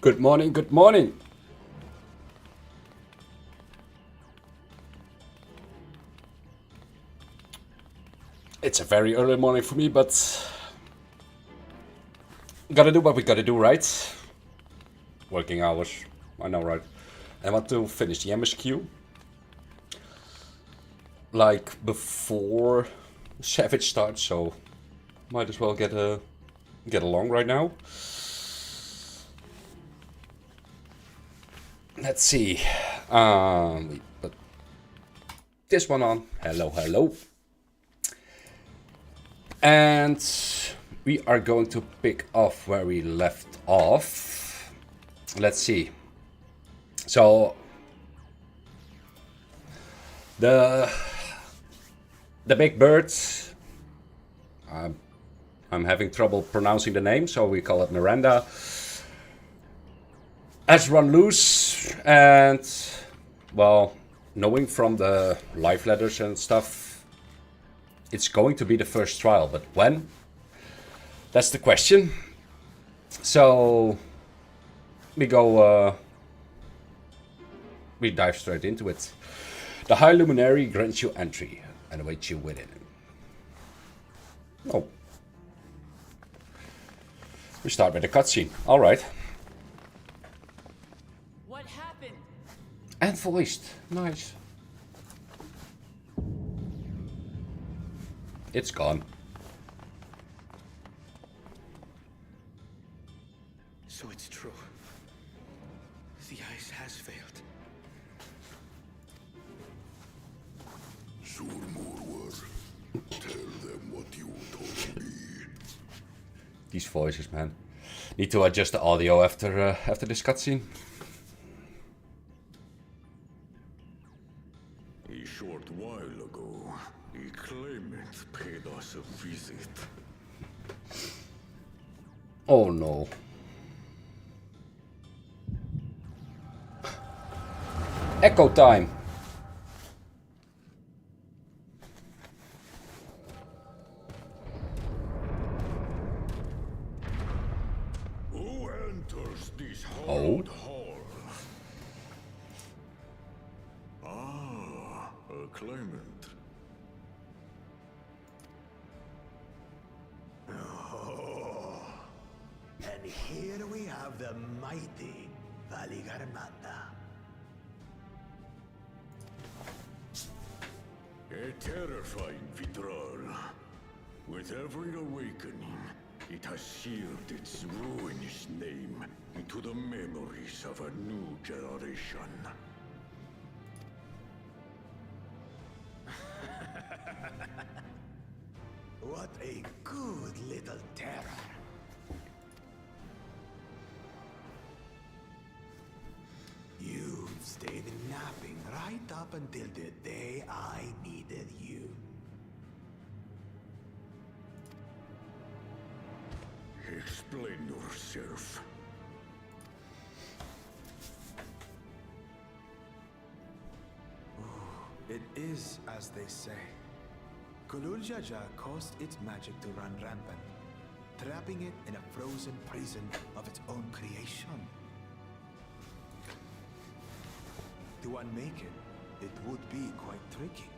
Good morning, good morning. It's a very early morning for me, but gotta do what we gotta do, right? Working hours, I know, right? I want to finish the MSQ like before Savage starts, so might as well get along right now. Let's see. We put this one on. Hello, hello. And we are going to pick off where we left off. Let's see. So the big birds. I'm having trouble pronouncing the name, so we call it Miranda. Has run loose, and well, knowing from the live letters and stuff, it's going to be the first trial, but when? That's the question. So we dive straight into it. The High Luminary grants you entry and awaits you within. Oh. We start with a cutscene. All right. What happened? And voiced. Nice. It's gone. So it's true. The ice has failed. Tell them what you told me. These voices, man. Need to adjust the audio after this cutscene. A short while ago, a claimant paid us a visit. Oh no. Echo time. Who enters this Oh. hallowed hall? Ah, a claimant. And here we have the mighty Valigarmanda. A terrifying Vitral. With every awakening, it has seared its ruinous name into the memories of a new generation. What a good little terror. You've stayed napping right up until the day I needed you. Explain yourself. It is as they say. Kulul Jaja caused its magic to run rampant, trapping it in a frozen prison of its own creation. To unmake it, it would be quite tricky.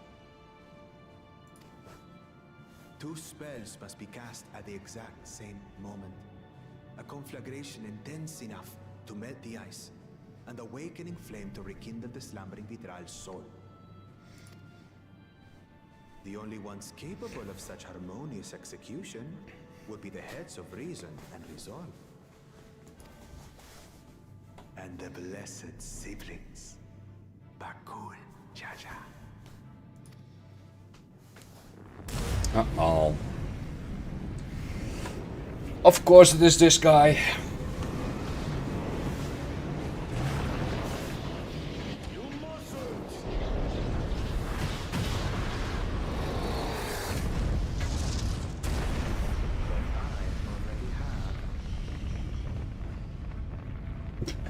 Two spells must be cast at the exact same moment. A conflagration intense enough to melt the ice, and awakening flame to rekindle the slumbering Vitral's soul. The only ones capable of such harmonious execution would be the heads of reason and resolve. And the blessed siblings, Bakul Jaja. Uh-oh. Of course it is this guy. You mustn't! Already have.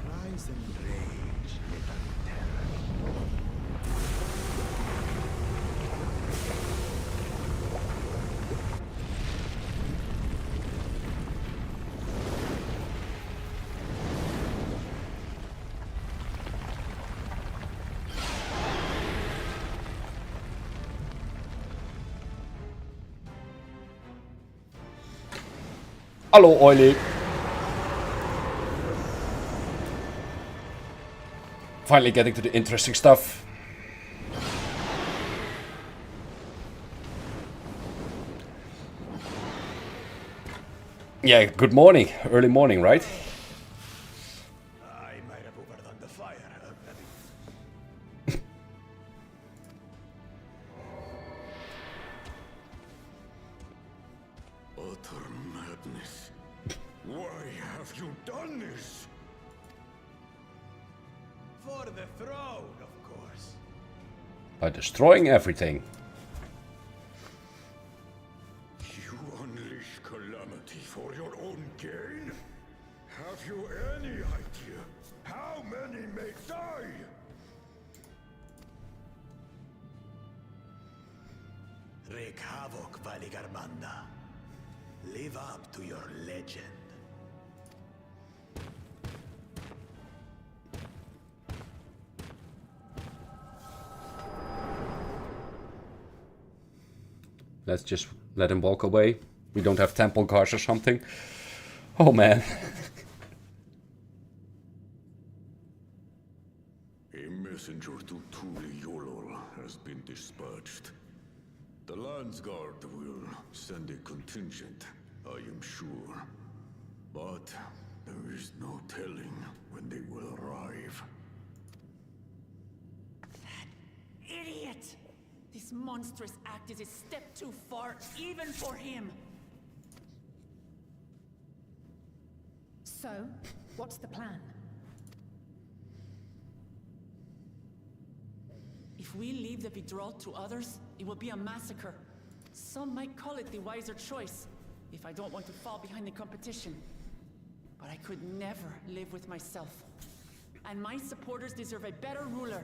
Rise and rage, little terror. Hello, Oily. Finally getting to the interesting stuff. Yeah, good morning. Early morning, right? I might have overdone the fire. Utter madness. Why have you done this? For the throne, of course. By destroying everything. You unleash calamity for your own gain? Have you any idea how many may die? Wreak havoc, Valigarmanda. Live up to your legend. Let's just let him walk away. We don't have temple guards or something. Oh man. A messenger to Tuli Yolol has been dispatched. The Landsguard will send a contingent, I am sure. But there is no telling when they will arrive. Idiot! This monstrous act is a step too far, even for him. So, what's the plan? If we leave the withdrawal to others, it will be a massacre. Some might call it the wiser choice, if I don't want to fall behind the competition. But I could never live with myself. And my supporters deserve a better ruler.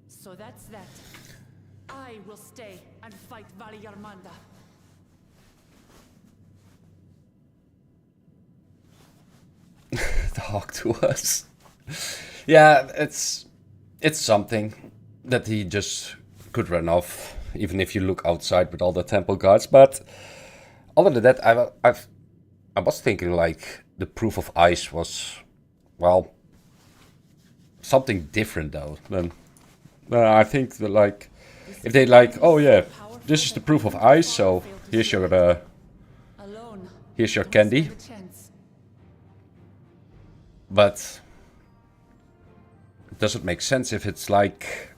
So that's that. I will stay and fight Valigarmanda. Talk to us. Yeah, it's something that he just could run off, even if you look outside with all the temple guards. But other than that, I was thinking like the proof of ice was, well, something different though. I think that like if they like, oh yeah, this is the proof of ice, so here's your candy. But it doesn't make sense if it's like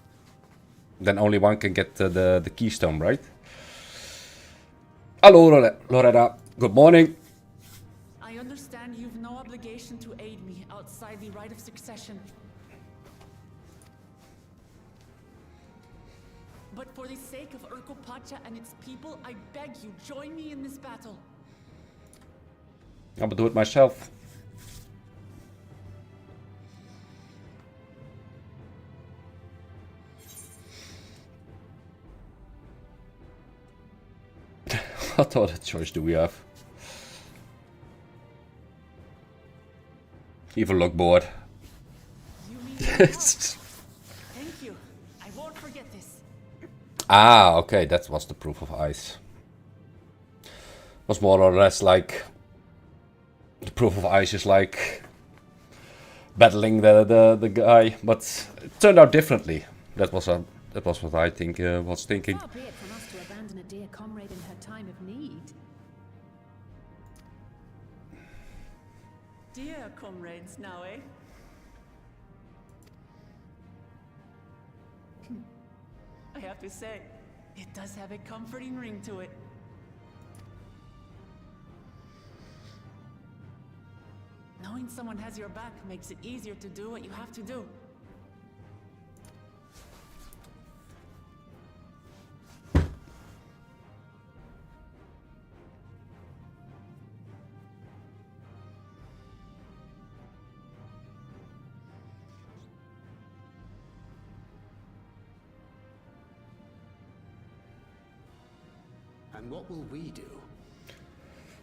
then only one can get the keystone, right? Hello, Loretta. Good morning. I understand you've no obligation to aid me outside the right of succession. But for the sake of Urkopacha and its people, I beg you, join me in this battle. I will do it myself. What other choice do we have? Even look bored. You mean Thank you. I won't forget this. Ah, okay, that was the proof of ice. Was more or less like the proof of ice is like battling the guy, but it turned out differently. That was what I think was thinking. Far be it from us to abandon a dear comrade in her time of need. Dear comrades now, eh? I have to say, it does have a comforting ring to it. Knowing someone has your back makes it easier to do what you have to do. And what will we do?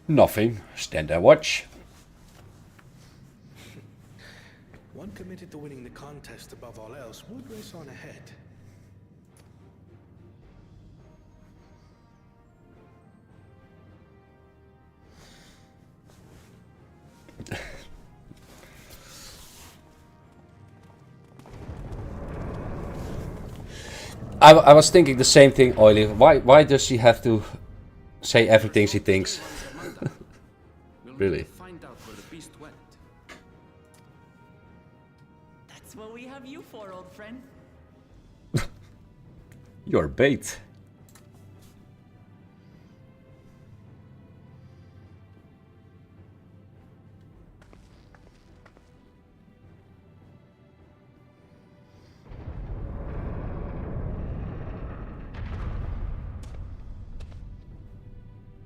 Nothing. Stand there, watch. One committed to winning the contest above all else would race on ahead. I was thinking the same thing, Oily. Why does she have to say everything she thinks? Really? Find out where the beast went. That's what we have you for, old friend. You're bait.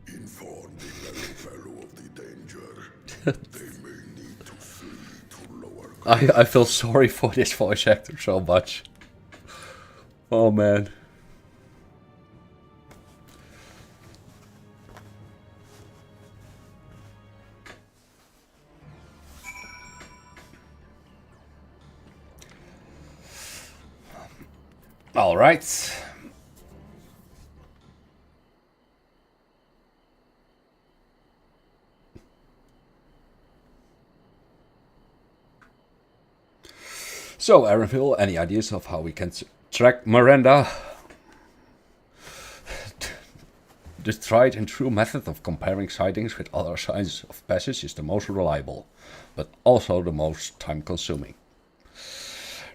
Inform the little fellow of the danger. They may need to flee to lower. I feel sorry for this voice actor so much. Oh man. All right. So, Aaronville, any ideas of how we can track Miranda? The tried and true method of comparing sightings with other signs of passage is the most reliable, but also the most time-consuming.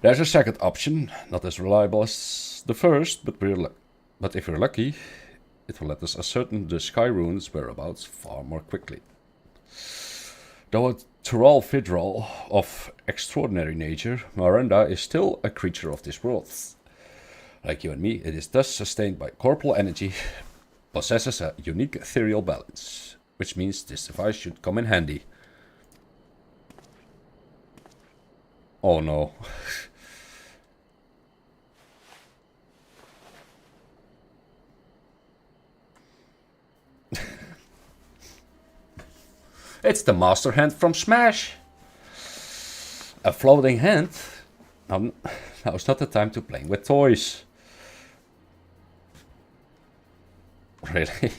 There's a second option, not as reliable as the first, but if we're lucky, it will let us ascertain the sky rune's whereabouts far more quickly. Though a Tural Vidral of extraordinary nature, Miranda is still a creature of this world. Like you and me, it is thus sustained by corporal energy, possesses a unique ethereal balance, which means this device should come in handy. Oh no. It's the master hand from Smash. A floating hand? Now is not the time to play with toys. Really?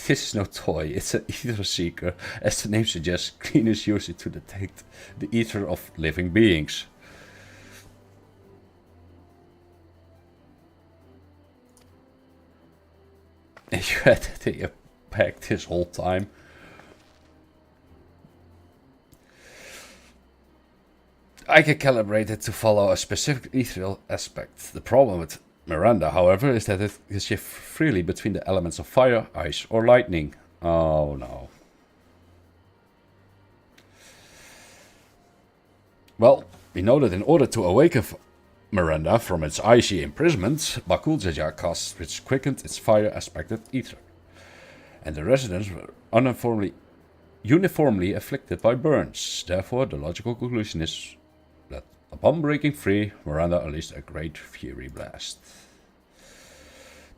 This is no toy, it's an ether seeker. As the name suggests, cleaners use it to detect the ether of living beings. And you had it packed this whole time. I can calibrate it to follow a specific ethereal aspect. The problem with Miranda, however, is that it can shift freely between the elements of fire, ice, or lightning. Oh no. Well, we know that in order to awaken Miranda from its icy imprisonment, Bakul Jaja casts which quickened its fire-aspected ether. And the residents were uniformly afflicted by burns. Therefore, the logical conclusion is that upon breaking free, Miranda unleashed a great fury blast.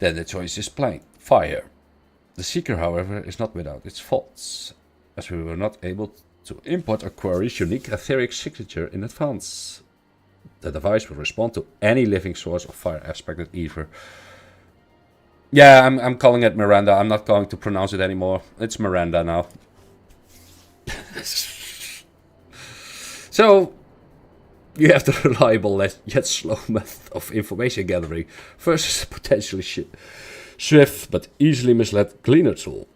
Then the choice is plain: fire. The Seeker, however, is not without its faults, as we were not able to import a quarry's unique etheric signature in advance. The device will respond to any living source of fire-aspected ether. Yeah, I'm calling it Miranda. I'm not going to pronounce it anymore. It's Miranda now. So, you have the reliable yet slow method of information gathering versus potentially swift but easily misled cleaner tool.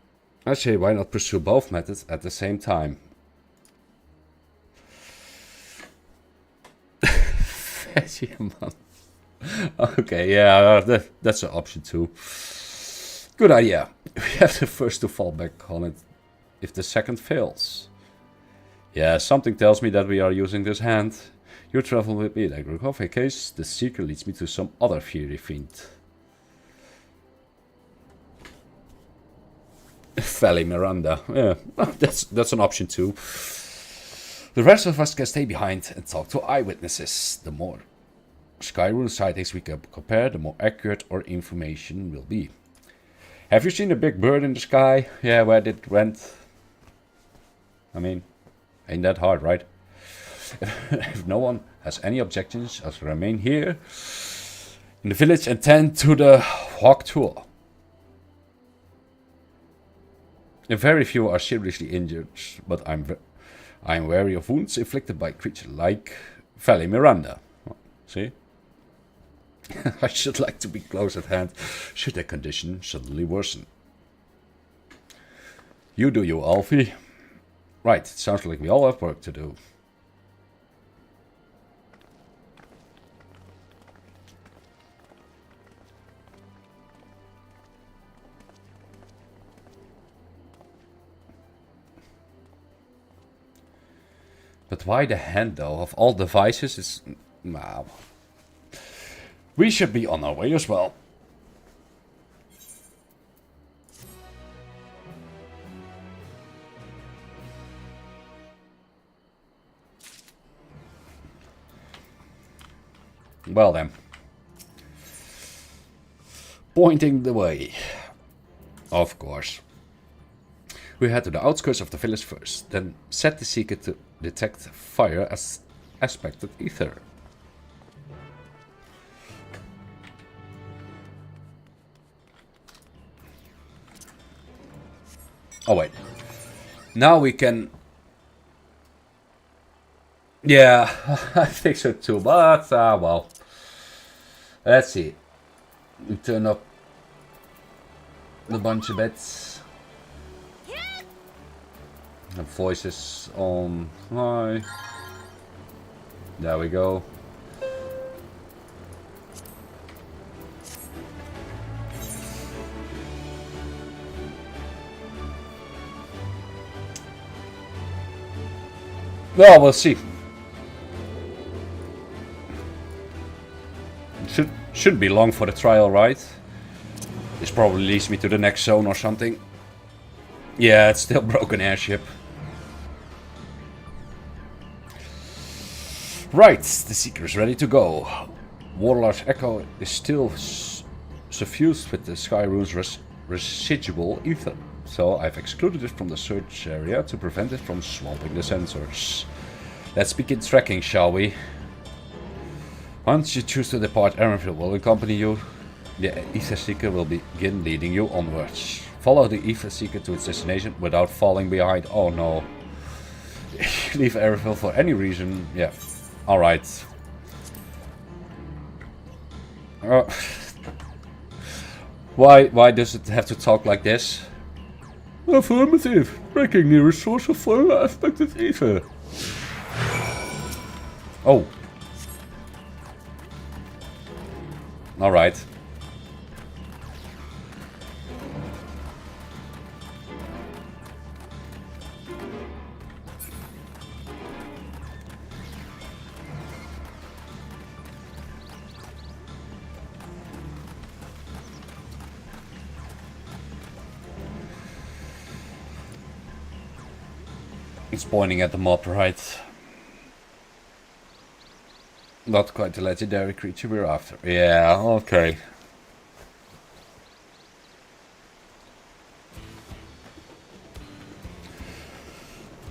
I say, why not pursue both methods at the same time? Okay, yeah, that's an option too. Good idea. We have the first to fall back on it if the second fails. Yeah, something tells me that we are using this hand. You travel with me, Agrikov, in case the Seeker leads me to some other fury fiend. Valley Miranda. Yeah, that's an option too. The rest of us can stay behind and talk to eyewitnesses. The more Skyrune sightings we can compare, the more accurate our information will be. Have you seen a big bird in the sky? Yeah, where did it went? I mean, ain't that hard, right? If no one has any objections, I'll remain here in the village and tend to the walk tour. And very few are seriously injured, but I'm wary of wounds inflicted by a creature like Valley Miranda. See? I should like to be close at hand, should their condition suddenly worsen. You do you, Alfie. Right, it sounds like we all have work to do. But why the hand though? Of all devices, it's... Nah. We should be on our way as well. Well then. Pointing the way. Of course. We head to the outskirts of the village first, then set the seeker to detect fire as aspected ether. Oh wait. Now we can... Yeah, I think so too, but well. Let's see. We turn up the bunch of bits. The voices on high. There we go. Well, we'll see. Shouldn't be long for the trial, right? This probably leads me to the next zone or something. Yeah, it's still broken airship. Right, the seeker is ready to go. Warlord's echo is still suffused with the Sky Rune's residual ether, so I've excluded it from the search area to prevent it from swamping the sensors. Let's begin tracking, shall we? Once you choose to depart, Erenfield will accompany you. The Ether Seeker will begin leading you onwards. Follow the Ether Seeker to its destination without falling behind. Oh no. Leave Erenfield for any reason. Yeah. Alright. Why does it have to talk like this? Affirmative. Breaking nearest source of fire aspected ether. Oh. Alright. It's pointing at the mob, right? Not quite the legendary creature we're after. Yeah, okay.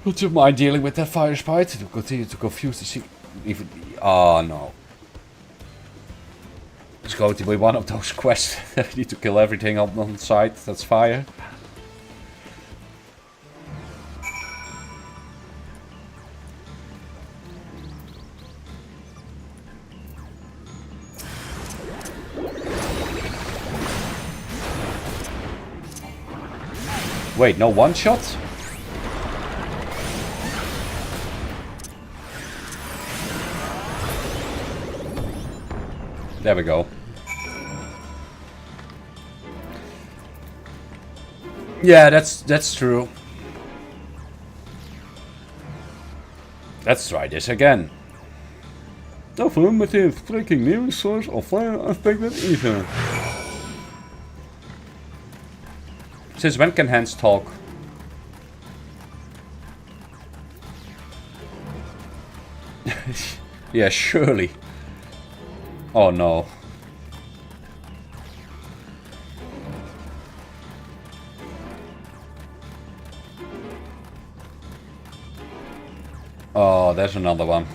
Would you mind dealing with that fire sprite to continue to confuse the sea? Even. Oh no. It's going to be one of those quests that we need to kill everything on site that's fire. Wait, no one shot? There we go. Yeah, that's true. Let's try this again. Affirmative, breaking nearest source of fire aspected ether. Since when can hands talk? Yeah, surely. Oh no. Oh, there's another one.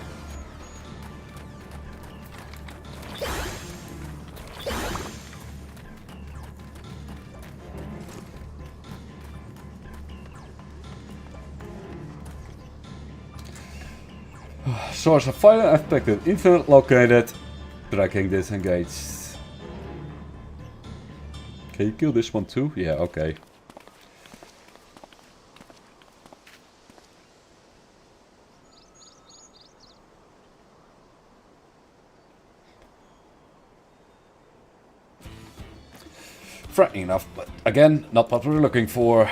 Source of fire affected ether located. Tracking disengaged. Can you kill this one too? Yeah, okay. Frightening enough, but again, not what we're looking for.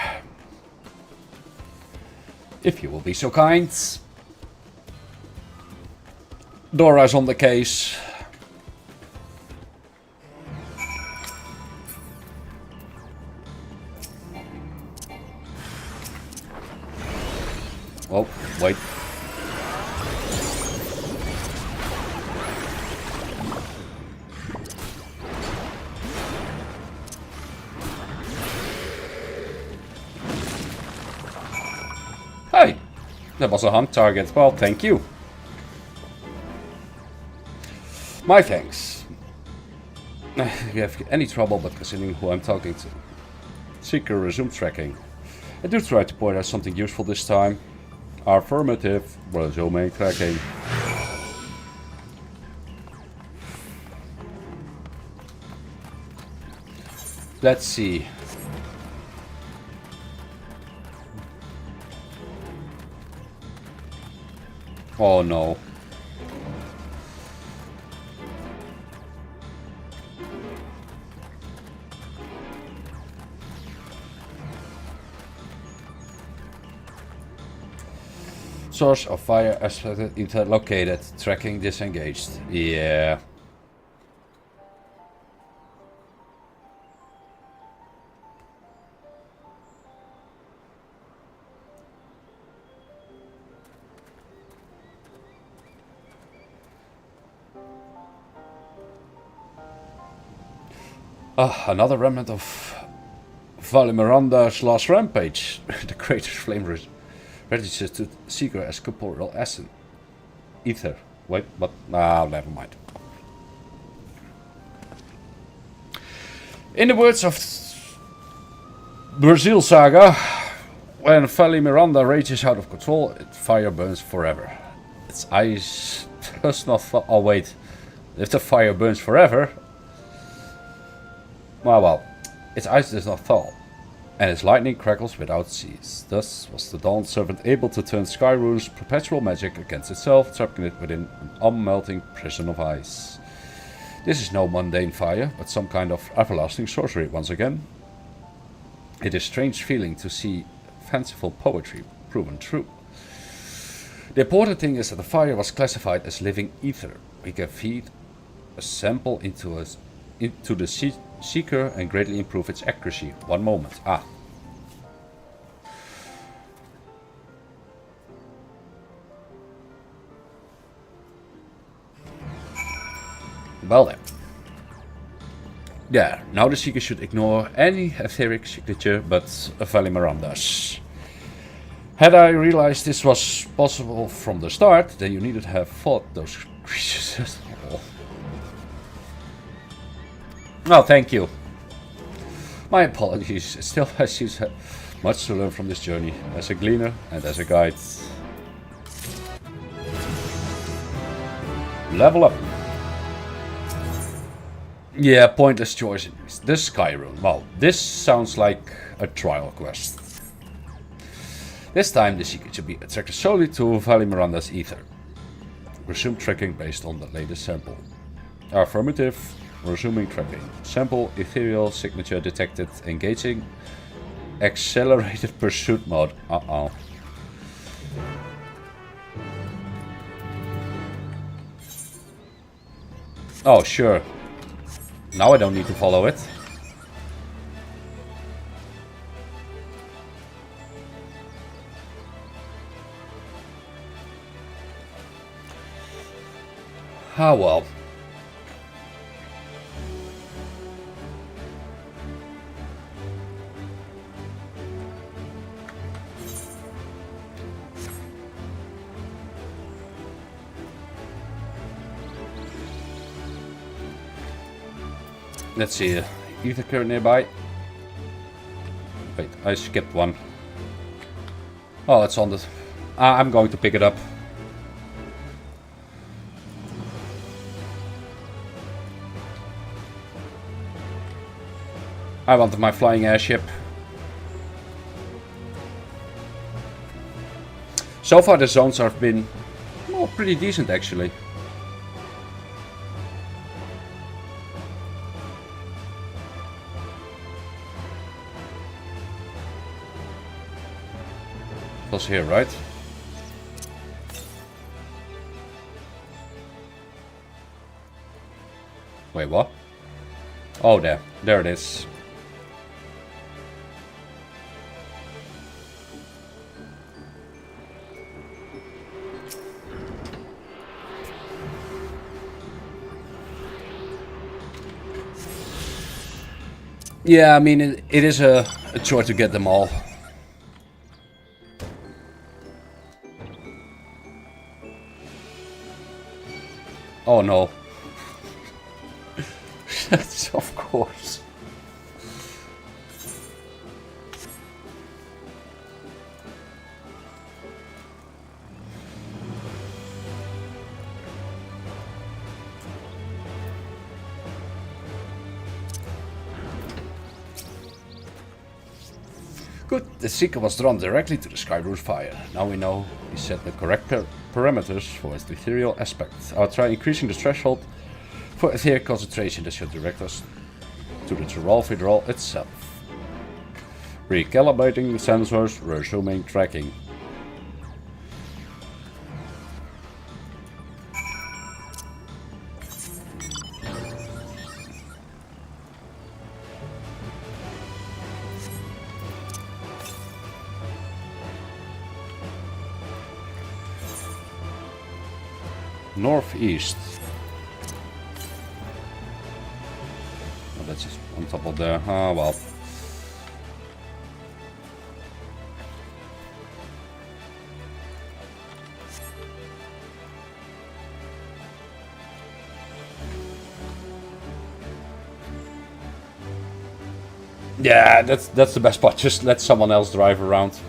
If you will be so kind. Dora's on the case. Oh, wait. Hey, that was a hunt target. Well, thank you. My thanks. If you have any trouble but considering who I'm talking to. Seeker resume tracking. I do try to point out something useful this time. Affirmative. Resuming tracking. Let's see. Oh no. Source of fire aspected interlocated. Tracking disengaged. Yeah. Ah, another remnant of Vale Miranda's last rampage. The crater's flame registers to Seeker as corporeal acid. Ether. Wait, but never mind. In the words of Brazil Saga, when Vale Miranda rages out of control, fire burns forever. Its eyes does not fall. Oh wait, if the fire burns forever. Well, its ice does not thaw, and its lightning crackles without cease. Thus was the Dawn Servant able to turn Skyrune's perpetual magic against itself, trapping it within an unmelting prison of ice. This is no mundane fire, but some kind of everlasting sorcery once again. It is a strange feeling to see fanciful poetry proven true. The important thing is that the fire was classified as living ether. We can feed a sample into the Seeker and greatly improve its accuracy. One moment. Ah. Well then. Yeah, now the Seeker should ignore any etheric signature but Vale Miranda's. Had I realized this was possible from the start, then you needed to have fought those creatures at all. No, thank you. My apologies. Still, I seem to have much to learn from this journey, as a gleaner and as a guide. Level up. Yeah, pointless choice. This Skyrune. Well, this sounds like a trial quest. This time the Seeker should be attracted solely to Vale Miranda's ether. Resume tracking based on the latest sample. Affirmative. Resuming tracking. Sample ethereal signature detected. Engaging accelerated pursuit mode. Uh-oh. Oh, sure. Now I don't need to follow it. Ah, well. Let's see, ether current nearby. Wait, I skipped one. Oh, it's on the... I'm going to pick it up. I wanted my flying airship. So far the zones have been pretty decent actually. It was here, right? Wait, what? Oh, there. There it is. Yeah, I mean, it is a chore to get them all. Oh no. That's of course. Good, the seeker was drawn directly to the Skyroot fire. Now we know we set the correct parameters for its ethereal aspect. I'll try increasing the threshold for etheric concentration. This should direct us to the Tyrol withdrawal itself. Recalibrating the sensors, resuming tracking. Northeast. Oh, that's just on top of there. Ah, well. Yeah, that's the best part. Just let someone else drive around.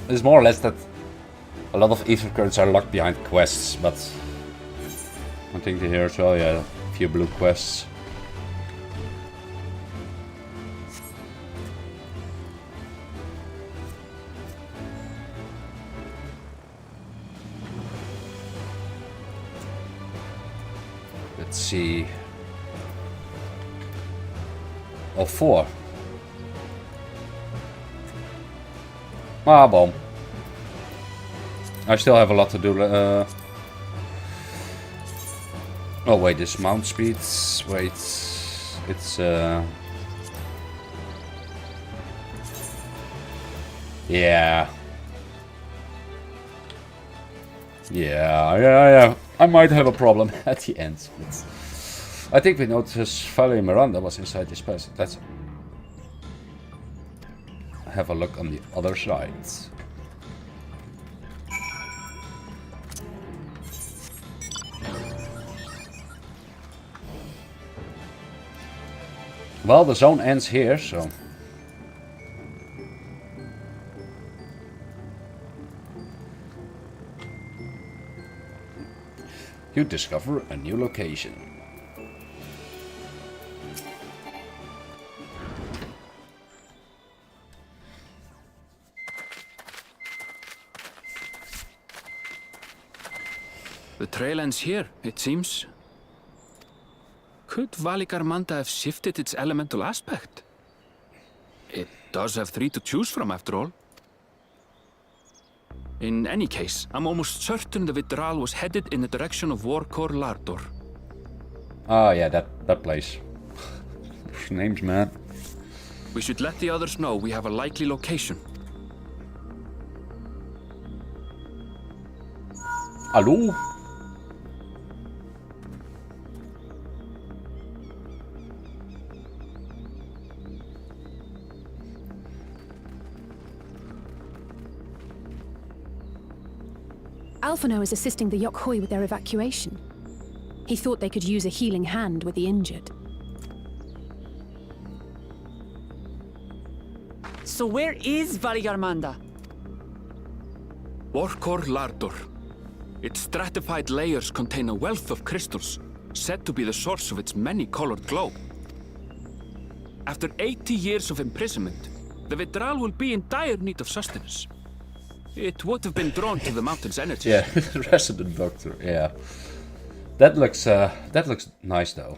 It's more or less that a lot of ether currents are locked behind quests, but I think here as well, yeah, a few blue quests. Let's see. Oh, 4. Ah, bomb. I still have a lot to do. Oh wait, this mount speeds. Wait, it's yeah. Yeah. I might have a problem at the end. But I think we noticed Valerie Miranda was inside this person. Let's have a look on the other side. Well, the zone ends here, so... You discover a new location. The trail ends here, it seems. Could Valigarmanda have shifted its elemental aspect? It does have 3 to choose from, after all. In any case, I'm almost certain the Vidral was headed in the direction of Warkor Lardor. Ah, yeah, that place. Names, man. We should let the others know we have a likely location. Hallo? Alphino is assisting the Yokhoi with their evacuation. He thought they could use a healing hand with the injured. So where is Valigarmanda? Warkor Lardor. Its stratified layers contain a wealth of crystals, said to be the source of its many-colored glow. After 80 years of imprisonment, the Vidral will be in dire need of sustenance. It would have been drawn to the mountain's energy. Yeah, resident doctor. Yeah, that looks nice though.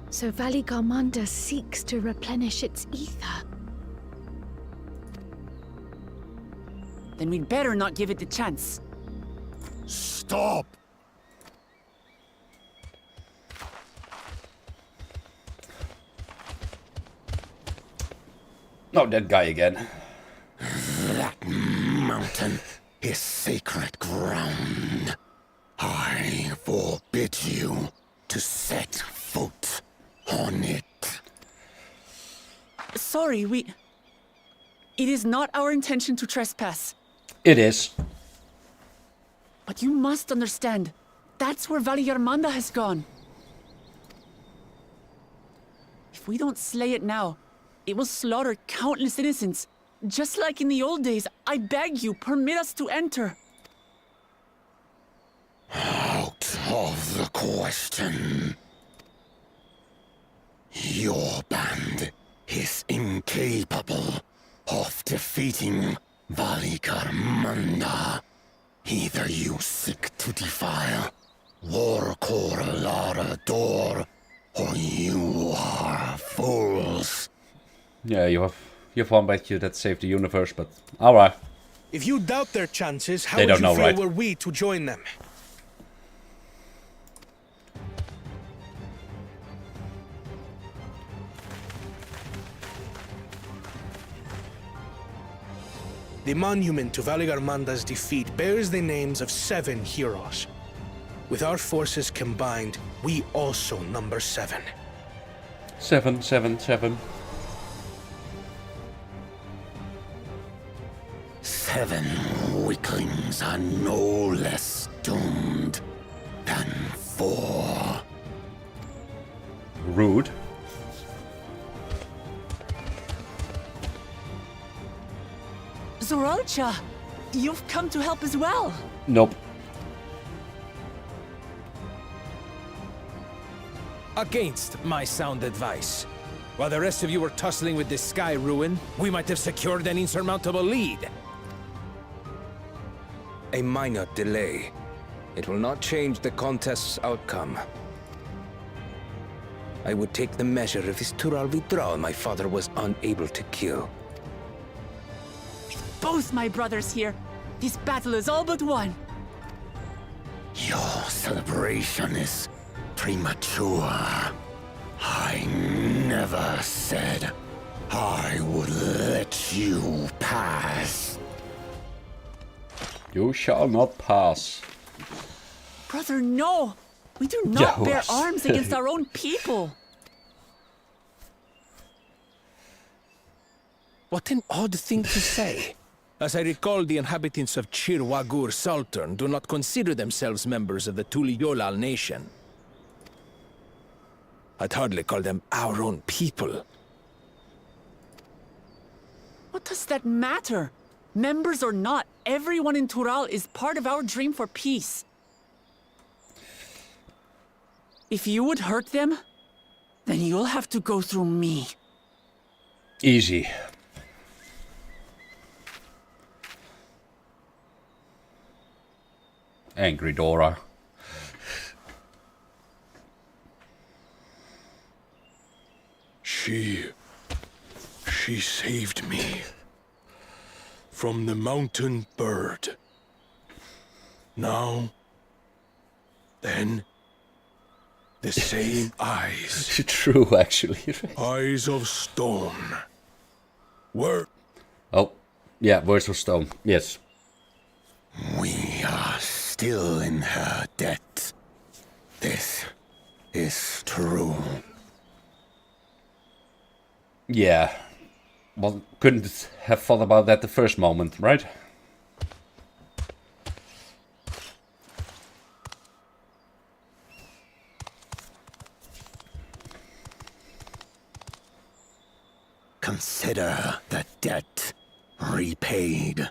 So Valley Garmanda seeks to replenish its ether. Then we'd better not give it the chance. Stop! Oh, that guy again. That mountain is sacred ground. I forbid you to set foot on it. Sorry, It is not our intention to trespass. It is. But you must understand, that's where Valley Garmanda has gone. If we don't slay it now, it will slaughter countless innocents. Just like in the old days, I beg you, permit us to enter. Out of the question. Your band is incapable of defeating Valley Garmanda. Either you seek to defile Warcore Lara Door, or you are fools. Yeah, you have one bet you that saved the universe, but alright. If you doubt their chances, how They would don't you know, feel right? were we to join them? The monument to Valley Garmanda's defeat bears the names of 7 heroes. With our forces combined, we also number 7. 777. 7 weaklings are no less doomed than 4. Rude. Zoralcha, you've come to help as well. Nope. Against my sound advice. While the rest of you were tussling with this sky ruin, we might have secured an insurmountable lead. A minor delay. It will not change the contest's outcome. I would take the measure of this Tural Vidral my father was unable to kill. With both my brothers here, this battle is all but won. Your celebration is premature. I never said I would let you pass. You shall not pass. Brother, no! We do not bear Yes. arms against our own people. What an odd thing to say. As I recall, the inhabitants of Chir Wagur Sultan do not consider themselves members of the Tuliyolal nation. I'd hardly call them our own people. What does that matter? Members or not, everyone in Tural is part of our dream for peace. If you would hurt them, then you'll have to go through me. Easy. Angry Dora. She saved me from the mountain bird. Now, then, the same eyes, True, actually. eyes of stone. Oh, yeah, words of stone. Yes. We are still in her debt. This is true. Yeah. Well, couldn't have thought about that the first moment, right? Consider the debt repaid.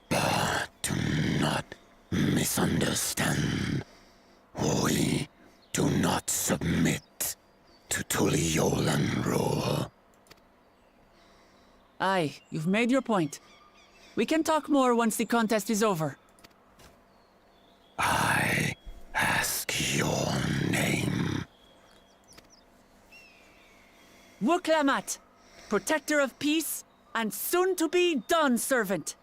But do not misunderstand. We do not submit. to Tuliolan rule. Aye, you've made your point. We can talk more once the contest is over. I ask your name. Wuklamat, protector of peace, and soon-to-be Dawn servant.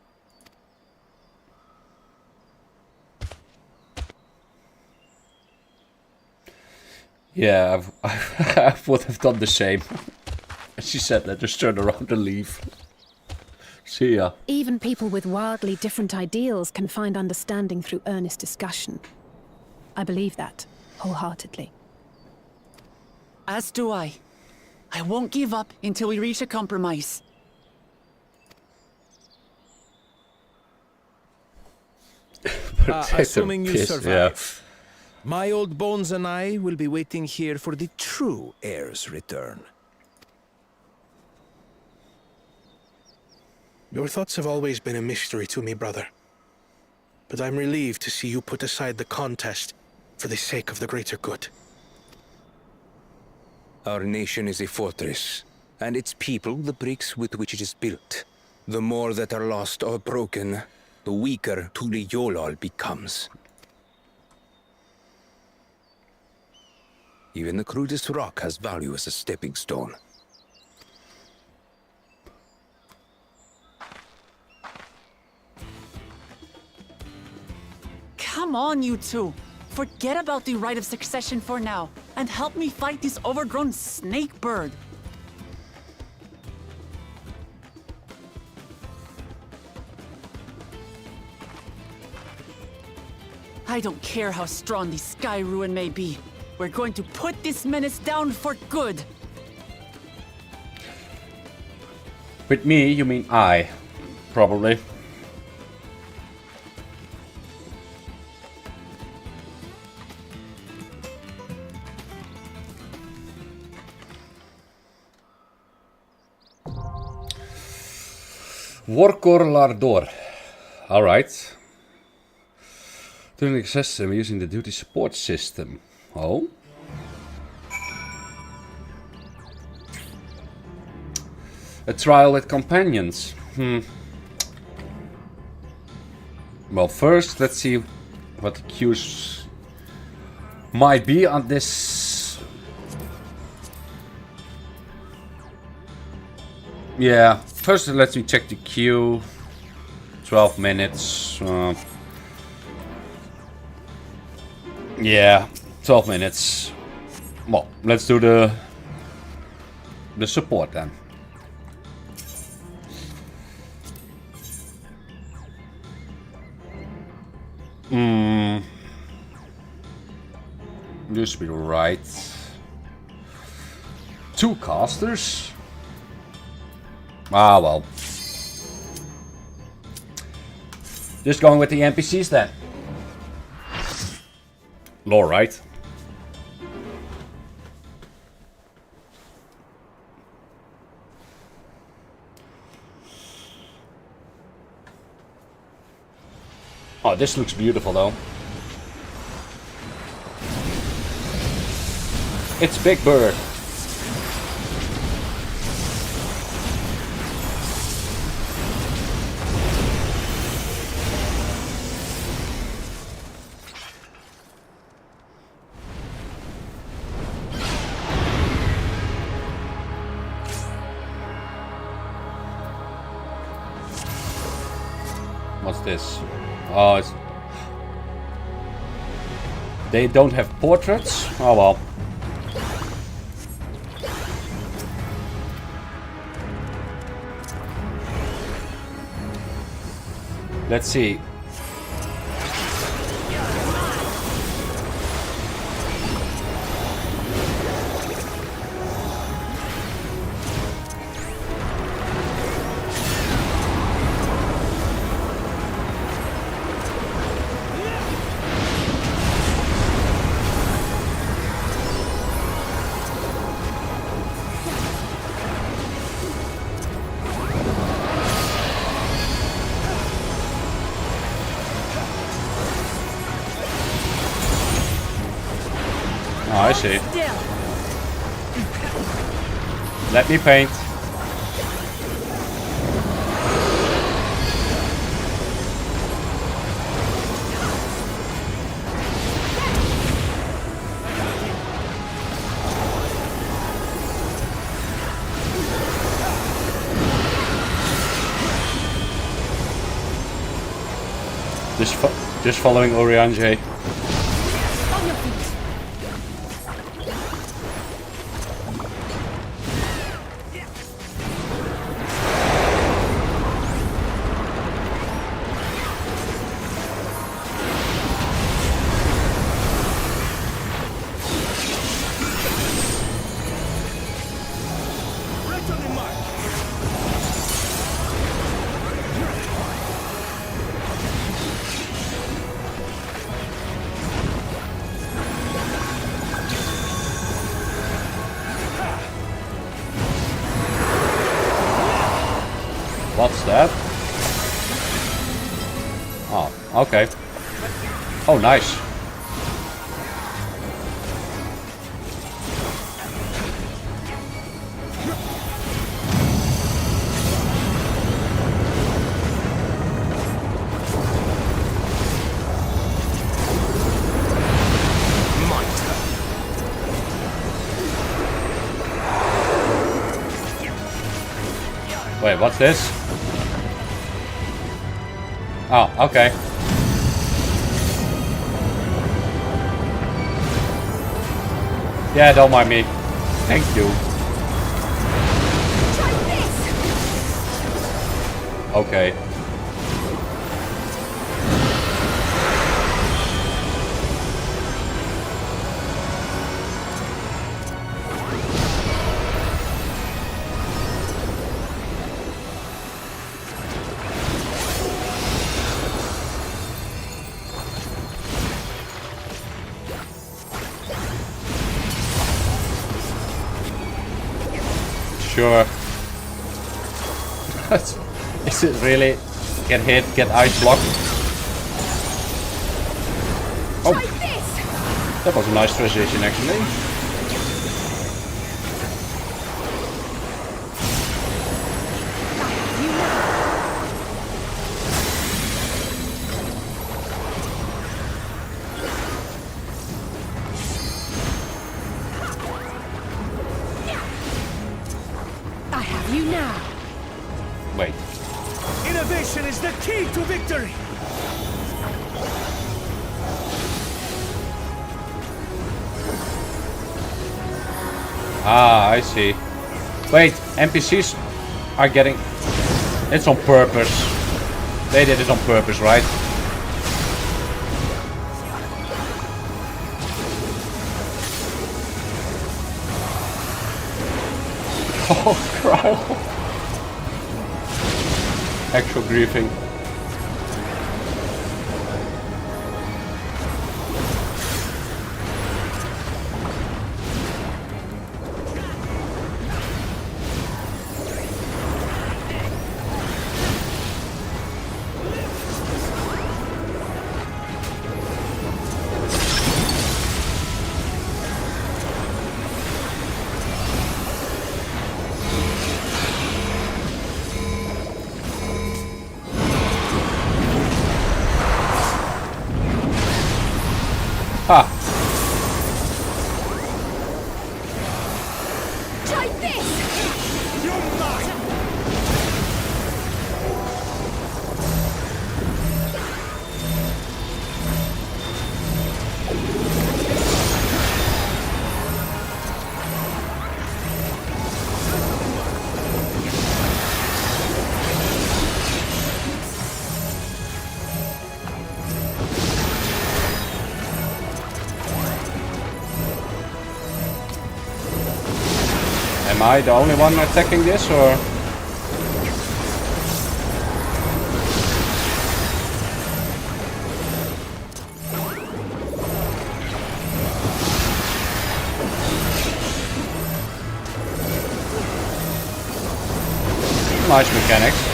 Yeah, I would have done the same. She said that, just turn around and leave. See ya. Even people with wildly different ideals can find understanding through earnest discussion. I believe that, wholeheartedly. As do I. I won't give up until we reach a compromise. Assuming you Piss, survive. My old bones and I will be waiting here for the true heir's return. Your thoughts have always been a mystery to me, brother. But I'm relieved to see you put aside the contest for the sake of the greater good. Our nation is a fortress, and its people the bricks with which it is built. The more that are lost or broken, the weaker Tuliyollal becomes. Even the crudest rock has value as a stepping stone. Come on, you two. Forget about the right of succession for now, and help me fight this overgrown snake bird. I don't care how strong the Sky Ruin may be. We're going to put this menace down for good. With me, you mean I, probably. Workor Lardor. Alright. During the system using the duty support system. Oh. A trial with companions. Well, first, let's see what the queues might be on this. Yeah, first let me check the queue. 12 minutes. Yeah, 12 minutes. Well, let's do the support then. This will be right. 2 casters. Ah, well. Just going with the NPCs then. Lore, right? Oh, this looks beautiful though. It's Big Bird. What's this? Oh, it's... They don't have portraits? Oh well. Let's see. Oh, I see. Still. Let me paint. Just following Oriange. On your feet. What's that? Oh, okay. Oh, nice. Wait, what's this? Oh, okay. Yeah, don't mind me. Thank you. Okay. Sure. Is it really get hit, get ice blocked? Oh, that was a nice transition actually. I have you now. Wait. Innovation is the key to victory! Ah, I see. Wait, NPCs are getting... It's on purpose. They did it on purpose, right? Oh, cry. Actual griefing. Ha! Try this! Am I the only one attacking this, or...? Nice mechanics.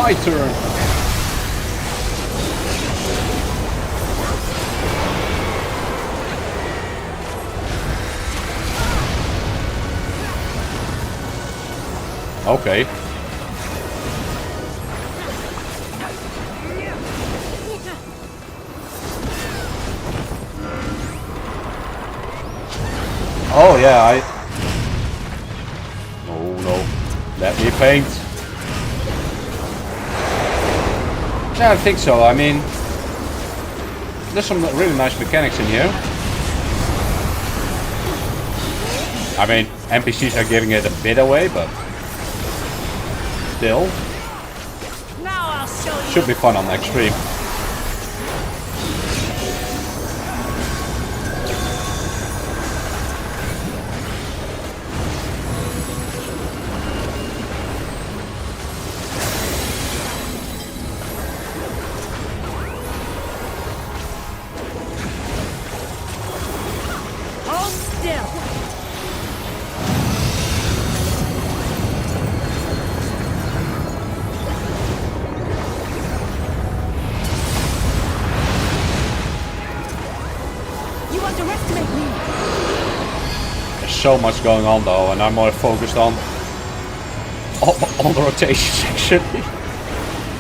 my turn. Okay. Oh yeah, Oh no. Let me paint. Yeah, I think so. I mean, there's some really nice mechanics in here. I mean, NPCs are giving it a bit away, but still. Now I'll show you. Should be fun on extreme. Hold still. You underestimate me. There's so much going on though, and I'm more focused on the rotations actually.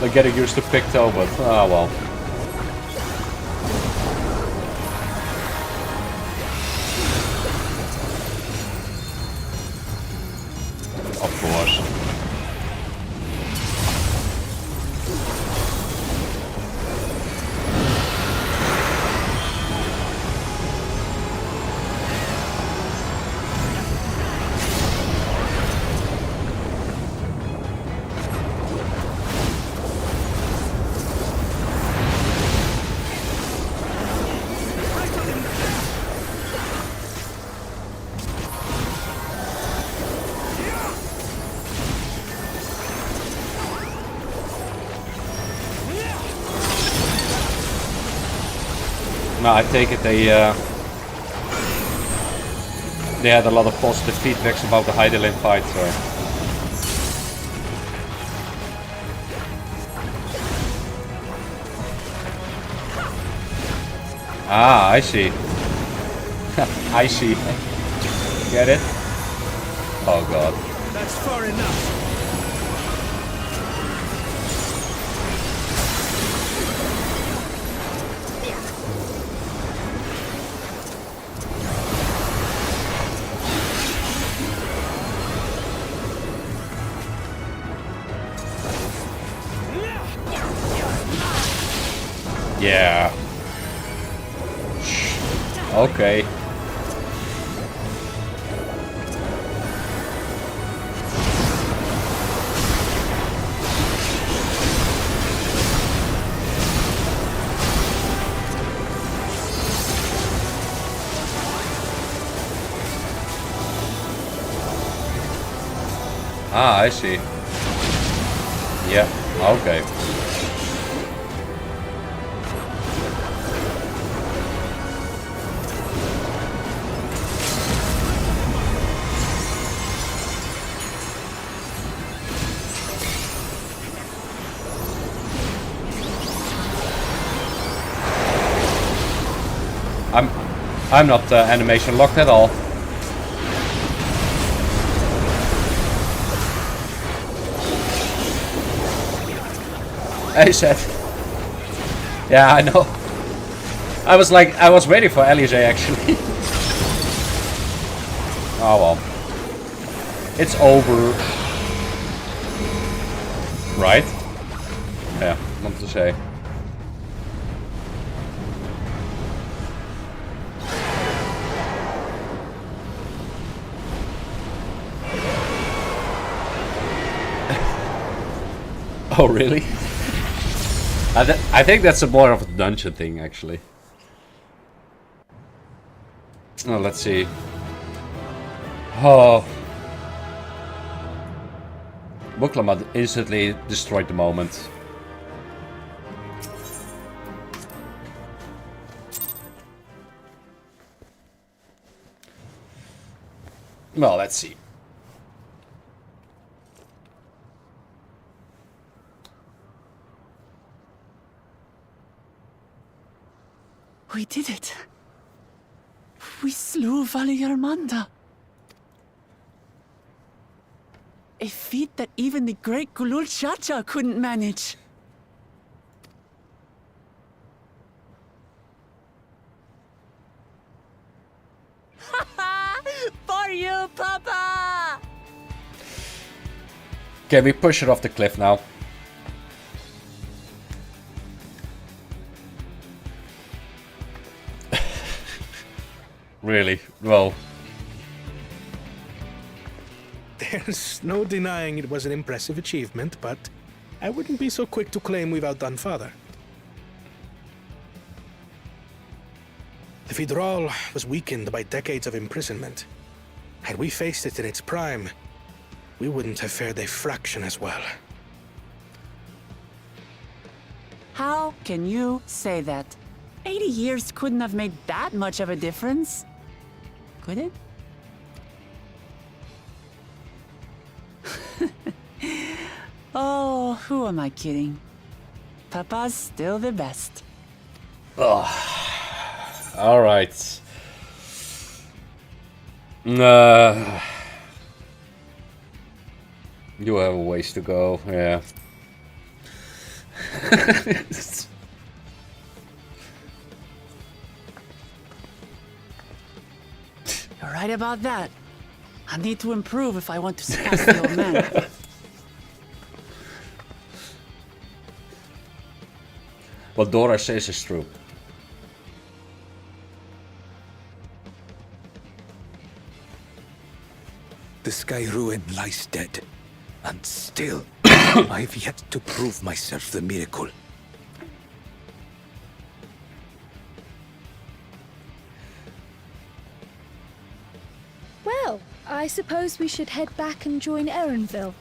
Like getting used to Picto, but ah well. Of course. No, I take it they had a lot of positive feedbacks about the Heidelin fight, so. Ah, I see. I see. Get it? Oh god. That's far enough. Yeah. Okay. Ah, I see. Yeah, okay. I'm not animation locked at all. I said. Yeah, I know. I was waiting for Alize actually. Oh well. It's over. Right? Yeah, not to say. Oh really? I think that's a more of a dungeon thing, actually. Oh, let's see. Oh. Buklama instantly destroyed the moment. Well, let's see. We did it. We slew Vali Armanda. A feat that even the great Kulul Chacha couldn't manage. For you, Papa! Can we push it off the cliff now? Really? Well, There's no denying it was an impressive achievement, but I wouldn't be so quick to claim we've outdone Father. The Vidral was weakened by decades of imprisonment. Had we faced it in its prime, we wouldn't have fared a fraction as well. How can you say that? 80 years couldn't have made that much of a difference. Could it? Oh, who am I kidding? Papa's still the best. all right. You have a ways to go, yeah. You're right about that. I need to improve if I want to surpass the old man. What Dora says is true. The Sky Ruin lies dead, and still, I've yet to prove myself the miracle. Well, I suppose we should head back and join Erenville.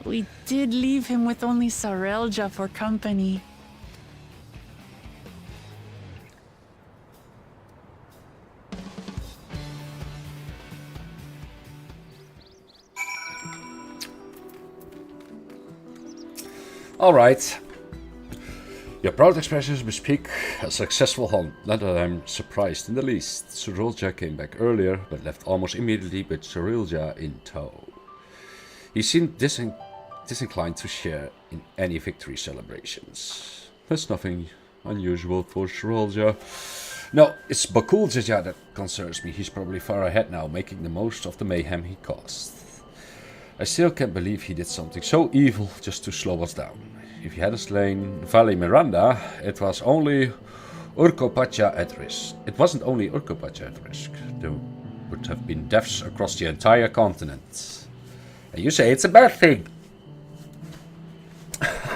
We did leave him with only Sarelja for company. All right. Your proud expressions bespeak a successful hunt. Not that I'm surprised in the least. Sarelja came back earlier, but left almost immediately with Sarelja in tow. He seemed disinclined to share in any victory celebrations. That's nothing unusual for Sarelja. No, it's Bakul Jaja that concerns me. He's probably far ahead now, making the most of the mayhem he caused. I still can't believe he did something so evil just to slow us down. If he hadn't slain Vali Miranda, it was only Urkopacha at risk. It wasn't only Urkopacha at risk. There would have been deaths across the entire continent. And you say it's a bad thing.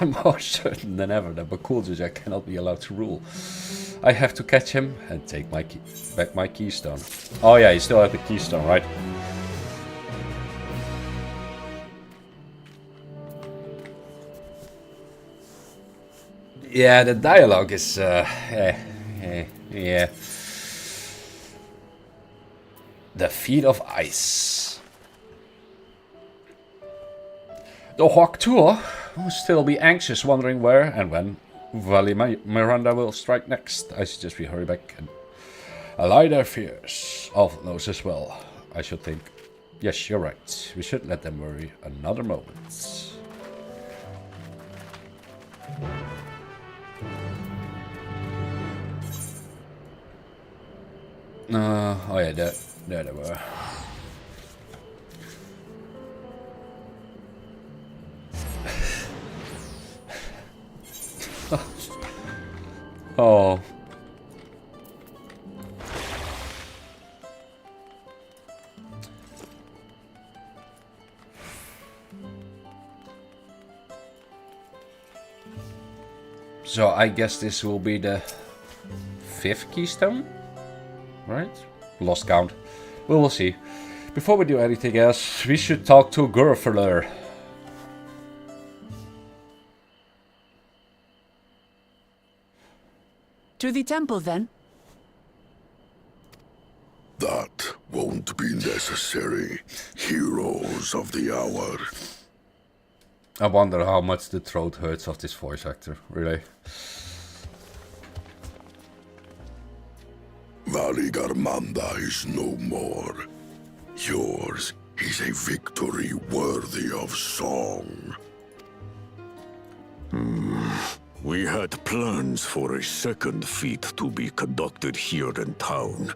I'm more certain than ever that Bakul Jaja cannot be allowed to rule. I have to catch him and take back my keystone. Oh yeah, you still have the keystone, right? Yeah, the dialogue is, yeah. The feet of ice. The Hawk Tour will still be anxious, wondering where and when Vali Miranda will strike next. I suggest we hurry back and allay their fears. Alpha knows as well, I should think. Yes, you're right. We should let them worry another moment. Oh yeah, there they were. Oh. So I guess this will be the 5th keystone, right? Lost count. We will see. Before we do anything else, we should talk to Gurfler. To the temple, then. That won't be necessary, heroes of the hour. I wonder how much the throat hurts of this voice actor, really. Valigarmanda is no more. Yours is a victory worthy of song. We had plans for a second feat to be conducted here in town.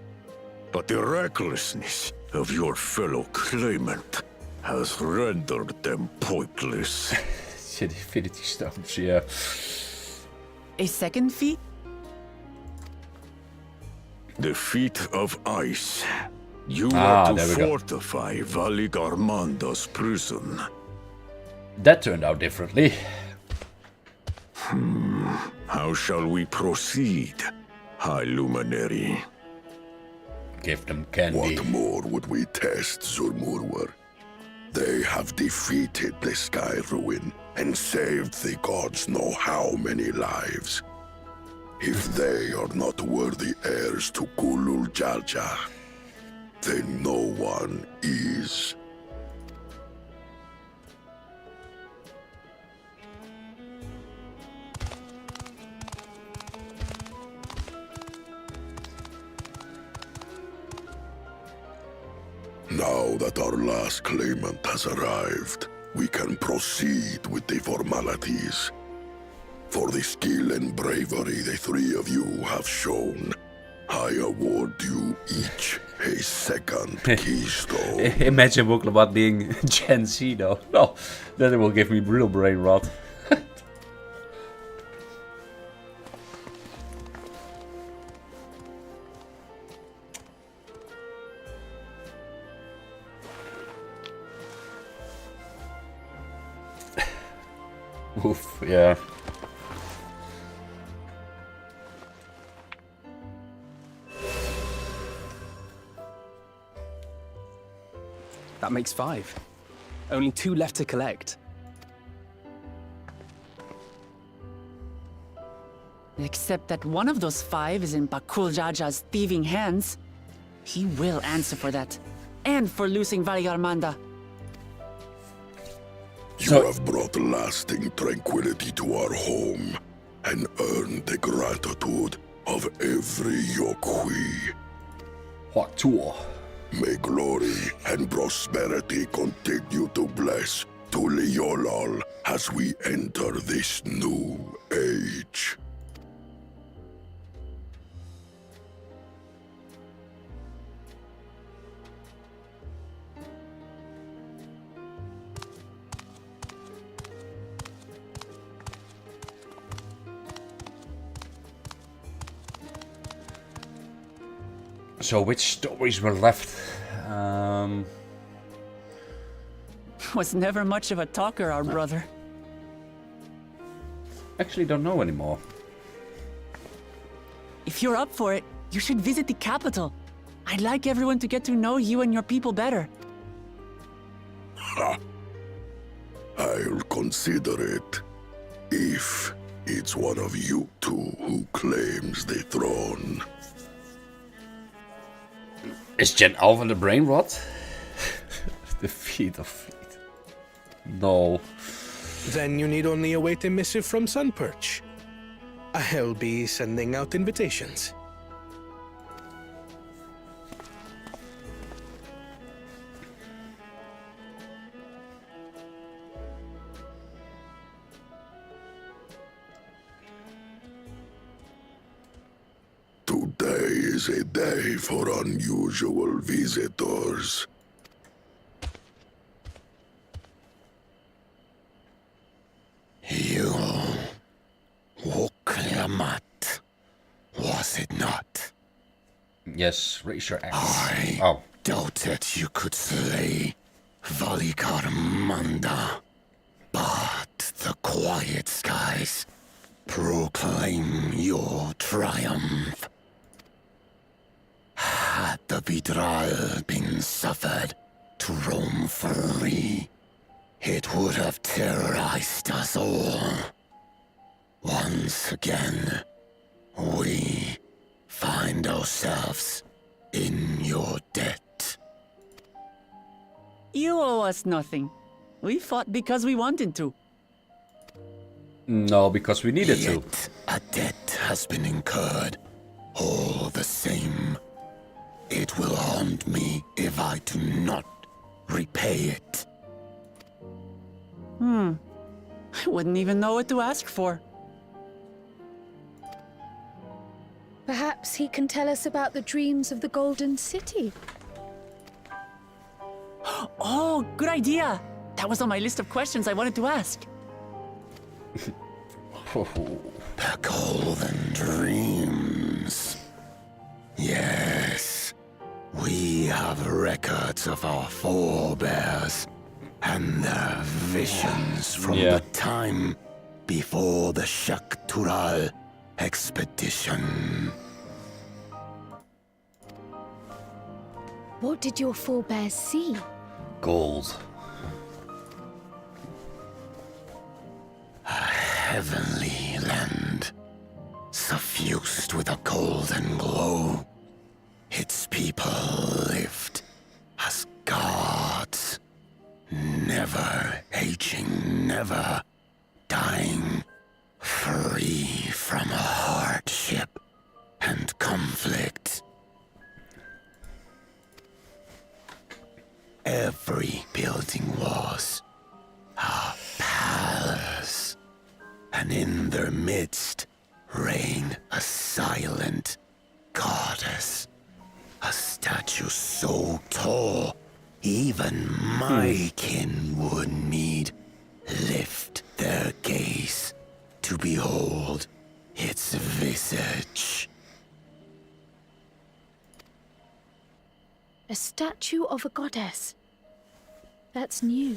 But the recklessness of your fellow claimant has rendered them pointless. Shit, Infinity Stones, yeah. A second feat? The feat of ice. You Ah, are there to we go. fortify Valigarmanda's prison. That turned out differently. How shall we proceed, High Luminary? Give them candy. What more would we test, Zurmurwar? They have defeated the Sky Ruin and saved the gods know how many lives. If they are not worthy heirs to Kulul Jalja, then no one is. Now that our last claimant has arrived, we can proceed with the formalities. For the skill and bravery the three of you have shown, I award you each a second keystone. Imagine Woklabat being Gen Z though. No, then it will give me real brain rot. Oof, yeah. That makes 5. Only 2 left to collect. Except that one of those 5 is in Bakul Jaja's thieving hands. He will answer for that. And for losing Valigarmanda. You have brought lasting tranquility to our home and earned the gratitude of every Yokwi. What tour? May glory and prosperity continue to bless Tuliolol as we enter this new age. So which stories were left? Was never much of a talker, our brother. Actually don't know anymore. If you're up for it, you should visit the capital. I'd like everyone to get to know you and your people better. Ha! I'll consider it. If it's one of you two who claims the throne. Is Gen Alpha the brain rot? The feet of feet. No. Then you need only await a missive from Sunperch. I'll be sending out invitations. Today is a day for unusual visitors. You... Woklamat, was it not? Yes, raise your axe. I doubted you could slay Valigarmanda, but the quiet skies proclaim your triumph. Had the Vidral been suffered to roam free, it would have terrorized us all. Once again, we find ourselves in your debt. You owe us nothing. We fought because we wanted to. No, because we needed to. Yet a debt has been incurred. All the same, it will haunt me if I do not repay it. I wouldn't even know what to ask for. Perhaps he can tell us about the dreams of the Golden City. Oh, good idea! That was on my list of questions I wanted to ask. The Golden Dreams. Yes, we have records of our forebears and their visions from the time before the Shaktural expedition. What did your forebears see? Gold. A heavenly land, suffused with a golden glow. Its people lived as gods, never aging, never dying, free from hardship and conflict. Every building was a palace, and in their midst reigned a silent goddess. A statue so tall, even my kin would need lift their gaze to behold its visage. A statue of a goddess. That's new.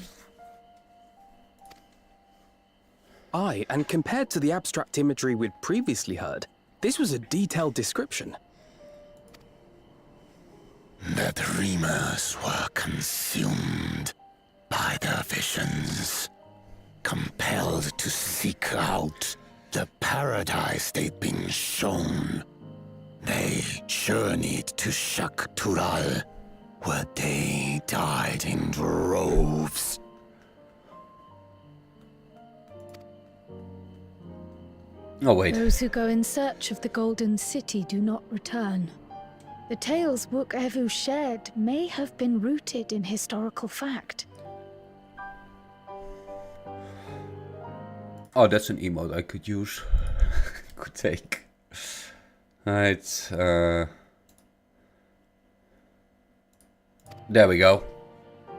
Aye, and compared to the abstract imagery we'd previously heard, this was a detailed description. The dreamers were consumed by their visions, compelled to seek out the paradise they'd been shown. They journeyed to Shaktural, where they died in droves. Oh, wait. Those who go in search of the Golden City do not return. The tales Wook Evu shared may have been rooted in historical fact. Oh, that's an emote I could use. Could take. Right, there we go.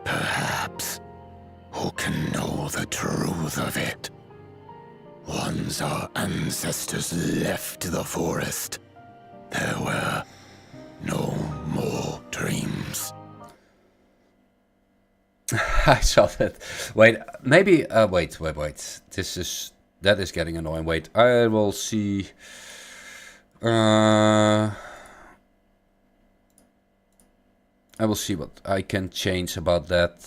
Perhaps. Who can know the truth of it? Once our ancestors left the forest, there were no more dreams. I saw that. Wait, maybe. Wait. That is getting annoying. Wait, I will see. I will see what I can change about that.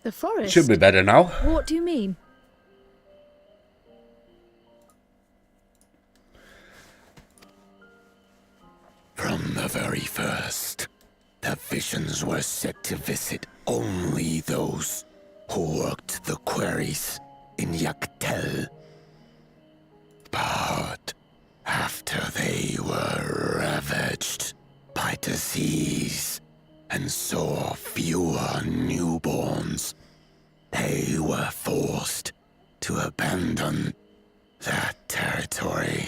The forest? Should be better now. What do you mean? From the very first, the visions were set to visit only those who worked the quarries in Yaktel. But after they were ravaged by disease and saw fewer newborns, they were forced to abandon that territory.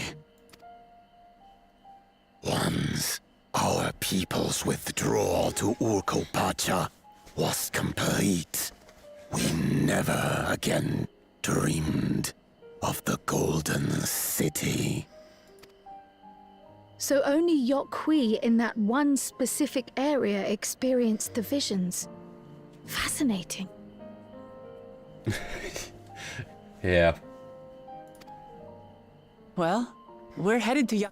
Once our people's withdrawal to Urkopacha was complete, we never again dreamed of the Golden City. So only Yokhui in that one specific area experienced the visions. Fascinating. Yeah. Well, we're headed to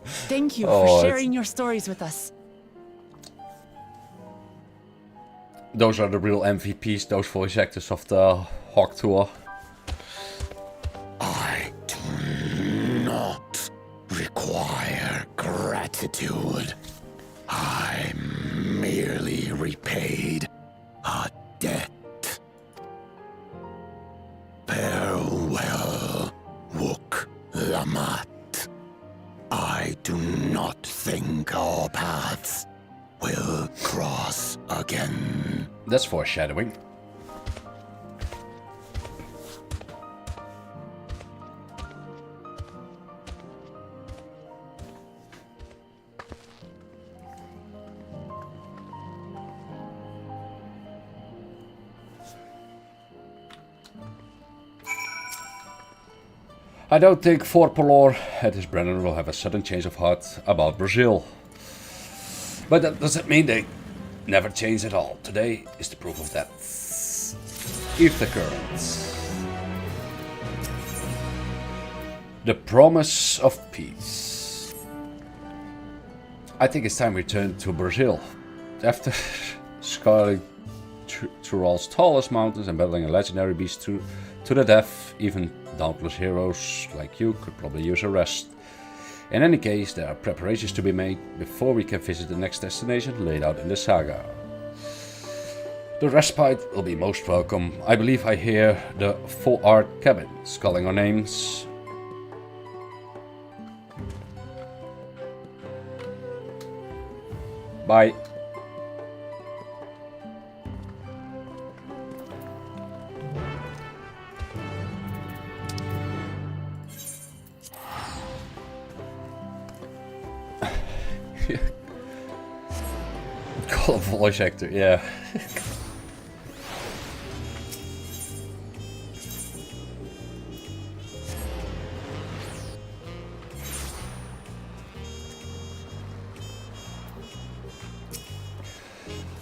Thank you for sharing your stories with us. Those are the real MVPs, those voice actors of the Hawk Tour. gratitude. I merely repaid a debt. Farewell, Wook Lamat. I do not think our paths will cross again. That's foreshadowing. I don't think Fort Polor and his brethren will have a sudden change of heart about Brazil. But that doesn't mean they never change at all. Today is the proof of that. If the current. The promise of peace. I think it's time we turn to Brazil. After scaling Tyrol's tallest mountains and battling a legendary beast to the death, even dauntless heroes like you could probably use a rest. In any case, there are preparations to be made before we can visit the next destination laid out in the saga. The respite will be most welcome. I believe I hear the full art cabins calling our names. Bye. Call a voice actor, yeah.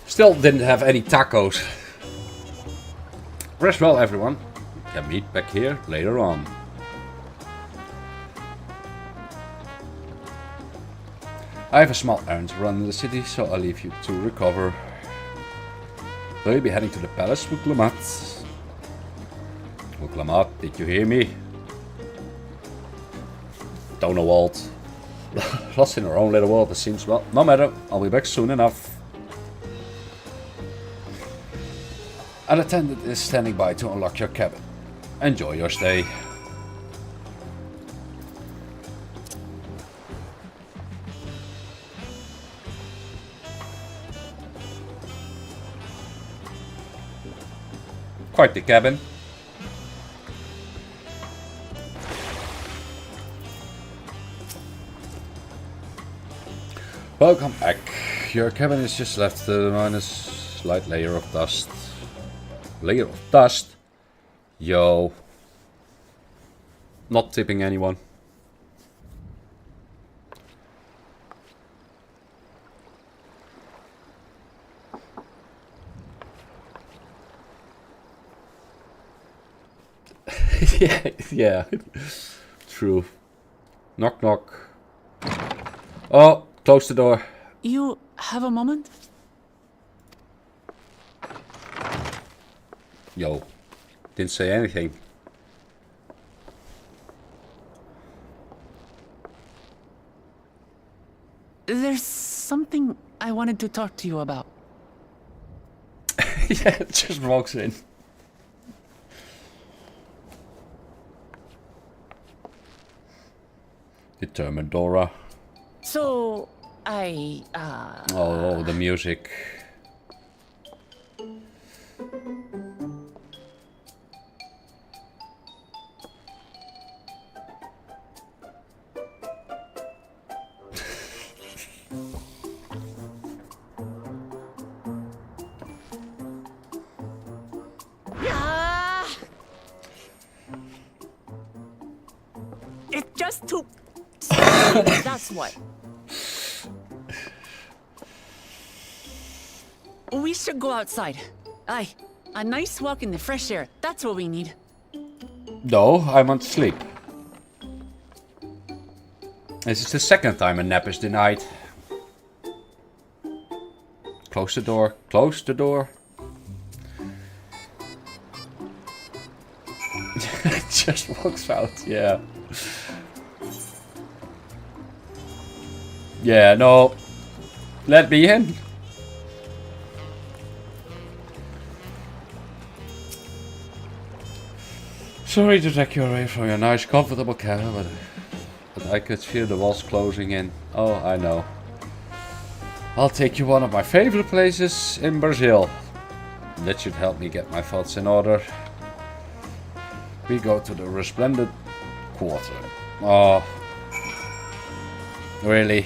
Still didn't have any tacos. Rest well, everyone. We can meet back here later on. I have a small errand to run in the city, so I'll leave you to recover. Will you be heading to the palace, Wuklamat? Wuklamat, did you hear me? Don't know what. Lost in our own little world, it seems. Well, no matter, I'll be back soon enough. An attendant is standing by to unlock your cabin. Enjoy your stay. Quite the cabin. Welcome back. Your cabin is just left minus slight layer of dust. Layer of dust? Yo. Not tipping anyone. yeah. True. Knock knock. Oh, close the door. You have a moment? Yo, didn't say anything. There's something I wanted to talk to you about. Yeah, it just walks in. Determined Dora. So, Oh, the music. It's just too... That's what. We should go outside. Aye, a nice walk in the fresh air. That's what we need. No, I want to sleep. This is the second time a nap is denied. Close the door. Close the door. Just walks out, yeah. Yeah, no. Let me in. Sorry to take you away from your nice, comfortable cabin, but I could feel the walls closing in. Oh, I know. I'll take you one of my favorite places in Brazil. That should help me get my thoughts in order. We go to the Resplendent Quarter. Oh. Really?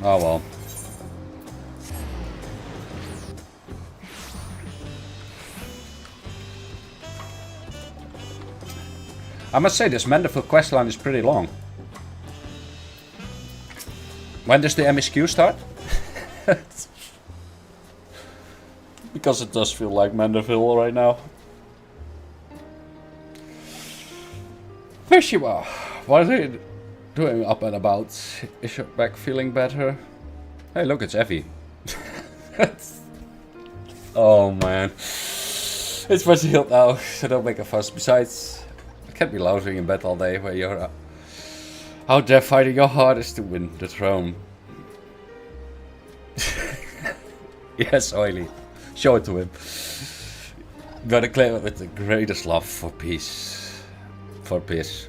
Oh well. I must say this Manderville questline is pretty long. When does the MSQ start? Because it does feel like Manderville right now. There you are. What are you doing up and about? Is your back feeling better? Hey, look, it's Effie. Oh man. It's Brazil now, so don't make a fuss. Besides, I can't be lounging in bed all day where you're out there fighting your hardest to win the throne. Yes, Oily. Show it to him. Gotta claim it with the greatest love for peace. For peace.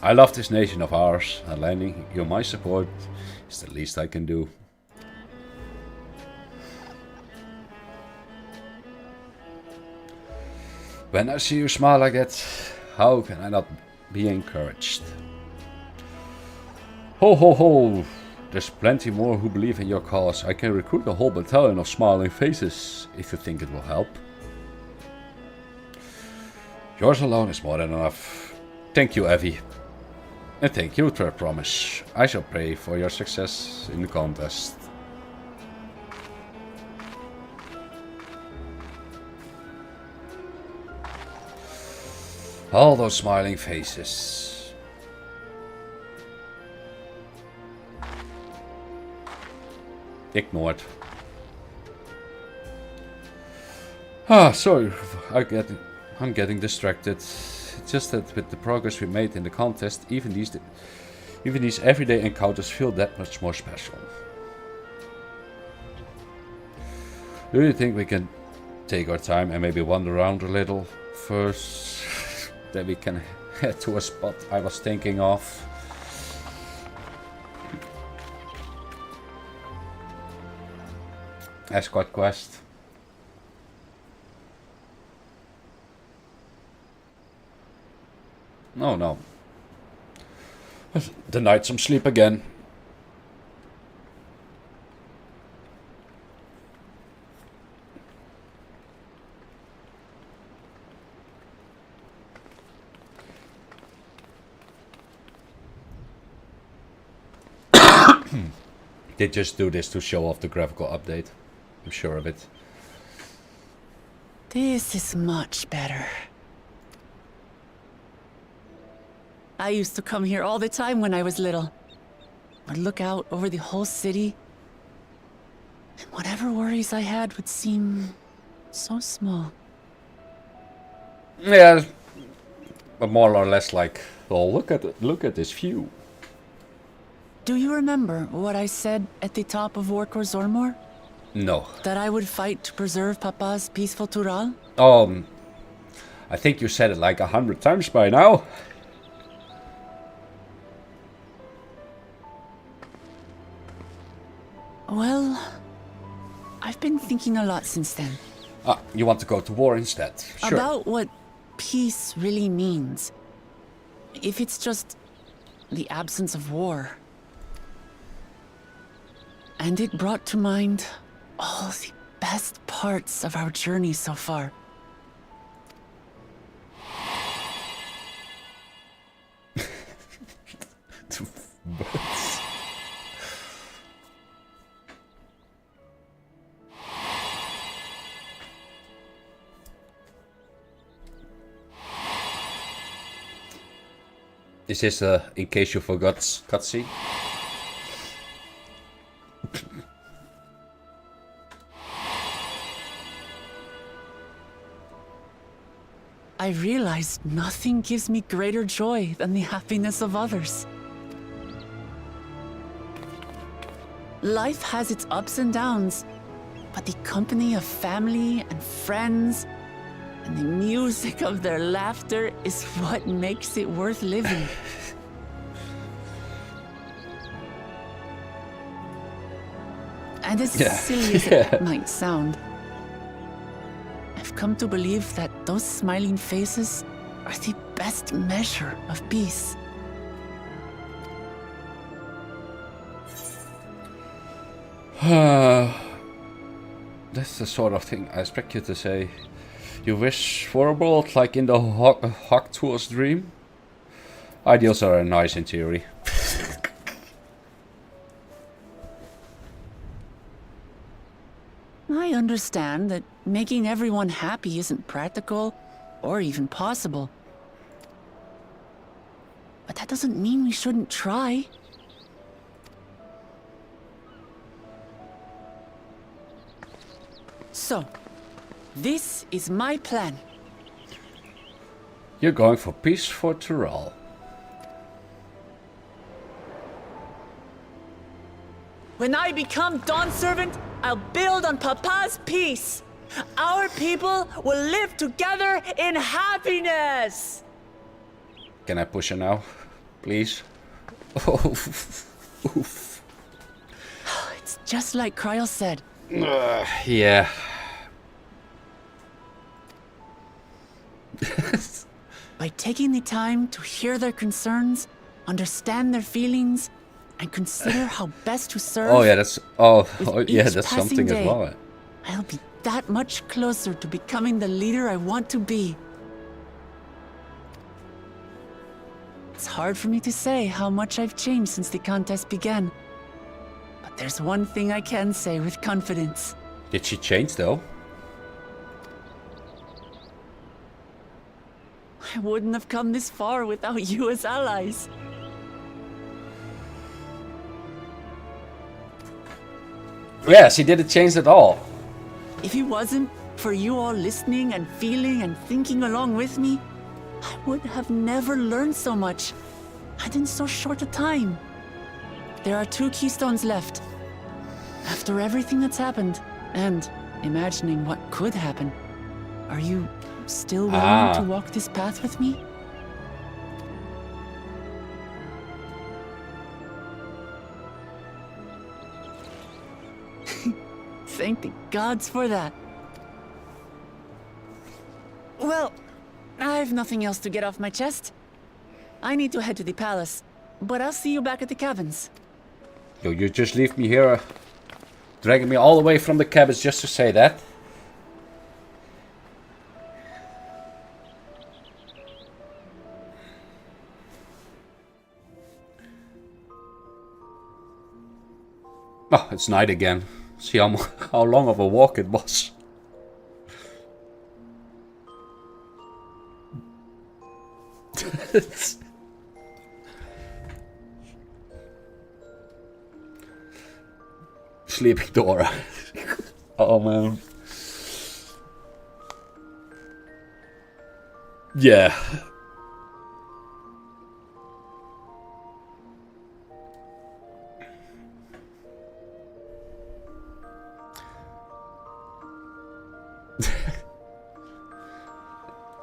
I love this nation of ours, and lending you my support is the least I can do. When I see you smile like that, how can I not be encouraged? Ho ho ho! There's plenty more who believe in your cause. I can recruit a whole battalion of smiling faces, if you think it will help. Yours alone is more than enough. Thank you, Evie. And thank you, Third Promise. I shall pray for your success in the contest. All those smiling faces. Ignored. Ah, sorry, I'm getting distracted. It's just that with the progress we made in the contest, even these everyday encounters feel that much more special. Do you think we can take our time and maybe wander around a little first? Then we can head to a spot I was thinking of. Escort quest. Oh no. Denied some sleep again. They just do this to show off the graphical update. I'm sure of it. This is much better. I used to come here all the time when I was little. I'd look out over the whole city, and whatever worries I had would seem so small. Yeah, but more or less like, oh, look at this view. Do you remember what I said at the top of Warkor Zormor? No. That I would fight to preserve Papa's peaceful Tural? I think you said it like 100 times by now. Well, I've been thinking a lot since then. Ah, you want to go to war instead? Sure. About what peace really means. If it's just the absence of war. And it brought to mind all the best parts of our journey so far. Is this in case you forgot cutscene? I realized nothing gives me greater joy than the happiness of others. Life has its ups and downs, but the company of family and friends and the music of their laughter is what makes it worth living. And as silly as it might sound, I've come to believe that those smiling faces are the best measure of peace. That's the sort of thing I expect you to say. You wish for a world like in the Hawk Tour's dream? Ideals are nice in theory. I understand that making everyone happy isn't practical or even possible. But that doesn't mean we shouldn't try. So, this is my plan. You're going for peace for Tyrell. When I become Dawn Servant, I'll build on Papa's peace. Our people will live together in happiness. Can I push her now? Please? Oof. It's just like Kryl said. Yeah. By taking the time to hear their concerns, understand their feelings, and consider how best to serve. Oh yeah, that's that's something day, as well. I'll be that much closer to becoming the leader I want to be. It's hard for me to say how much I've changed since the contest began. But there's one thing I can say with confidence. Did she change though? I wouldn't have come this far without you as allies. Yeah, she didn't change at all. If it wasn't for you all listening and feeling and thinking along with me, I would have never learned so much, and in so short a time. There are 2 keystones left. After everything that's happened, and imagining what could happen, are you still willing to walk this path with me? Thank the gods for that. Well, I've nothing else to get off my chest. I need to head to the palace, but I'll see you back at the cabins. Yo, you just leave me here, dragging me all the way from the cabins just to say that? Oh, it's night again. See how long of a walk it was. Sleeping Dora. Oh man. Yeah.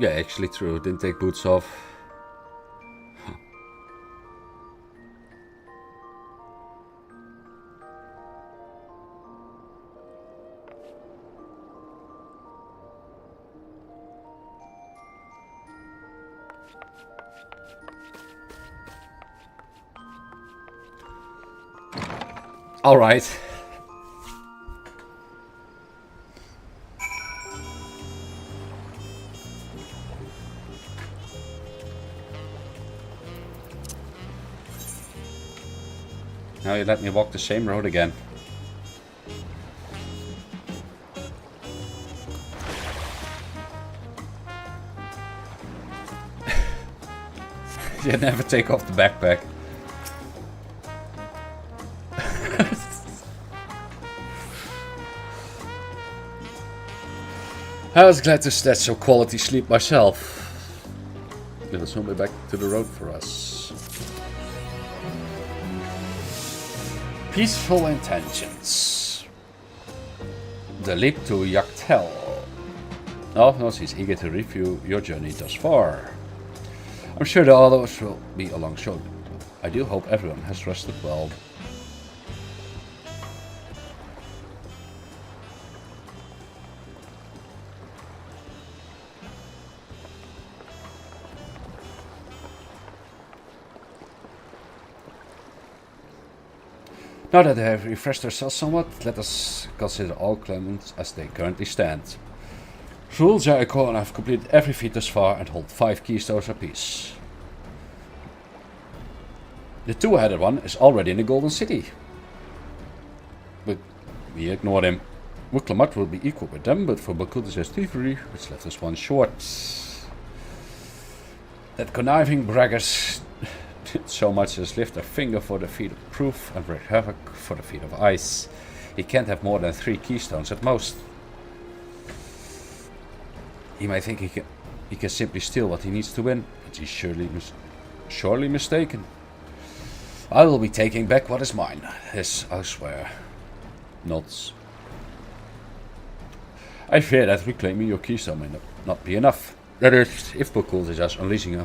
Yeah, actually true. Didn't take boots off. All right. Now you let me walk the same road again. You never take off the backpack. I was glad to snatch some quality sleep myself. It'll soon be back to the road for us. Peaceful intentions. The leap to Yachtel. Oh, no, he's eager to review your journey thus far. I'm sure the others will be along shortly. I do hope everyone has rested well. Now that they have refreshed ourselves somewhat, let us consider all claimants as they currently stand. Schulze and Korn have completed every feat thus far and hold 5 keystones apiece. The two-headed one is already in the Golden City. But we ignored him. Muklamat will be equal with them, but for Bakultis' thievery, which left us one short. That conniving braggart did so much as lift a finger for the feat of proof and wreak havoc for the feat of ice. He can't have more than 3 keystones at most. He might think he can simply steal what he needs to win, but he's surely mistaken. I will be taking back what is mine. This I swear. Nods. I fear that reclaiming your keystone may not be enough. That is, if Bakultis' unleashing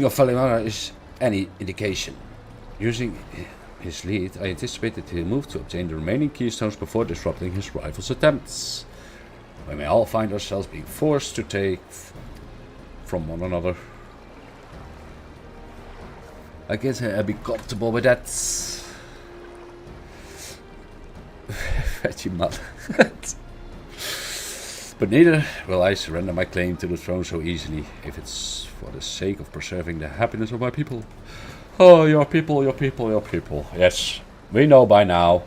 of Valimara is any indication. Using his lead, I anticipate that he'll move to obtain the remaining keystones before disrupting his rival's attempts. We may all find ourselves being forced to take from one another. I guess I'll be comfortable with that. Vegemite. But neither will I surrender my claim to the throne so easily, if it's for the sake of preserving the happiness of my people. Oh, your people, your people, your people. Yes, we know by now.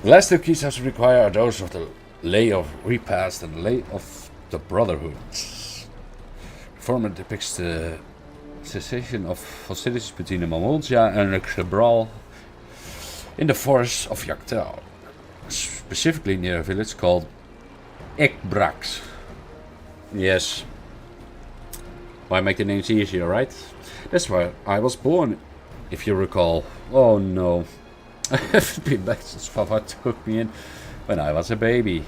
The last 2 keystones required are those of the Lay of Repast and the Lay of the Brotherhood. The former depicts the cessation of hostilities between the Mamulja and the Gebral in the forests of Yachtel, specifically near a village called Ekbrax. Yes. Why make the names easier, right? That's where I was born, if you recall. Oh no. I haven't been back since Papa took me in when I was a baby.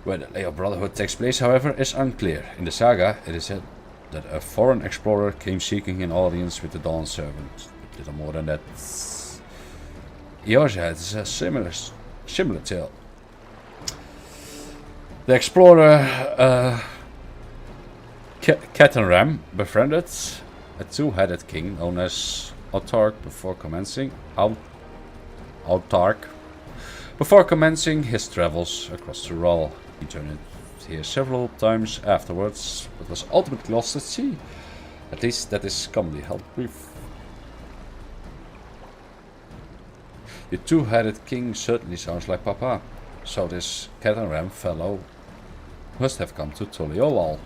Where the Lay of Brotherhood takes place, however, is unclear. In the saga, it is said that a foreign explorer came seeking an audience with the Dawn Servant. Little more than that. Yours has a similar tale. The explorer Ketenram befriended a two-headed king known as Autark before commencing his travels across the Ural. He returned here several times afterwards, but was ultimately lost at sea. At least that is commonly held belief. The two-headed king certainly sounds like Papa, so this Ketenram fellow must have come to Toliolal.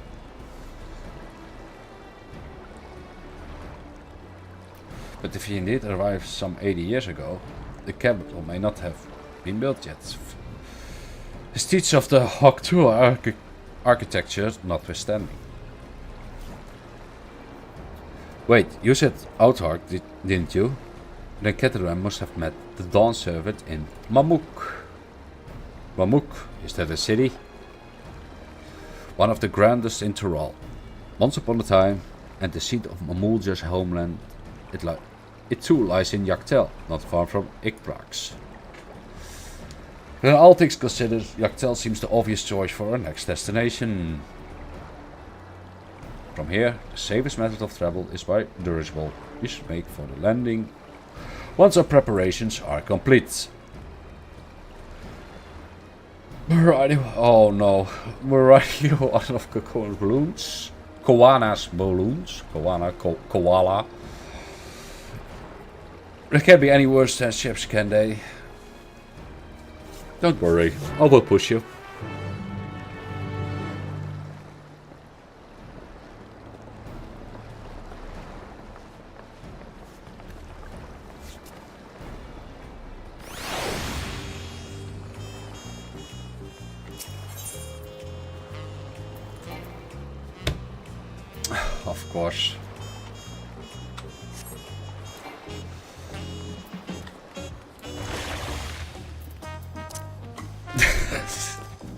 But if he indeed arrived some 80 years ago, the capital may not have been built yet. His teach of the Hoktua architecture notwithstanding. Wait, you said Autark, didn't you? Then Keteram must have met the Dawn Servant in Mamuk. Mamuk, is that a city? One of the grandest in Tural. Once upon a time, and the seat of Mamulja's homeland, it too lies in Yachtel, not far from Ikbrax. When all things considered, Yachtel seems the obvious choice for our next destination. From here, the safest method of travel is by dirigible. We should make for the landing once our preparations are complete. Oh no, we're riding out of Koana's balloons. Koala. There can't be any worse than ships, can they? Don't worry, I will push you. of course.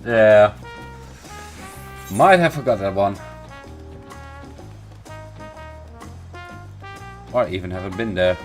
Yeah. Might have forgot that one. Or even haven't been there.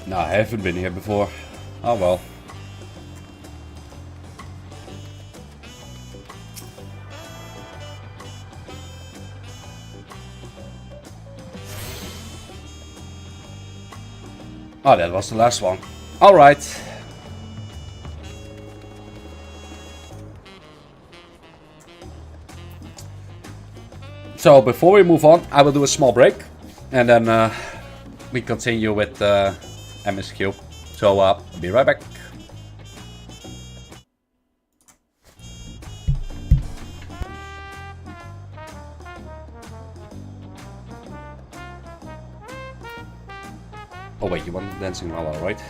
No, I haven't been here before. Oh well. Oh, that was the last one. Alright. So, before we move on, I will do a small break. And then we continue with MSQ. So, be right back. Oh wait, you want dancing Lala, right?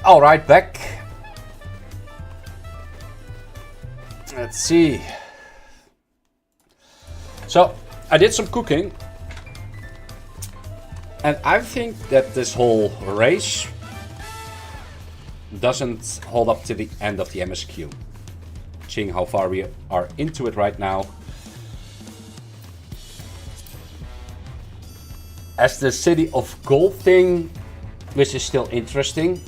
Alright, back. Let's see. So, I did some cooking. And I think that this whole race doesn't hold up to the end of the MSQ. Seeing how far we are into it right now. As the City of Gold thing, which is still interesting.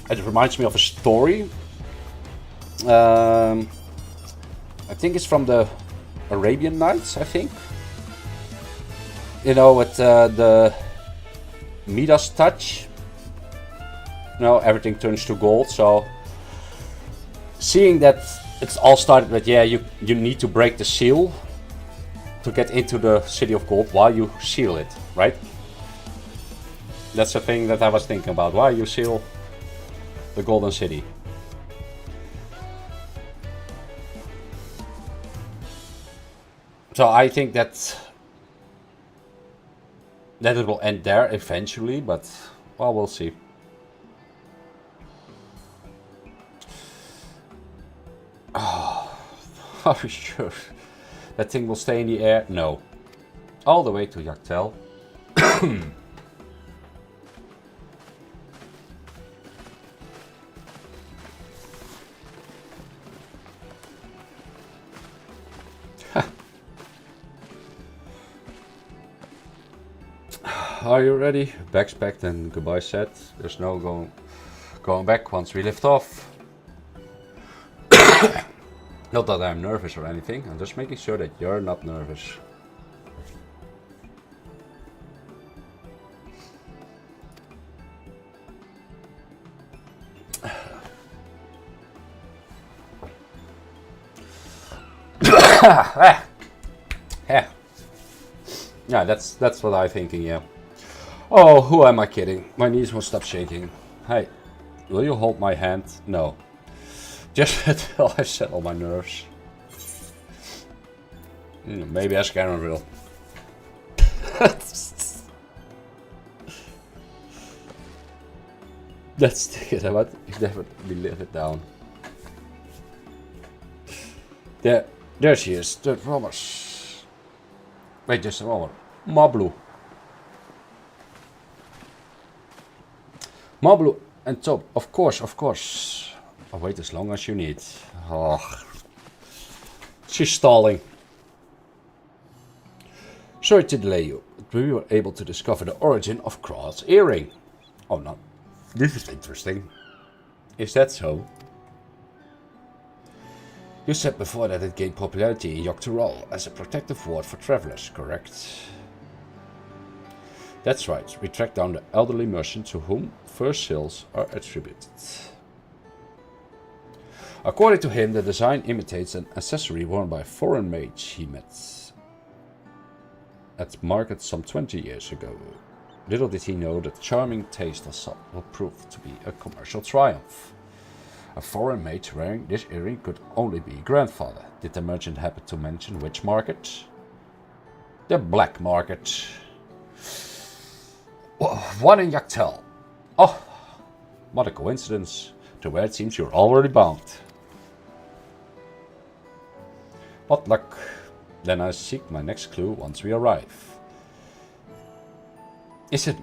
It reminds me of a story. I think it's from the Arabian Nights, I think. You know, with the Midas touch. You know, everything turns to gold, so... Seeing that it's all started with, yeah, you need to break the seal to get into the City of Gold while you seal it, right? That's the thing that I was thinking about. Why you seal the Golden City? So I think that it will end there eventually, but well, we'll see. Oh, are you sure that thing will stay in the air? No. All the way to Yaktel. Are you ready? Bags packed and goodbye said. There's no going back once we lift off. Not that I'm nervous or anything, I'm just making sure that you're not nervous. Yeah, that's what I'm thinking, yeah. Oh, who am I kidding? My knees won't stop shaking. Hey, will you hold my hand? No. Just until I settle my nerves. Maybe ask Aaron will. That's it. What? You never be live it down. There she is. The robbers. Wait, just a moment. Mablu. Mablu and Top. Of course. I'll wait as long as you need. Oh. She's stalling. Sorry to delay you, but we were able to discover the origin of Kraw's earring. Oh no, this is interesting. Is that so? You said before that it gained popularity in Yogg-Tyrol as a protective ward for travelers, correct? That's right, we tracked down the elderly merchant to whom first sales are attributed. According to him, the design imitates an accessory worn by a foreign mage he met at market some 20 years ago. Little did he know that charming taste of salt would prove to be a commercial triumph. A foreign mage wearing this earring could only be grandfather. Did the merchant happen to mention which market? The black market. One in Yaktel. Oh, what a coincidence. To where it seems you're already bound. What luck. Then I seek my next clue once we arrive. Is it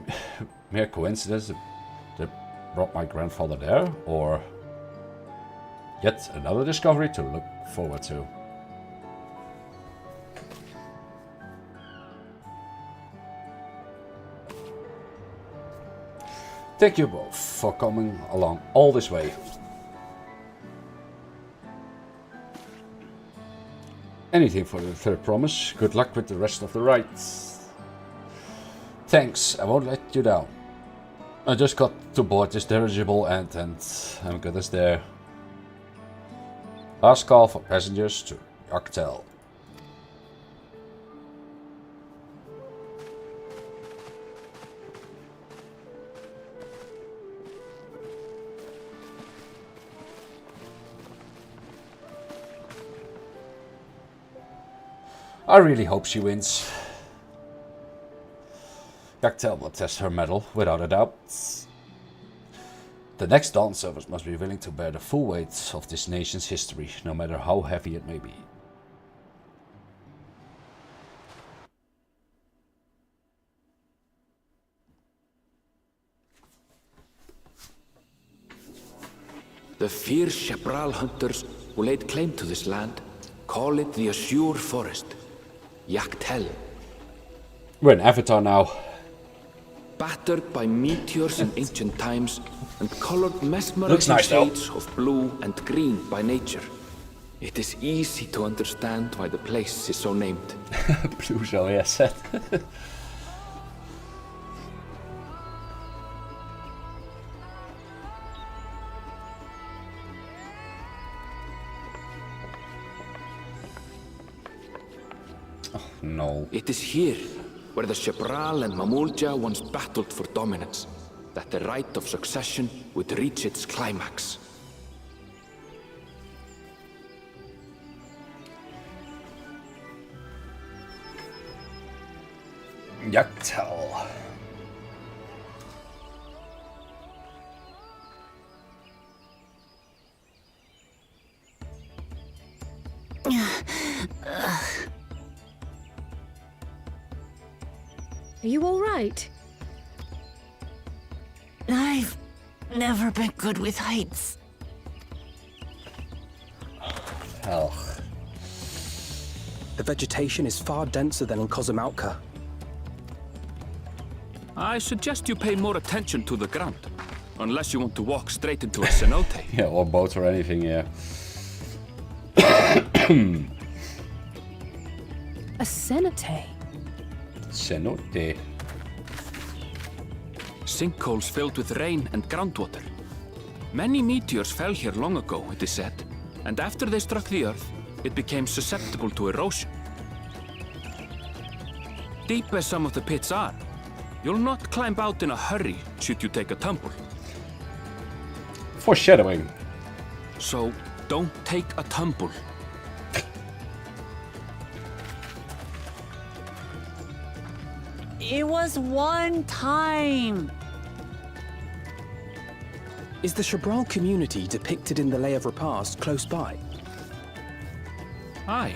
mere coincidence that brought my grandfather there, or yet another discovery to look forward to? Thank you both for coming along all this way. Anything for the third promise. Good luck with the rest of the rides. Thanks, I won't let you down. I just got to board this dirigible and I'm good as there. Last call for passengers to Yaktel. I really hope she wins. Yaktel will test her mettle, without a doubt. The next Dawn servers must be willing to bear the full weight of this nation's history, no matter how heavy it may be. The fierce Shepral hunters who laid claim to this land call it the Azure Forest, Yaktel. We're in Avatar now. Battered by meteors in ancient times and colored mesmerizing Looks nice, though. shades of blue and green by nature, it is easy to understand why the place is so named. Blue zo, ja, set. Oh no. It is here where the Shepral and Mamulja once battled for dominance, that the right of succession would reach its climax. Yaktel. Are you all right? I've never been good with heights. Hell. The vegetation is far denser than in Kozumauka. I suggest you pay more attention to the ground, unless you want to walk straight into a cenote. Yeah, or boat or anything, yeah. A cenote? Cenote. Sinkholes filled with rain and groundwater. Many meteors fell here long ago, it is said, and after they struck the earth, it became susceptible to erosion. Deep as some of the pits are, you'll not climb out in a hurry should you take a tumble. Foreshadowing. So, don't take a tumble. It was one time. Is the Shebral community depicted in the Lay of Repast close by? Aye.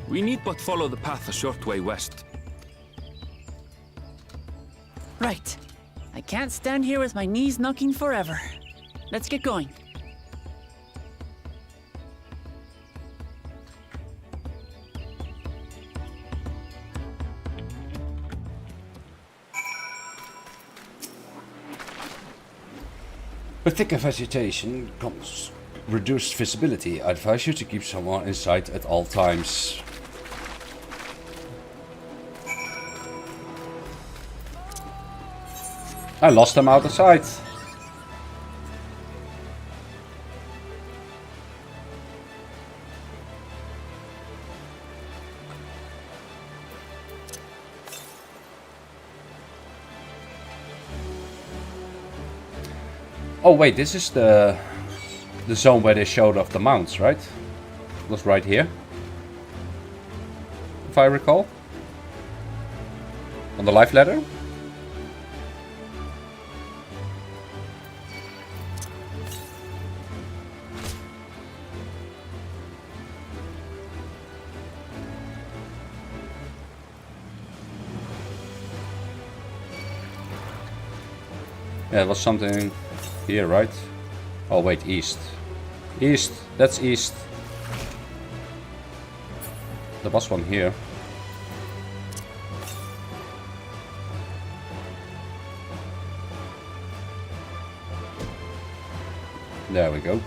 We need but follow the path a short way west. Right. I can't stand here with my knees knocking forever. Let's get going. With thicker vegetation comes reduced visibility. I advise you to keep someone in sight at all times. I lost them out of sight. Oh wait, this is the zone where they showed off the mounts, right? It was right here, if I recall. On the life ladder. Yeah, it was something here, right? Oh wait, east. East, that's east. There was one here. There we go.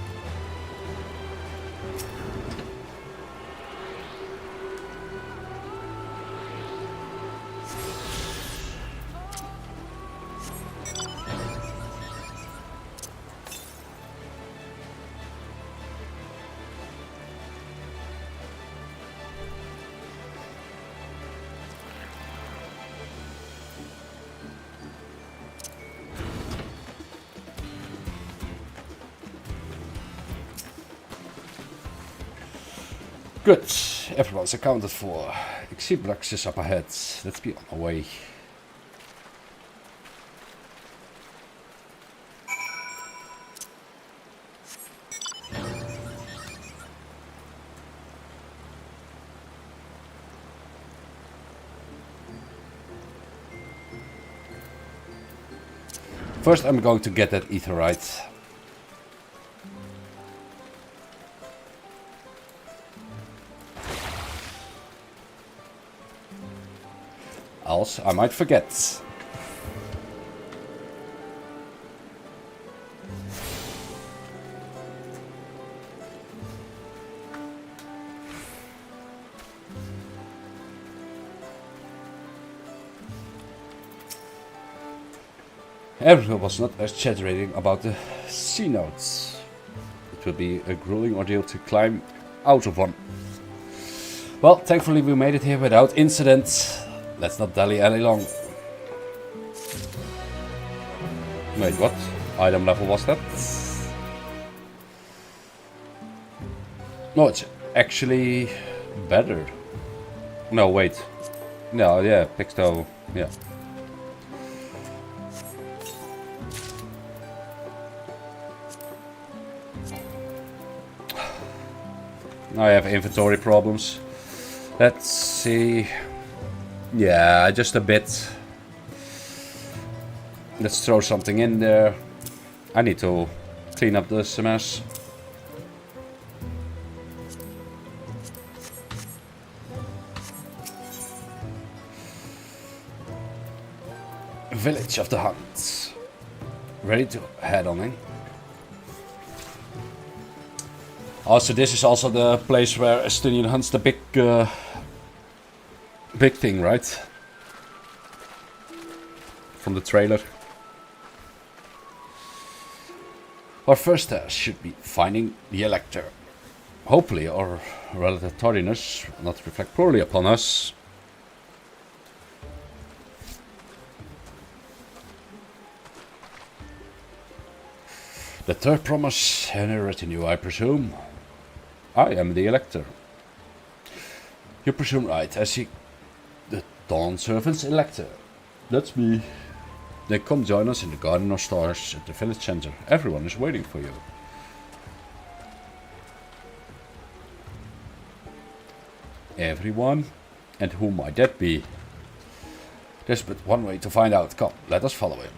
Good, everyone's accounted for. Ik zie Braxis up ahead. Let's be on our way. First, I'm going to get that etherite. Else, I might forget. Everyone was not exaggerating about the sea notes. It will be a grueling ordeal to climb out of one. Well, thankfully we made it here without incident. Let's not dally any longer. Wait, what? Item level was that? No, it's actually better. No, wait. No, yeah, Pixto, yeah. I have inventory problems. Let's see. Yeah, just a bit. Let's throw something in there. I need to clean up this mess. Village of the Hunt. Ready to head on in. Also, this is also the place where Estonian hunts the big thing, right? From the trailer. Our first task should be finding the Elector. Hopefully our relative tardiness will not reflect poorly upon us. The third promise and a retinue, I presume. I am the Elector. You presume right. I see the Dawn Servant's Elector. That's me. Then come join us in the Garden of Stars at the village center. Everyone is waiting for you. Everyone? And who might that be? There's but one way to find out. Come, let us follow him.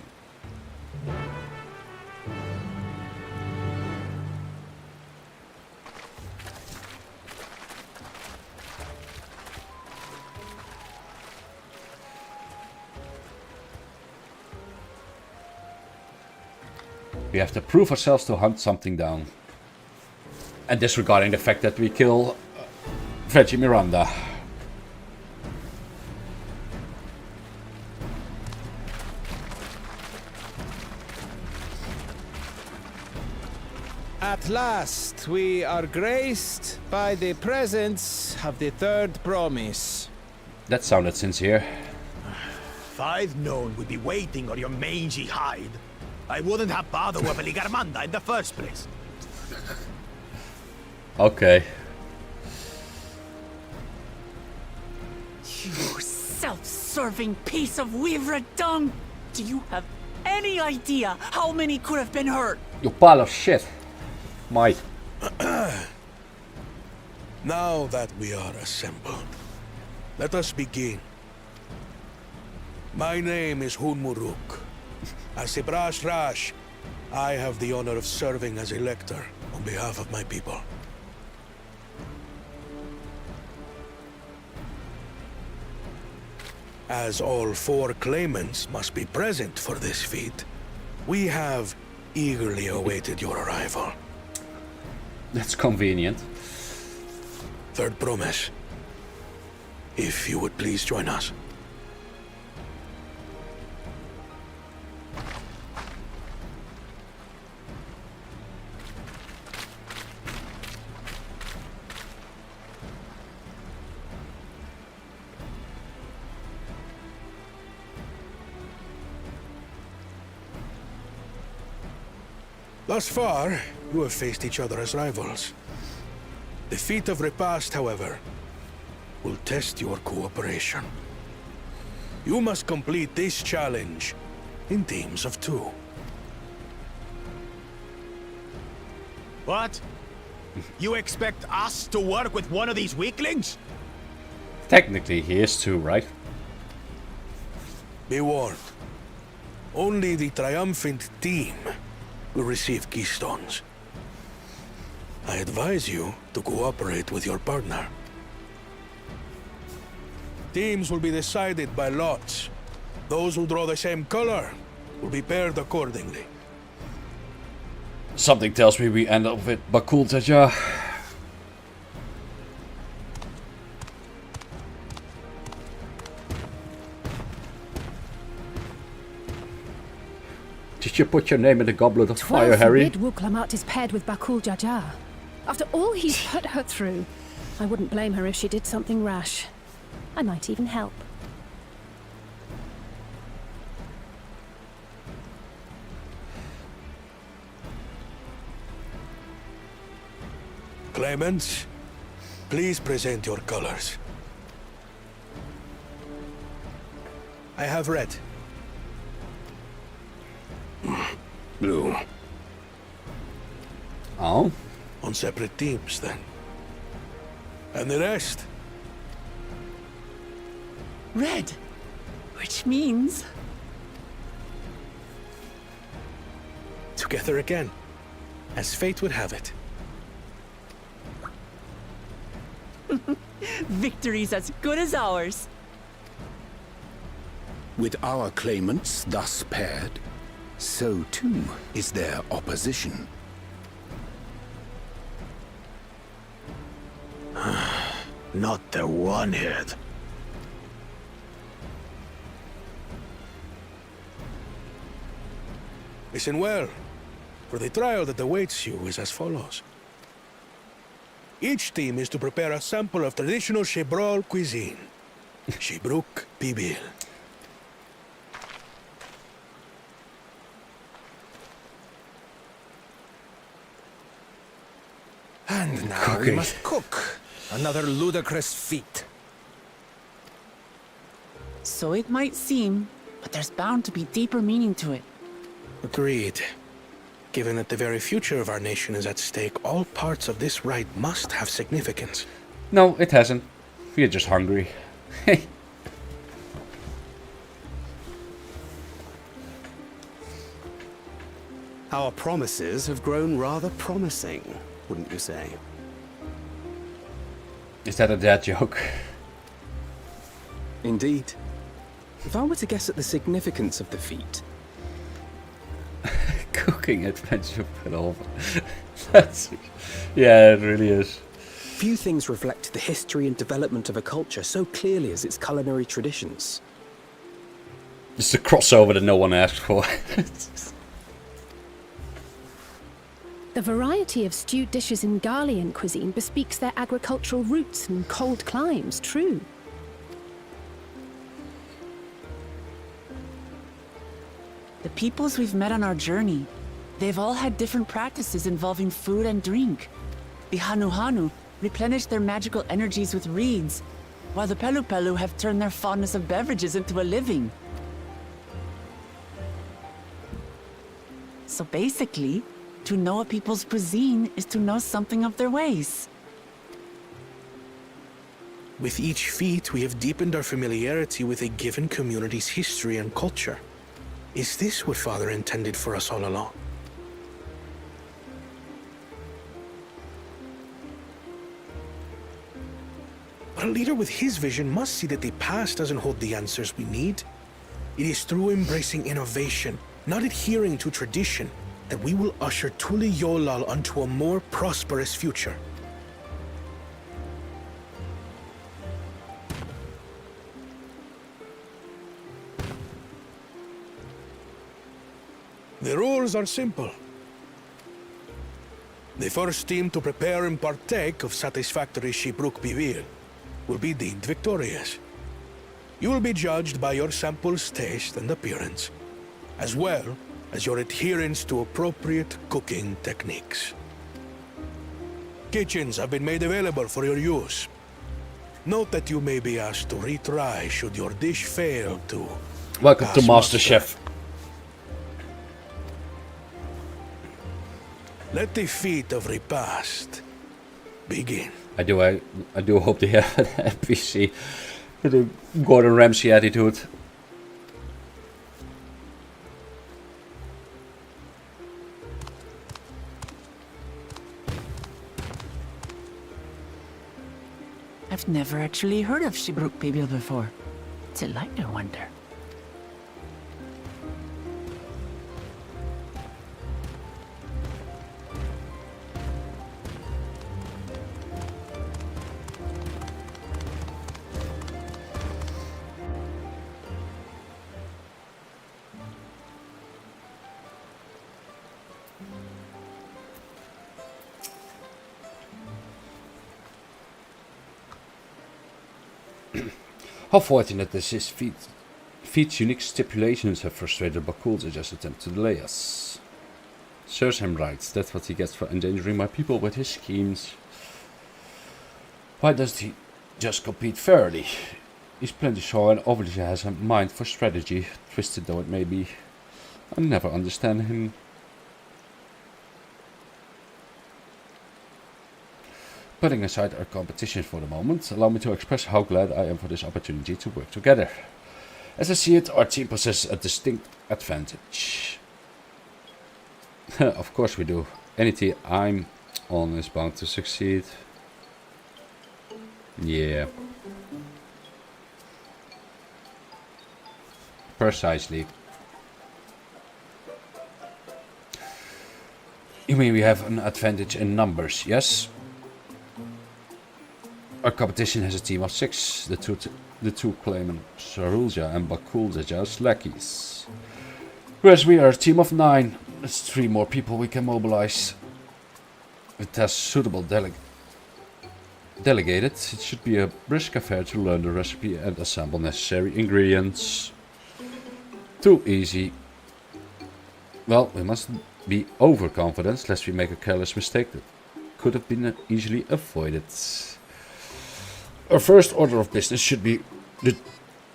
We have to prove ourselves to hunt something down. And disregarding the fact that we kill Veggie Miranda. At last, we are graced by the presence of the third promise. That sounded sincere. If I'd known we'd be waiting on your mangy hide, I wouldn't have bothered with Ligarmanda in the first place. Okay. You self-serving piece of weaver dung! Do you have any idea how many could have been hurt? You pile of shit. Might. Now that we are assembled, let us begin. My name is Hunmuruk. As a Brash Rash, I have the honor of serving as Elector on behalf of my people. As all four claimants must be present for this feat, we have eagerly awaited your arrival. That's convenient. Third promise. If you would please join us. Thus far, you have faced each other as rivals. The feat of repast, however, will test your cooperation. You must complete this challenge in teams of 2. What? You expect us to work with one of these weaklings? Technically, he is too, right? Be warned. only the triumphant team will receive keystones. I advise you to cooperate with your partner. Teams will be decided by lots. Those who draw the same color will be paired accordingly. Something tells me we end up with Bakul Taja. Did you put your name in the goblet of fire, Harry? Rid Wuklamat paired with Bakul Jaja. After all he's put her through, I wouldn't blame her if she did something rash. I might even help. Claimants, please present your colors. I have red. Blue. Oh? On separate teams, then. And the rest? Red! Which means... Together again, as fate would have it. Victory's as good as ours. With our claimants thus paired, so too is their opposition. Not the one-head. Listen well, for the trial that awaits you is as follows. Each team is to prepare a sample of traditional Shebrol cuisine. Shibruk Pibil. And now we must cook. Another ludicrous feat. So it might seem, but there's bound to be deeper meaning to it. Agreed. Given that the very future of our nation is at stake, all parts of this rite must have significance. No, it hasn't. We're just hungry. Our promises have grown rather promising, wouldn't you say? Is that a dad joke? Indeed. If I were to guess at the significance of the feat... Cooking adventure put over. That's... Yeah, it really is. Few things reflect the history and development of a culture so clearly as its culinary traditions. Just a crossover that no one asked for. The variety of stewed dishes in Garlean cuisine bespeaks their agricultural roots and cold climes, true. The peoples we've met on our journey, they've all had different practices involving food and drink. The Hanu replenish their magical energies with reeds, while the Pelu have turned their fondness of beverages into a living. So basically, to know a people's cuisine is to know something of their ways. With each feat, we have deepened our familiarity with a given community's history and culture. Is this what Father intended for us all along? But a leader with his vision must see that the past doesn't hold the answers we need. It is through embracing innovation, not adhering to tradition, that we will usher Tuli Yolal onto a more prosperous future. The rules are simple. The first team to prepare and partake of satisfactory Shibruk Bivir will be deemed victorious. You will be judged by your sample's taste and appearance, as well as your adherence to appropriate cooking techniques. Kitchens have been made available for your use. Note that you may be asked to retry should your dish fail to... Welcome to MasterChef. Let the feat of repast begin. I do hope they have an NPC with a Gordon Ramsay attitude. I've never actually heard of Shibruk people before. It's a lighter wonder. How fortunate that his feat's unique stipulations have frustrated Bakul's just attempt to delay us. Serves him right, that's what he gets for endangering my people with his schemes. Why doesn't he just compete fairly? He's plenty sure and obviously has a mind for strategy, twisted though it may be. I never understand him. Putting aside our competition for the moment, allow me to express how glad I am for this opportunity to work together. As I see it, our team possesses a distinct advantage. Of course we do. Any team I'm on is bound to succeed. Yeah. Precisely. You mean we have an advantage in numbers, yes? Our competition has a team of 6, the two claimant Sarulja and Bakulja as lackeys. Whereas we are a team of 9, that's 3 more people we can mobilize. If that's suitable delegated, it should be a brisk affair to learn the recipe and assemble necessary ingredients. Too easy. Well, we mustn't be overconfident lest we make a careless mistake that could have been easily avoided. Our first order of business should be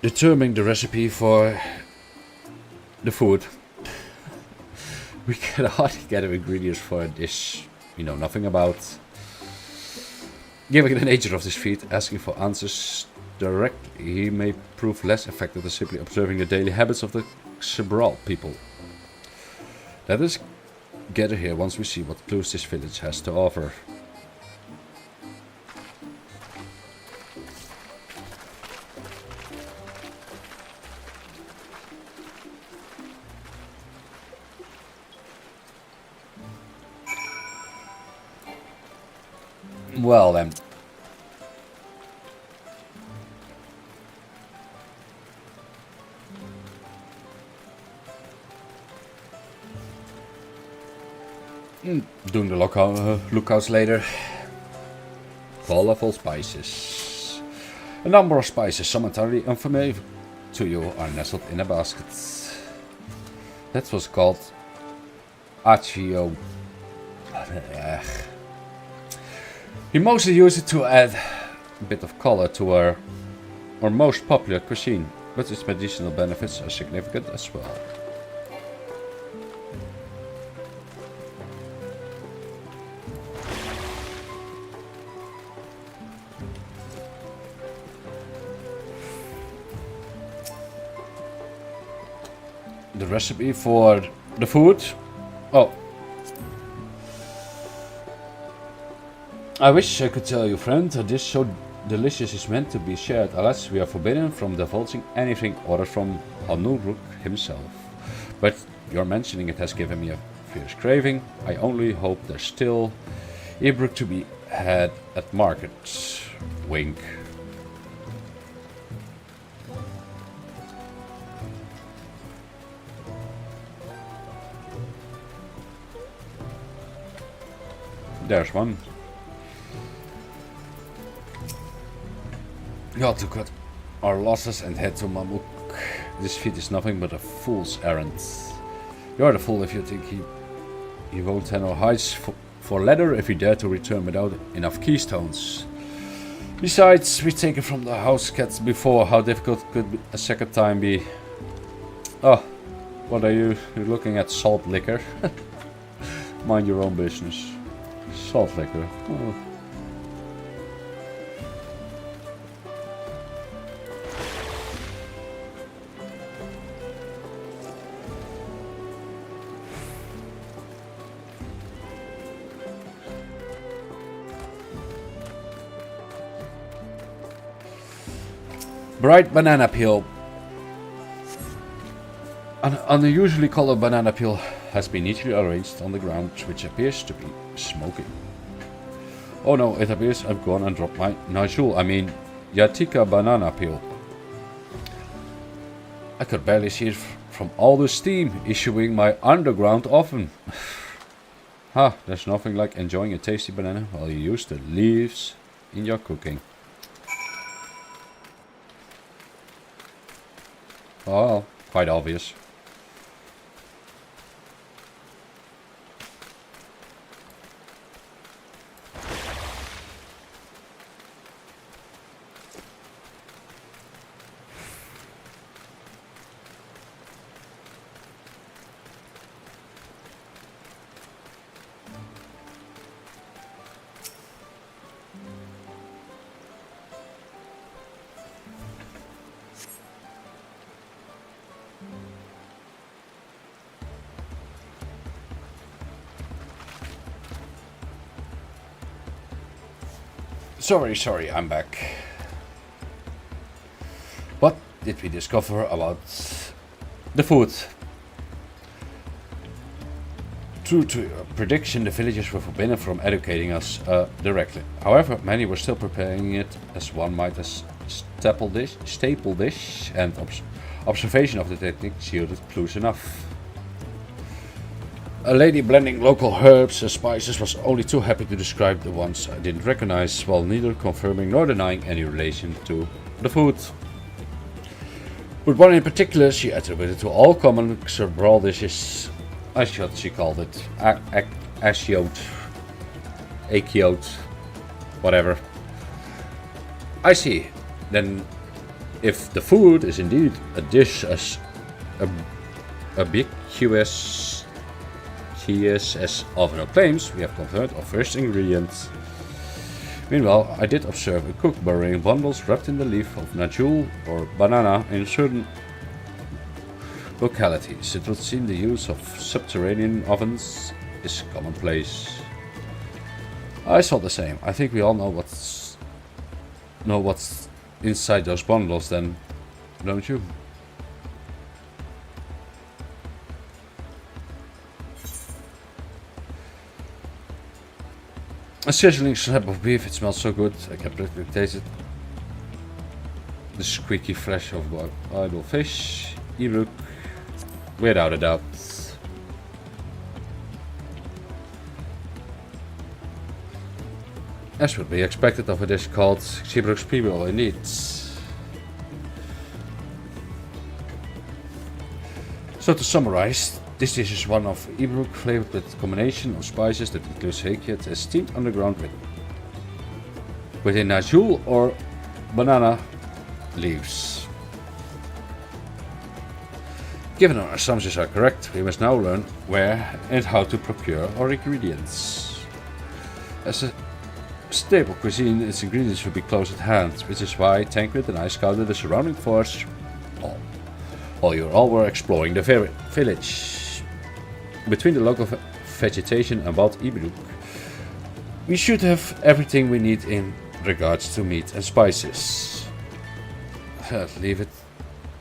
determining the recipe for the food. We can hardly get ingredients for a dish we know nothing about. Given the nature of this feat, asking for answers directly may prove less effective than simply observing the daily habits of the Xebral people. Let us gather here once we see what clues this village has to offer. Well then. Doing the lookouts later. Colorful spices. A number of spices, some entirely unfamiliar to you, are nestled in a basket. That was called Achio. We mostly use it to add a bit of color to our most popular cuisine, but its medicinal benefits are significant as well. The recipe for the food? Oh. I wish I could tell you, friend, a dish so delicious is meant to be shared. Alas, we are forbidden from divulging anything ordered from Onuruk himself. But your mentioning it has given me a fierce craving. I only hope there's still Ibruk to be had at market. Wink. There's one. We ought to cut our losses and head to Mamuk. This feat is nothing but a fool's errand. You're the fool if you think he won't turn our hides for leather if we dare to return without enough keystones. Besides, we take it from the house cats before. How difficult could a second time be? Oh, what are you? You're looking at salt liquor. Mind your own business. Salt liquor. Oh. Bright banana peel. An unusually colored banana peel has been neatly arranged on the ground, which appears to be smoking. Oh no, it appears I've gone and dropped my Yatika banana peel. I could barely see it from all the steam issuing my underground oven. There's nothing like enjoying a tasty banana while you use the leaves in your cooking. Well, quite obvious. Sorry, I'm back. What did we discover about the food? True to your prediction, the villagers were forbidden from educating us directly. However, many were still preparing it as one might as staple dish, and observation of the techniques yielded clues enough. A lady blending local herbs and spices was only too happy to describe the ones I didn't recognize, while neither confirming nor denying any relation to the food. But one in particular she attributed to all common cerebral dishes, as she called it, achiote, whatever. I see. Then, if the food is indeed a dish as ubiquitous as Alvino claims, we have confirmed our first ingredients. Meanwhile, I did observe a cook burying bundles wrapped in the leaf of najul or banana in certain localities. It would seem the use of subterranean ovens is commonplace. I saw the same. I think we all know what's inside those bundles then, don't you? A sizzling slab of beef, it smells so good, I can practically taste it. The squeaky flesh of idle fish, Ibruk, without a doubt. As would be expected of a dish called Ibruk's people, indeed. So to summarize, this dish is one of Ibruk flavored with a combination of spices that includes hakiat as steamed underground with a najul or banana leaves. Given our assumptions are correct, we must now learn where and how to procure our ingredients. As a staple cuisine, its ingredients should be close at hand, which is why Tancred and I scouted the surrounding forest while you all were exploring the village. Between the local vegetation and wild Ibruk, we should have everything we need in regards to meat and spices. Leave it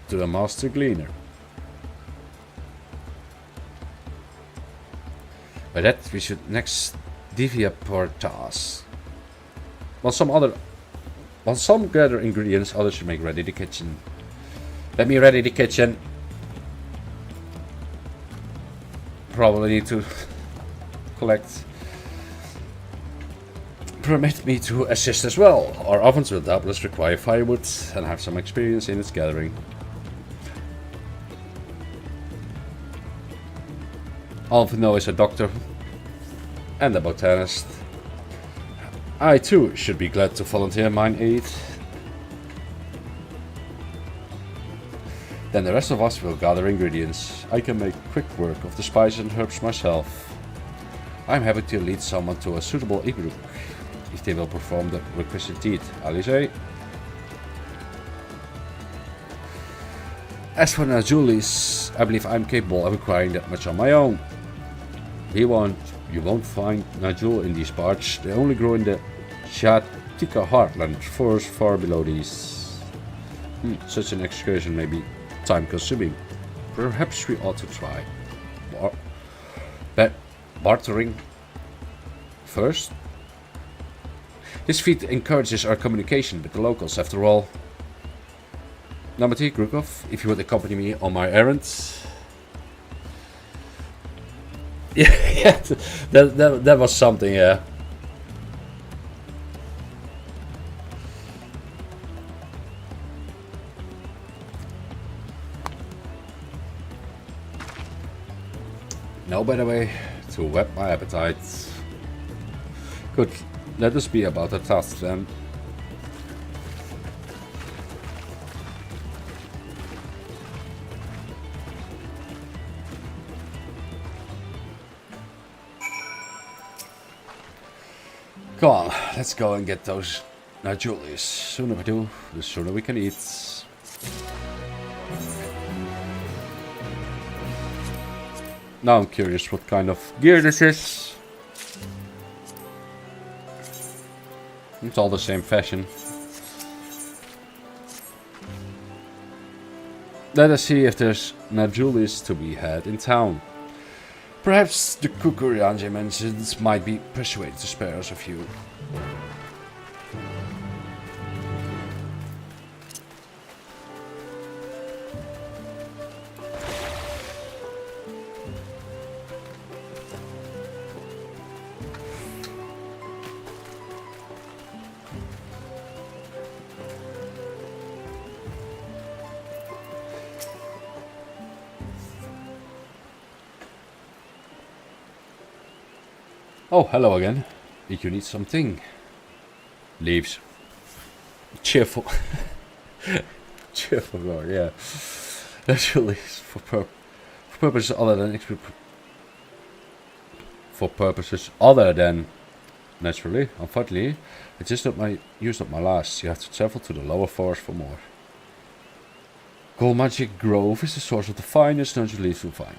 to the master gleaner. By that, we should next deviate our task. While some gather ingredients, others should make ready the kitchen. Let me ready the kitchen. Probably need to collect. Permit me to assist as well. Our ovens will doubtless require firewood and have some experience in its gathering. Alvino is a doctor and a botanist. I too should be glad to volunteer mine aid. Then the rest of us will gather ingredients. I can make quick work of the spices and herbs myself. I'm happy to lead someone to a suitable Ibruk, if they will perform the requisite deed. Alize. As for Najulis, I believe I'm capable of acquiring that much on my own. You won't find Najul in these parts. They only grow in the Shatika heartland, forests far below these. Such an excursion may be time-consuming. Perhaps we ought to try bartering first. This feat encourages our communication with the locals, after all. Namati, Grukov, if you would accompany me on my errands. Yeah, that was something, yeah. No better way to whet my appetite. Good, let us be about the task then. Come on, let's go and get those Julius. Sooner we do, the sooner we can eat. Now I'm curious what kind of gear this is. It's all the same fashion. Let us see if there's Julius to be had in town. Perhaps the Kukurianji mentions might be persuaded to spare us a few. Oh, hello again. Did you need something? Leaves. Cheerful. Cheerful guard, yeah. Naturally, for purposes other than naturally, unfortunately, it's just not used up my last. You have to travel to the lower forest for more. Gold Magic Grove is the source of the finest naturally to find.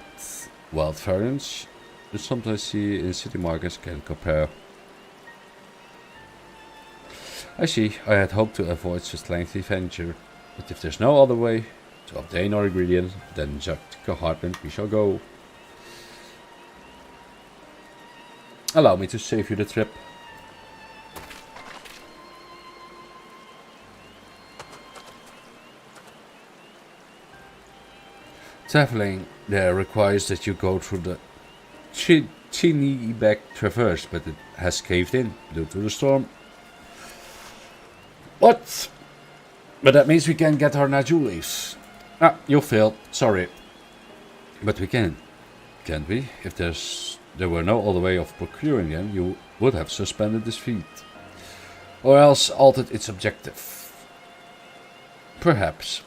Wild variants you sometimes see in city markets can compare. I see, I had hoped to avoid such lengthy venture, but if there's no other way to obtain our ingredients, then Jactica Heartland we shall go. Allow me to save you the trip. Traveling there requires that you go through the Chiniback Traverse, but it has caved in due to the storm. What? But that means we can get our Najul leaves. Ah, you failed. Sorry. But we can. Can't we? If there were no other way of procuring them, you would have suspended this feat. Or else altered its objective. Perhaps.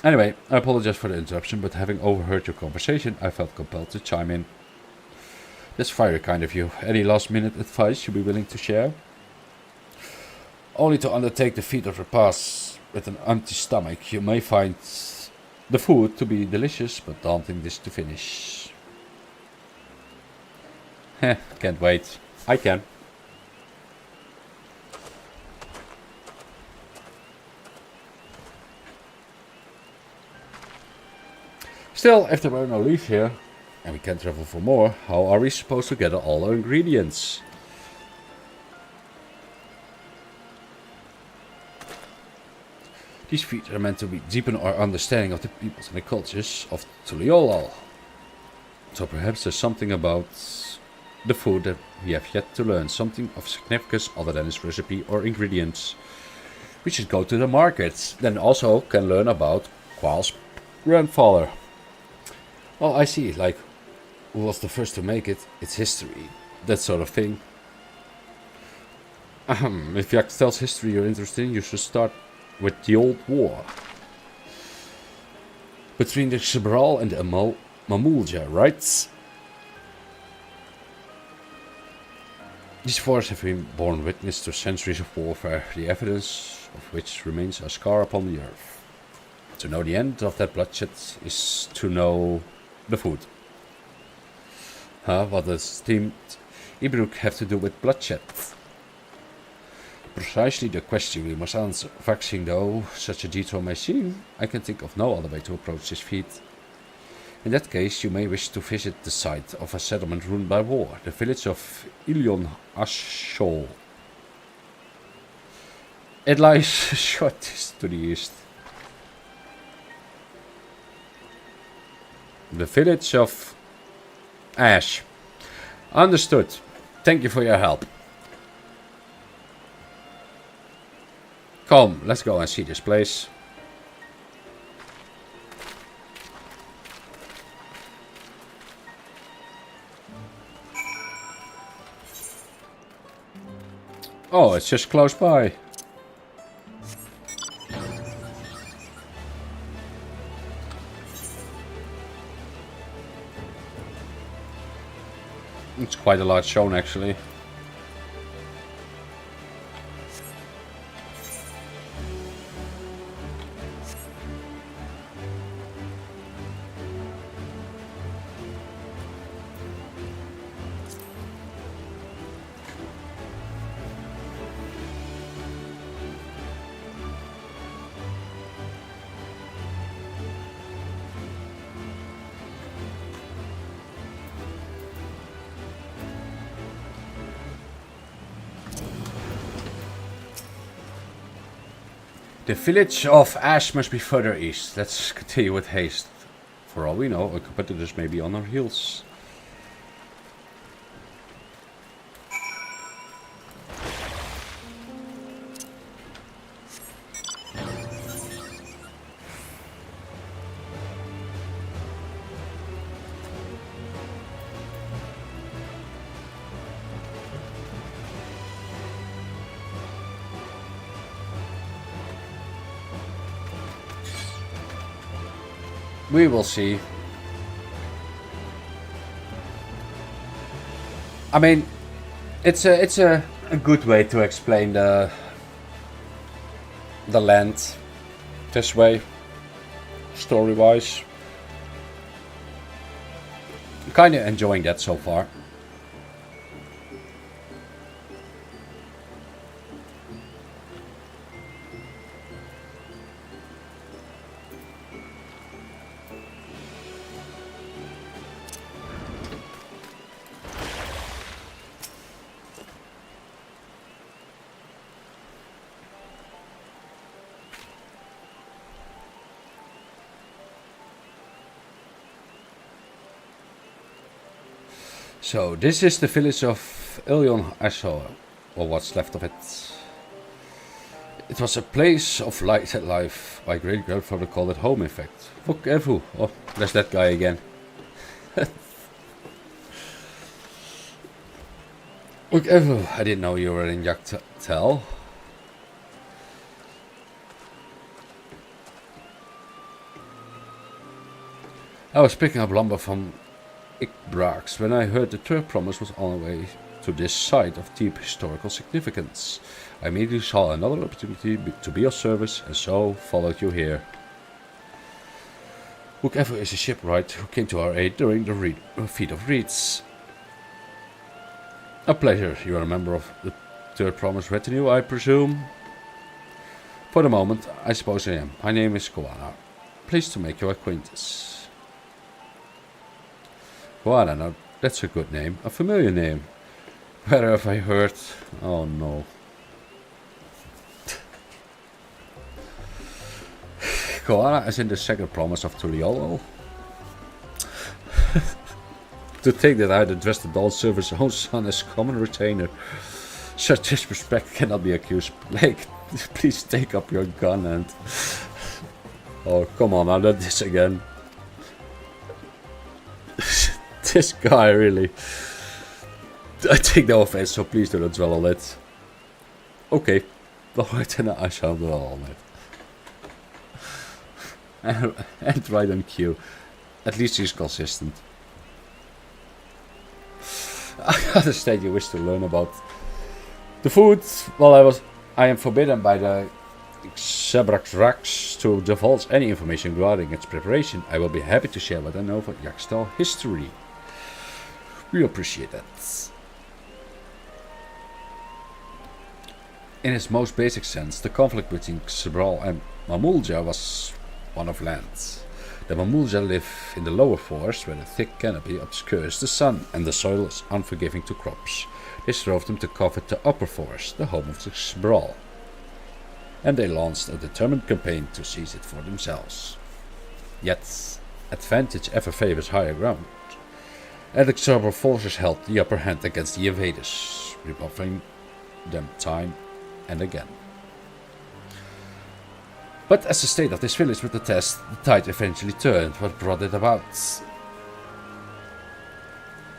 Anyway, I apologize for the interruption, but having overheard your conversation, I felt compelled to chime in. That's very kind of you. Any last-minute advice you'd be willing to share? Only to undertake the feat of repast with an empty stomach, you may find the food to be delicious, but daunting this to finish. Heh, can't wait. I can. Still, if there were no leaves here, and we can travel for more, how are we supposed to gather all our ingredients? These feats are meant to deepen our understanding of the peoples and the cultures of Tuliolal. So perhaps there's something about the food that we have yet to learn, something of significance other than its recipe or ingredients. We should go to the market, then also can learn about Qual's grandfather. Oh, I see, like, who was the first to make it, its history, that sort of thing. If Yaxtel's history you're interested in, you should start with the old war. Between the Xibral and the Mamulja, right? These wars have been borne witness to centuries of warfare, the evidence of which remains a scar upon the earth. To know the end of that bloodshed is to know the food. What does steamed Ibruk have to do with bloodshed? precisely the question we must answer. Vexing though such a detour may seem, I can think of no other way to approach this feat. In that case, you may wish to visit the site of a settlement ruined by war, the village of Ilion Ashol. It lies short to the east. The village of Ash. Understood. Thank you for your help. Come, let's go and see this place. Oh, it's just close by. It's quite a large zone, actually. The village of Ash must be further east. Let's continue with haste. For all we know, our competitors may be on our heels. We will see. I mean, it's a good way to explain the land this way, story-wise. Kind of enjoying that so far. So this is the village of Ilion Ashol, or what's left of it. It was a place of light and life. My great grandfather called it home, in fact. Fuck Evu. Oh, there's that guy again. Look, Evu, I didn't know you were in Yaktel. I was picking up lumber from Ikbrax when I heard the third promise was on the way to this site of deep historical significance. I immediately saw another opportunity to be of service and so followed you here. Whoever is a shipwright who came to our aid during the feat of reeds. A pleasure. You are a member of the third promise retinue, I presume? For the moment, I suppose I am. My name is Koana. Pleased to make your acquaintance. Koana, now that's a good name. A familiar name. Where have I heard? Oh no. Koana is in the second promise of Tuliolo. To think that I had addressed the Dawn Server's own son as common retainer. Such disrespect cannot be accused. Blake, please take up your gun and... Oh, come on, now not this again. This guy, really. I take no offense, so please do not dwell on it. Okay. Alright, then I shall dwell on it. And right on cue. At least he's consistent. I understand you wish to learn about the food. Well, I am forbidden by the Xebrax to divulge any information regarding its preparation. I will be happy to share what I know about Yaxtal history. We appreciate that. In its most basic sense, the conflict between Xebral and Mamulja was one of land. The Mamulja live in the lower forest where the thick canopy obscures the sun and the soil is unforgiving to crops. This drove them to covet the upper forest, the home of the Xebral, and they launched a determined campaign to seize it for themselves. Yet, advantage ever favors higher ground, and the Xebral forces held the upper hand against the invaders, rebuffing them time and again. But as the state of this village would attest, the tide eventually turned. What brought it about?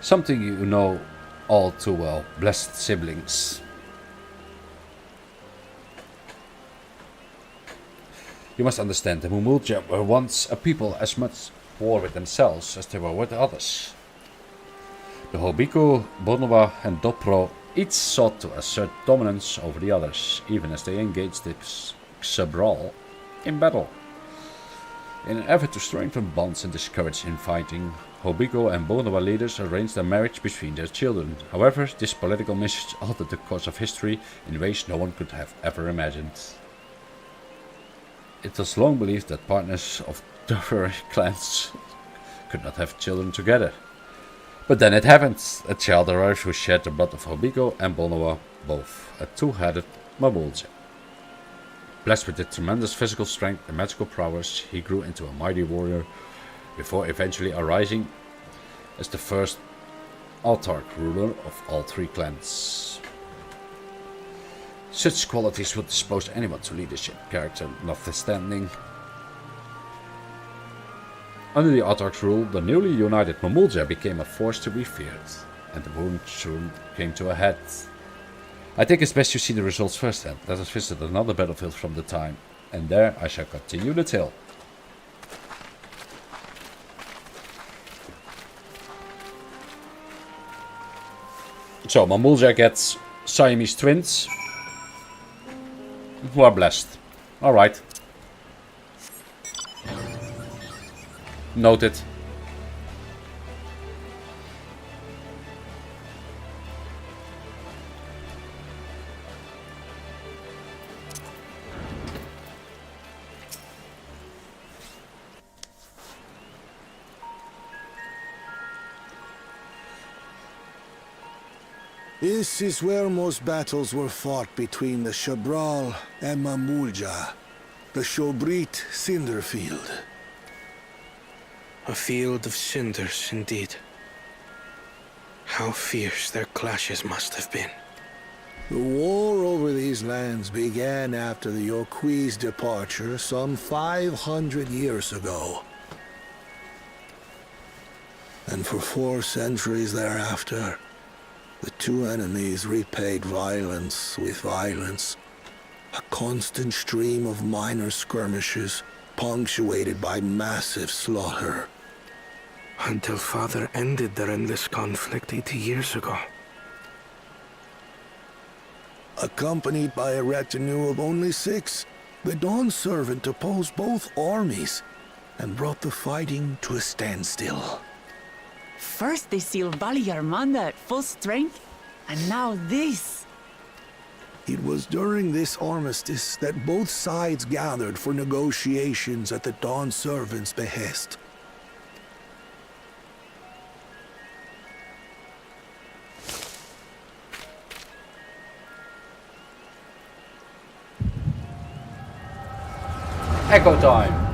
Something you know all too well, blessed siblings. You must understand, the Mamulja were once a people as much war with themselves as they were with others. The Hobiko, Bonowa and Dopro each sought to assert dominance over the others, even as they engaged the Xebral in battle. In an effort to strengthen bonds and discourage infighting, Hobiko and Bonowa leaders arranged a marriage between their children. However, this political message altered the course of history in ways no one could have ever imagined. It was long believed that partners of different clans could not have children together. But then it happened. A child arrived who shared the blood of Hobiko and Bonowa, both a two-headed Mamulja. Blessed with tremendous physical strength and magical prowess, he grew into a mighty warrior before eventually arising as the first autarch ruler of all three clans. Such qualities would dispose anyone to leadership, character notwithstanding. Under the autarch's rule, the newly united Mamulja became a force to be feared, and the wound soon came to a head. I think it's best you see the results firsthand. Let us visit another battlefield from the time, and there I shall continue the tale. So, Mamulja gets Siamese twins, who are blessed. Alright. Noted. This is where most battles were fought between the Xebral and Mamulja, the Shobrit Cinder Field. A field of cinders, indeed. How fierce their clashes must have been. The war over these lands began after the Yokui's departure some 500 years ago. And for 4 centuries thereafter, the two enemies repaid violence with violence. A constant stream of minor skirmishes, punctuated by massive slaughter. Until Father ended their endless conflict 80 years ago. Accompanied by a retinue of only 6, the Dawn Servant opposed both armies and brought the fighting to a standstill. First they sealed Valley Armanda at full strength, and now this. It was during this armistice that both sides gathered for negotiations at the Dawn Servant's behest. Echo time!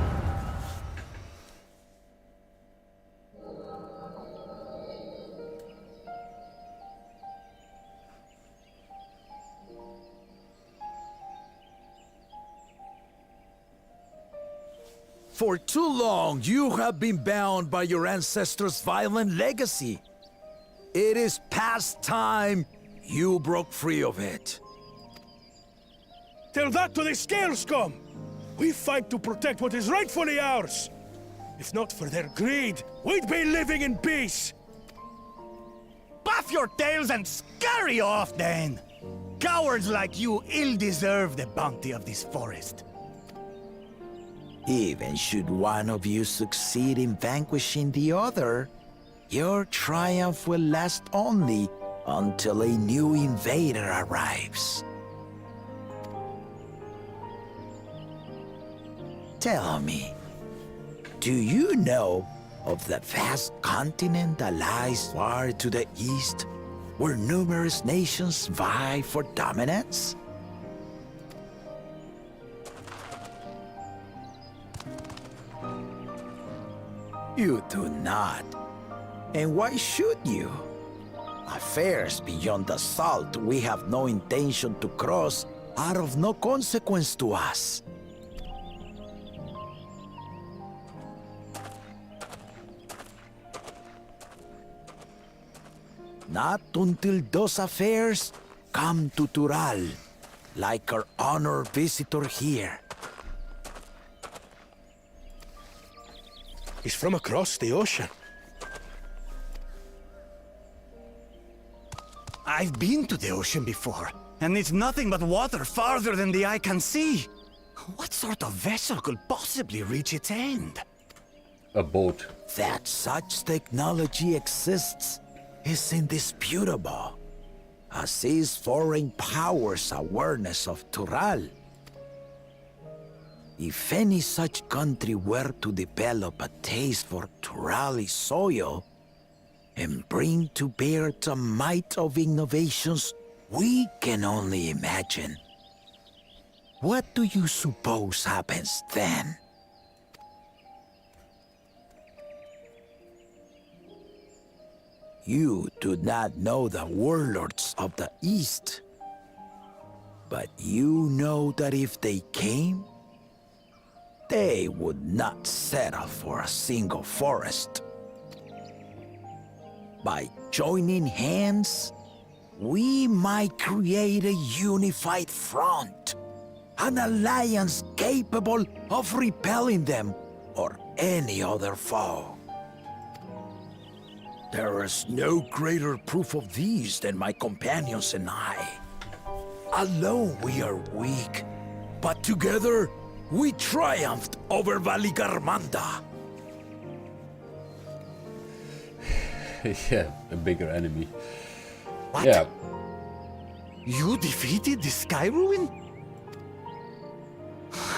For too long, you have been bound by your ancestors' violent legacy. It is past time you broke free of it. Tell that to the Scale Scum! We fight to protect what is rightfully ours! If not for their greed, we'd be living in peace! Buff your tails and scurry off, then! Cowards like you ill deserve the bounty of this forest. Even should one of you succeed in vanquishing the other, your triumph will last only until a new invader arrives. Tell me, do you know of the vast continent that lies far to the east, where numerous nations vie for dominance? You do not. And why should you? Affairs beyond the salt we have no intention to cross are of no consequence to us. Not until those affairs come to Tural, like our honored visitor here. He's from across the ocean. I've been to the ocean before, and it's nothing but water farther than the eye can see. What sort of vessel could possibly reach its end? A boat. That such technology exists is indisputable, as is foreign powers' awareness of Tural. If any such country were to develop a taste for Turali soil and bring to bear the might of innovations we can only imagine, what do you suppose happens then? You do not know the warlords of the East, but you know that if they came, they would not settle for a single forest. By joining hands, we might create a unified front, an alliance capable of repelling them or any other foe. There is no greater proof of these than my companions and I. Alone we are weak, but together we triumphed over Valigarmanda. Yeah, a bigger enemy. What? Yeah. You defeated the Sky Ruin?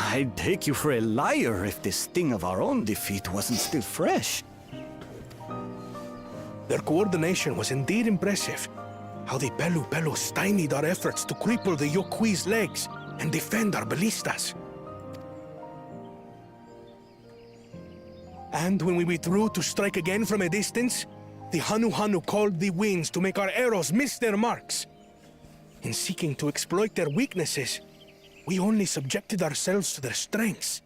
I'd take you for a liar if the sting of our own defeat wasn't still fresh. Their coordination was indeed impressive. How the Pelu stymied our efforts to cripple the Yokui's legs and defend our ballistas. And when we withdrew to strike again from a distance, the Hanu called the winds to make our arrows miss their marks. In seeking to exploit their weaknesses, we only subjected ourselves to their strengths.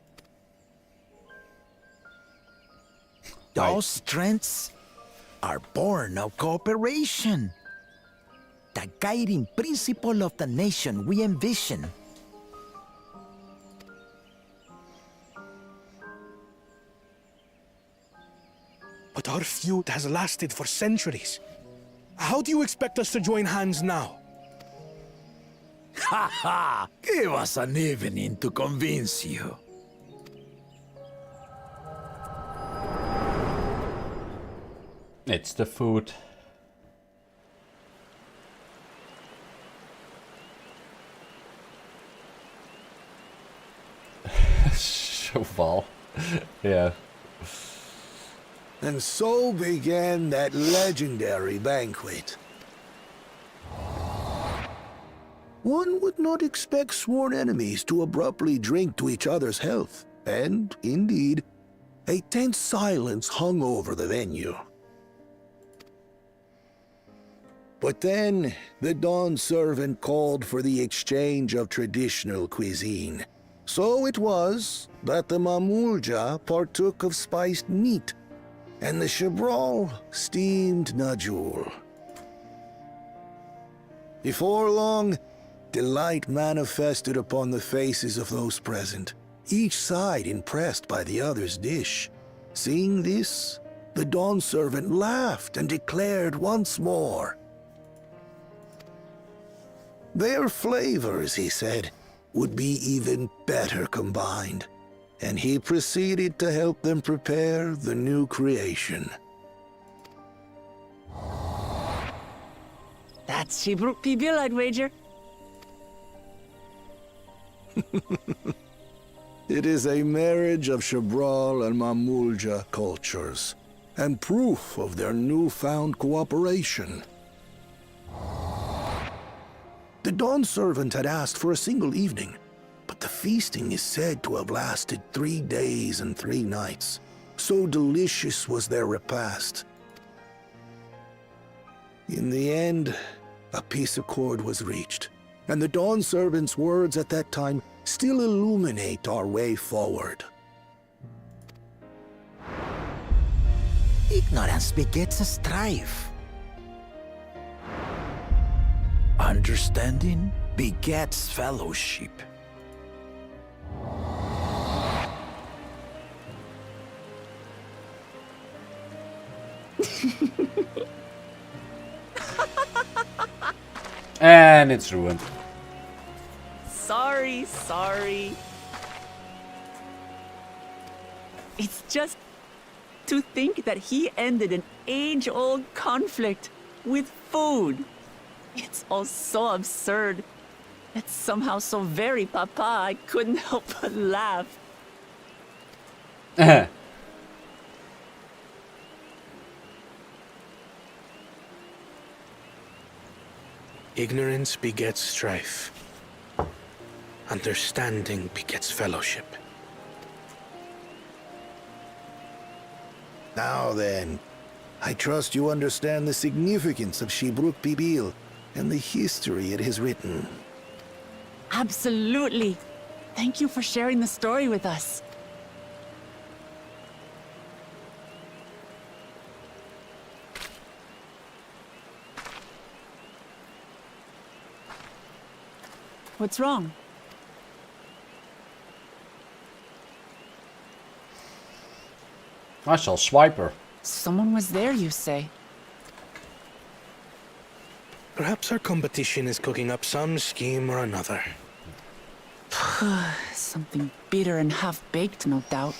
Those strengths are born of cooperation. The guiding principle of the nation we envision. But our feud has lasted for centuries. How do you expect us to join hands now? Ha ha! Give us an evening to convince you. It's the food. Cheval. Yeah. And so began that legendary banquet. One would not expect sworn enemies to abruptly drink to each other's health, and, indeed, a tense silence hung over the venue. But then, the Dawn servant called for the exchange of traditional cuisine. So it was that the Mamulja partook of spiced meat, and the Chebral steamed Najul. Before long, delight manifested upon the faces of those present, each side impressed by the other's dish. Seeing this, the Dawn servant laughed and declared once more, their flavors, he said, would be even better combined, and he proceeded to help them prepare the new creation. That's Shebruk Pibil, I'd wager. It is a marriage of Shabral and Mamulja cultures, and proof of their newfound cooperation. The Dawn servant had asked for a single evening, but the feasting is said to have lasted 3 days and 3 nights. So delicious was their repast. In the end, a peace accord was reached, and the Dawn servant's words at that time still illuminate our way forward. Ignorance begets a strife. Understanding begets fellowship. And it's ruined. Sorry. It's just to think that he ended an age-old conflict with food. It's all so absurd. It's somehow so very papa, I couldn't help but laugh. Ignorance begets strife. Understanding begets fellowship. Now then, I trust you understand the significance of Shibruk Bibil and the history it has written. Absolutely. Thank you for sharing the story with us. What's wrong? I saw Swiper. Someone was there, you say? Perhaps our competition is cooking up some scheme or another. Something bitter and half-baked, no doubt.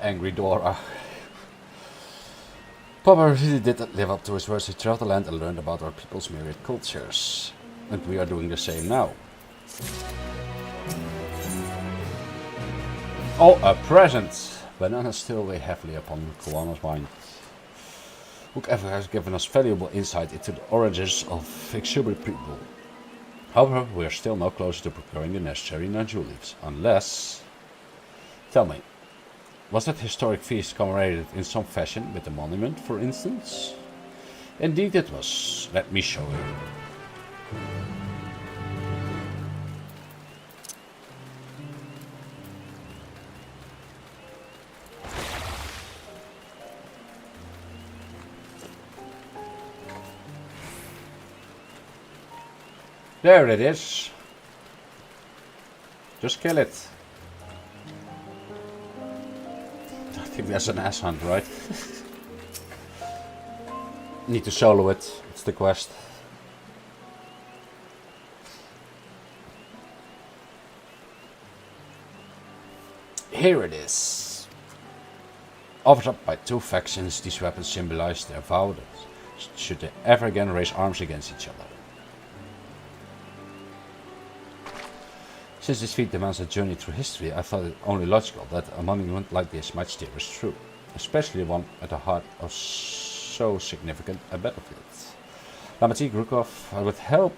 Angry Dora. Papa really did live up to his words. He traveled the land and learned about our people's myriad cultures. And we are doing the same now. Oh, a present! Bananas still weigh heavily upon Koana's mind. Whoever has given us valuable insight into the origins of exuberant people. However, we are still no closer to procuring the necessary Najul leaves. Unless... Tell me. Was that historic feast commemorated in some fashion with a monument, for instance? Indeed it was. Let me show you. There it is. Just kill it. I think there's an ass hunt, right? Need to solo it. It's the quest. Here it is. Offered up by 2 factions, these weapons symbolize their vow that should they ever again raise arms against each other. Since this feat demands a journey through history, I thought it only logical that a monument like this might steer us through, especially one at the heart of so significant a battlefield. Lamati Grukov,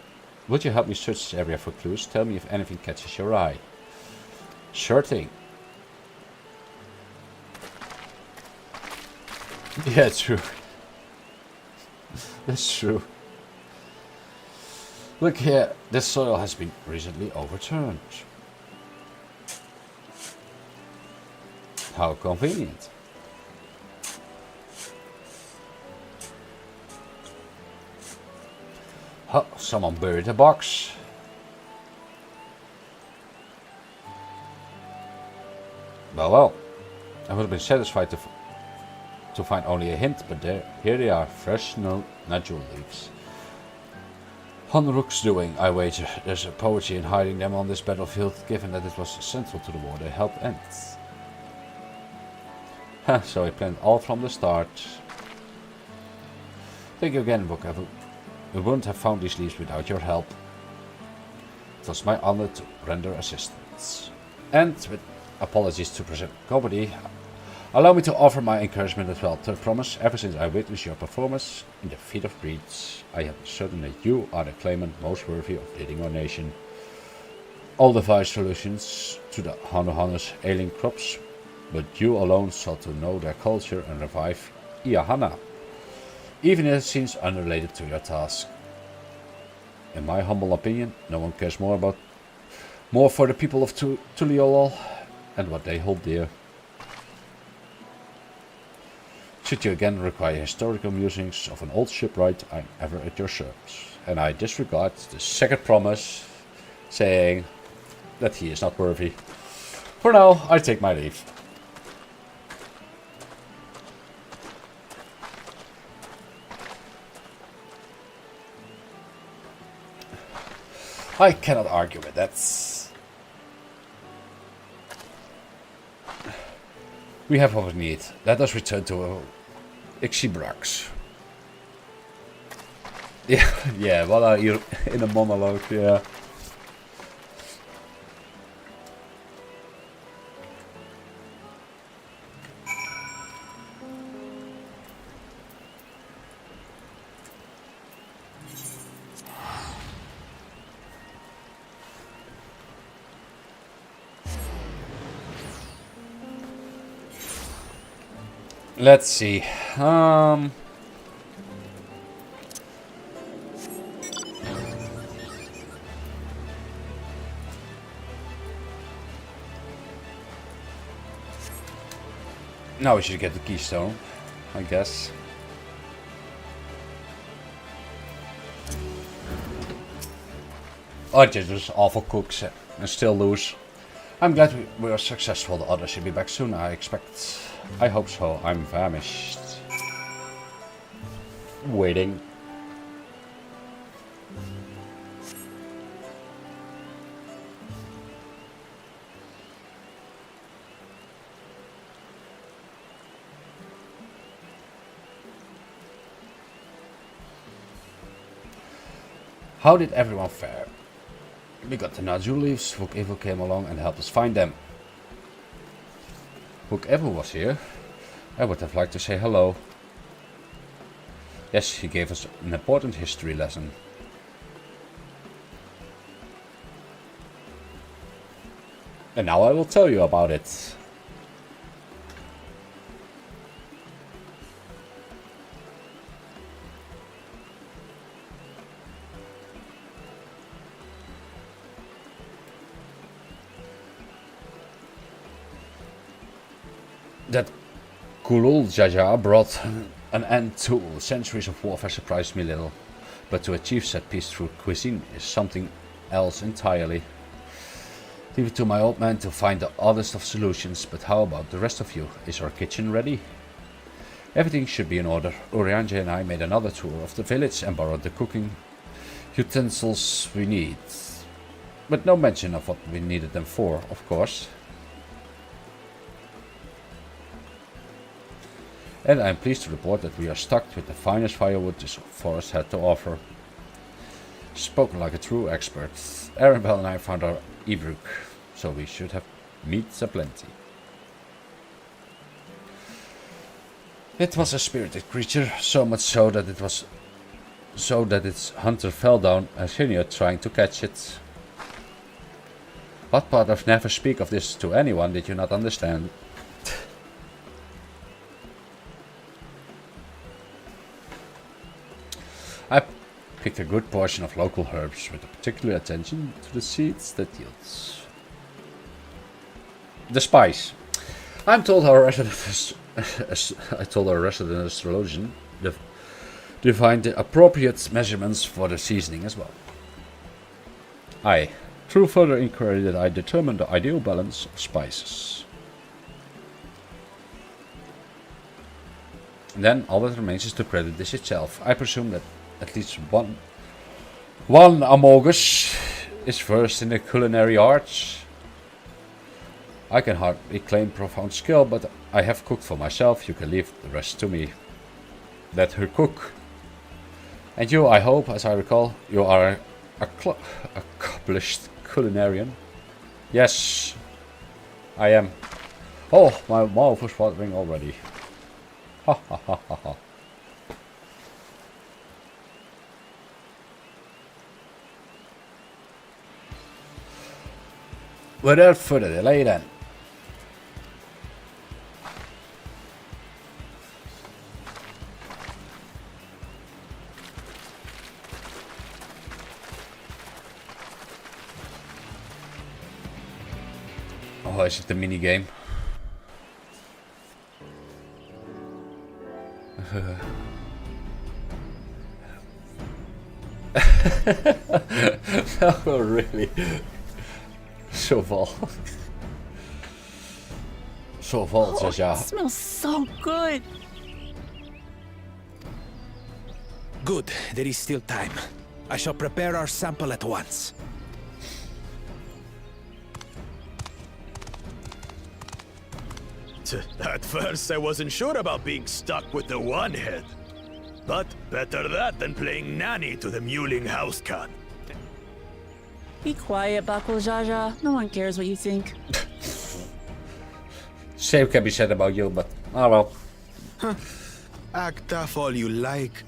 would you help me search this area for clues? Tell me if anything catches your eye. Sure thing. Yeah, true. That's true. Look here, this soil has been recently overturned. How convenient. Oh, someone buried a box. Well, I would have been satisfied to find only a hint, but here they are, fresh Najul leaves. Hanruk's doing, I wager. There's a poetry in hiding them on this battlefield, given that it was central to the war they helped end. So I planned all from the start. Thank you again, Bokevu. We wouldn't have found these leaves without your help. It was my honor to render assistance. And with apologies to present company, allow me to offer my encouragement as well. To promise, ever since I witnessed your performance in the Feat of Breeds, I am certain that you are the claimant most worthy of leading our nation. All devise solutions to the Hanuhanu's ailing crops, but you alone sought to know their culture and revive Iahana, even if it seems unrelated to your task. In my humble opinion, no one cares more for the people of Tuliolol and what they hold dear. Should you again require historical musings of an old shipwright, I'm ever at your service. And I disregard the second promise, saying that he is not worthy. For now, I take my leave. I cannot argue with that. We have what we need. Let us return to Ixibrax. Yeah, what are you in a monologue? Yeah. Let's see. Now we should get the keystone, I guess. Oh, just awful cooks and still lose. I'm glad we are successful. The others should be back soon, I expect. I hope so. I'm famished. Waiting. How did everyone fare? We got the Naju leaves. Vukevu came along and helped us find them. Vukevu was here. I would have liked to say hello. Yes, he gave us an important history lesson. And now I will tell you about it. That Kulul Jaja brought an end to centuries of warfare surprised me little, but to achieve set peace through cuisine is something else entirely. Leave it to my old man to find the oddest of solutions, but how about the rest of you? Is our kitchen ready? Everything should be in order. Urianje and I made another tour of the village and borrowed the cooking utensils we need, but no mention of what we needed them for, of course. And I am pleased to report that we are stocked with the finest firewood this forest had to offer. Spoken like a true expert. Arabelle and I found our Ibruk, so we should have meat aplenty. It was a spirited creature, so much so that its hunter fell down a cheniot trying to catch it. What part of never speak of this to anyone did you not understand? I picked a good portion of local herbs with a particular attention to the seeds that yields. The spice. I told our resident astrologian to find the appropriate measurements for the seasoning as well. Through further inquiry, that I determined the ideal balance of spices. Then all that remains is to prepare the dish itself. I presume that at least one Amogus is versed in the culinary arts. I can hardly claim profound skill, but I have cooked for myself. You can leave the rest to me. Let her cook. And you, I hope, as I recall, you are accomplished culinarian. Yes, I am. Oh, my mouth is watering already. Ha ha ha ha ha. Without further delay then. Oh, is it the mini game? Oh, really? Zoveel. Zoveel, Oh, ja. it smells so good. Good, there is still time. I shall prepare our sample at once. At first, I wasn't sure about being stuck with the one head. But better that than playing nanny to the mewling house cat. Be quiet, Bakul Jaja. No one cares what you think. Same can be said about you, but oh well. Huh. Act tough all you like.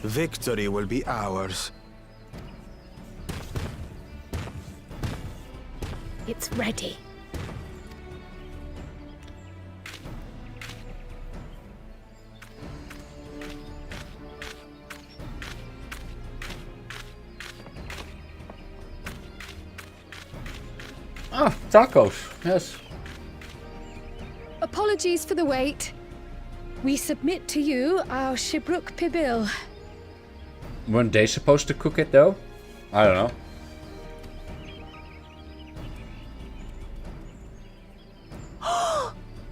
Victory will be ours. It's ready. Ah, tacos, yes. Apologies for the wait. We submit to you our Shibruk Pibil. Weren't they supposed to cook it though? I don't know.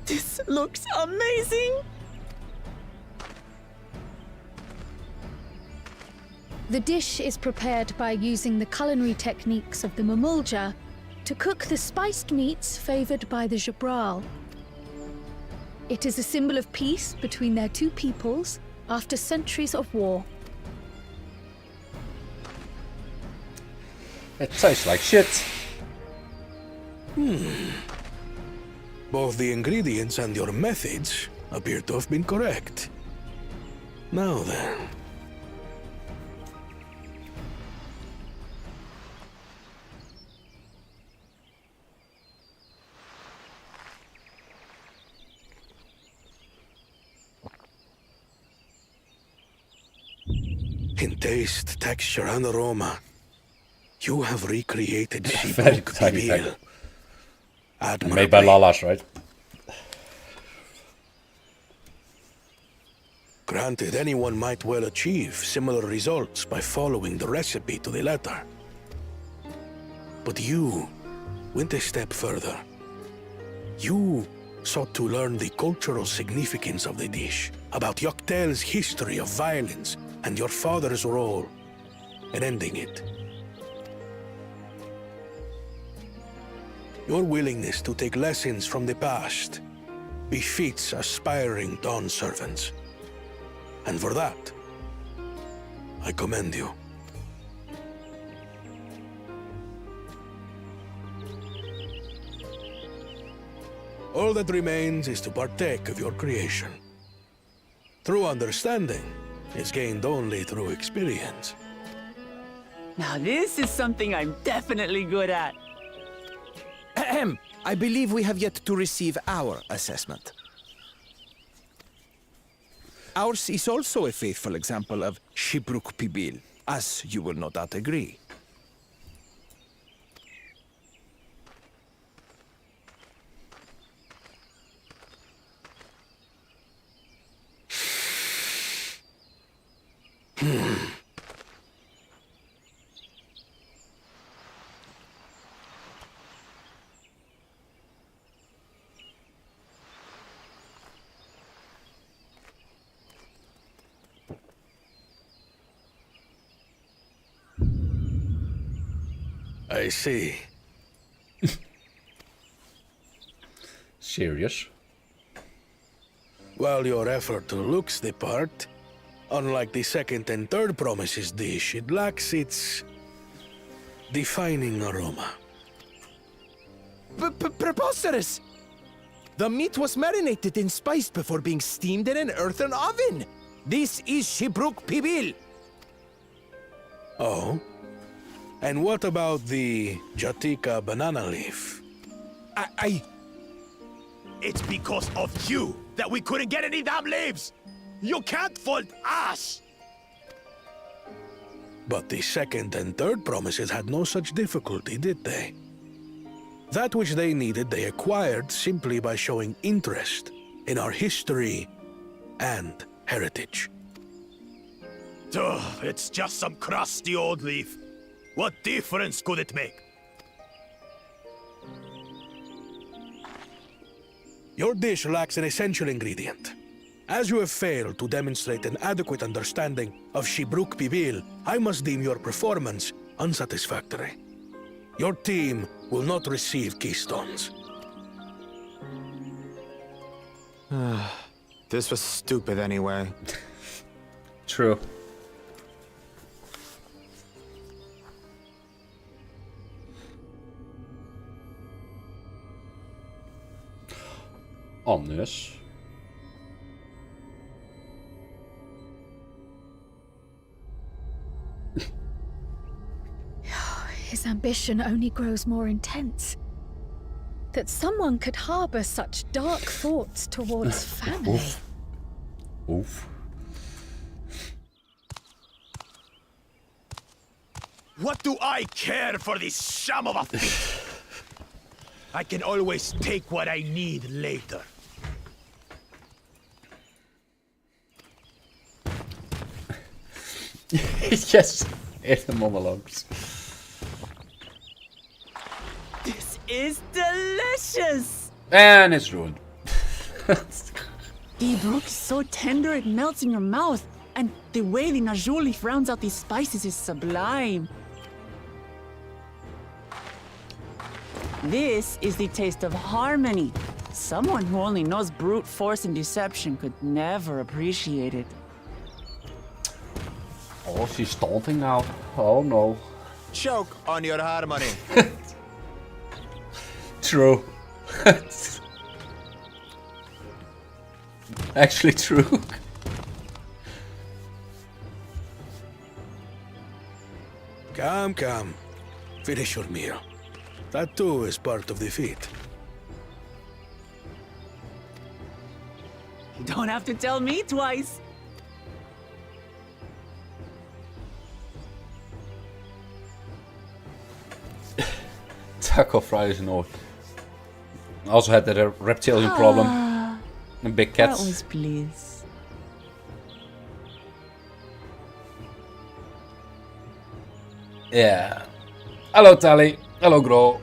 This looks amazing! The dish is prepared by using the culinary techniques of the Mamulja to cook the spiced meats favored by the Jabral. It is a symbol of peace between their two peoples after centuries of war. It tastes like shit. Both the ingredients and your methods appear to have been correct. Now then. In taste, texture, and aroma, you have recreated Very Shibruk tiny Pibil. packet. Admirably. Made by Lalas, right? Granted, anyone might well achieve similar results by following the recipe to the letter. But you went a step further. You sought to learn the cultural significance of the dish, about Yoktel's history of violence and your father's role in ending it. Your willingness to take lessons from the past befits aspiring Dawn servants. And for that, I commend you. All that remains is to partake of your creation. True understanding is gained only through experience. Now this is something I'm definitely good at. Ahem. I believe we have yet to receive our assessment. Ours is also a faithful example of Shibruk Pibil, as you will no doubt agree. I see. Serious? While your effort looks the part, unlike the second and third promises dish, it lacks its defining aroma. Preposterous! The meat was marinated and spiced before being steamed in an earthen oven. This is Shibruk Pibil. Oh? And what about the Jatika banana leaf? It's because of you that we couldn't get any damn leaves! You can't fault us! But the second and third promises had no such difficulty, did they? That which they needed they acquired simply by showing interest in our history and heritage. Ugh, it's just some crusty old leaf. What difference could it make? Your dish lacks an essential ingredient. As you have failed to demonstrate an adequate understanding of Shibruk Pibil, I must deem your performance unsatisfactory. Your team will not receive keystones. This was stupid anyway. True. Anders. His ambition only grows more intense. That someone could harbor such dark thoughts towards family. Oof. Oof. What do I care for this sham of a feat? I can always take what I need later. Yes, in the monologues. This is delicious! And it's ruined. The brook is so tender it melts in your mouth, and the way the najou leaf rounds out these spices is sublime. This is the taste of harmony. Someone who only knows brute force and deception could never appreciate it. Oh, she's taunting now. Oh no. Choke on your harmony. True. Actually true. Come, come. Finish your meal. That too is part of the feat. You don't have to tell me twice. Taco fries and all. Also had that reptilian problem. And big cats. That was bliss. Yeah. Hello, Tally. Hello, Gro.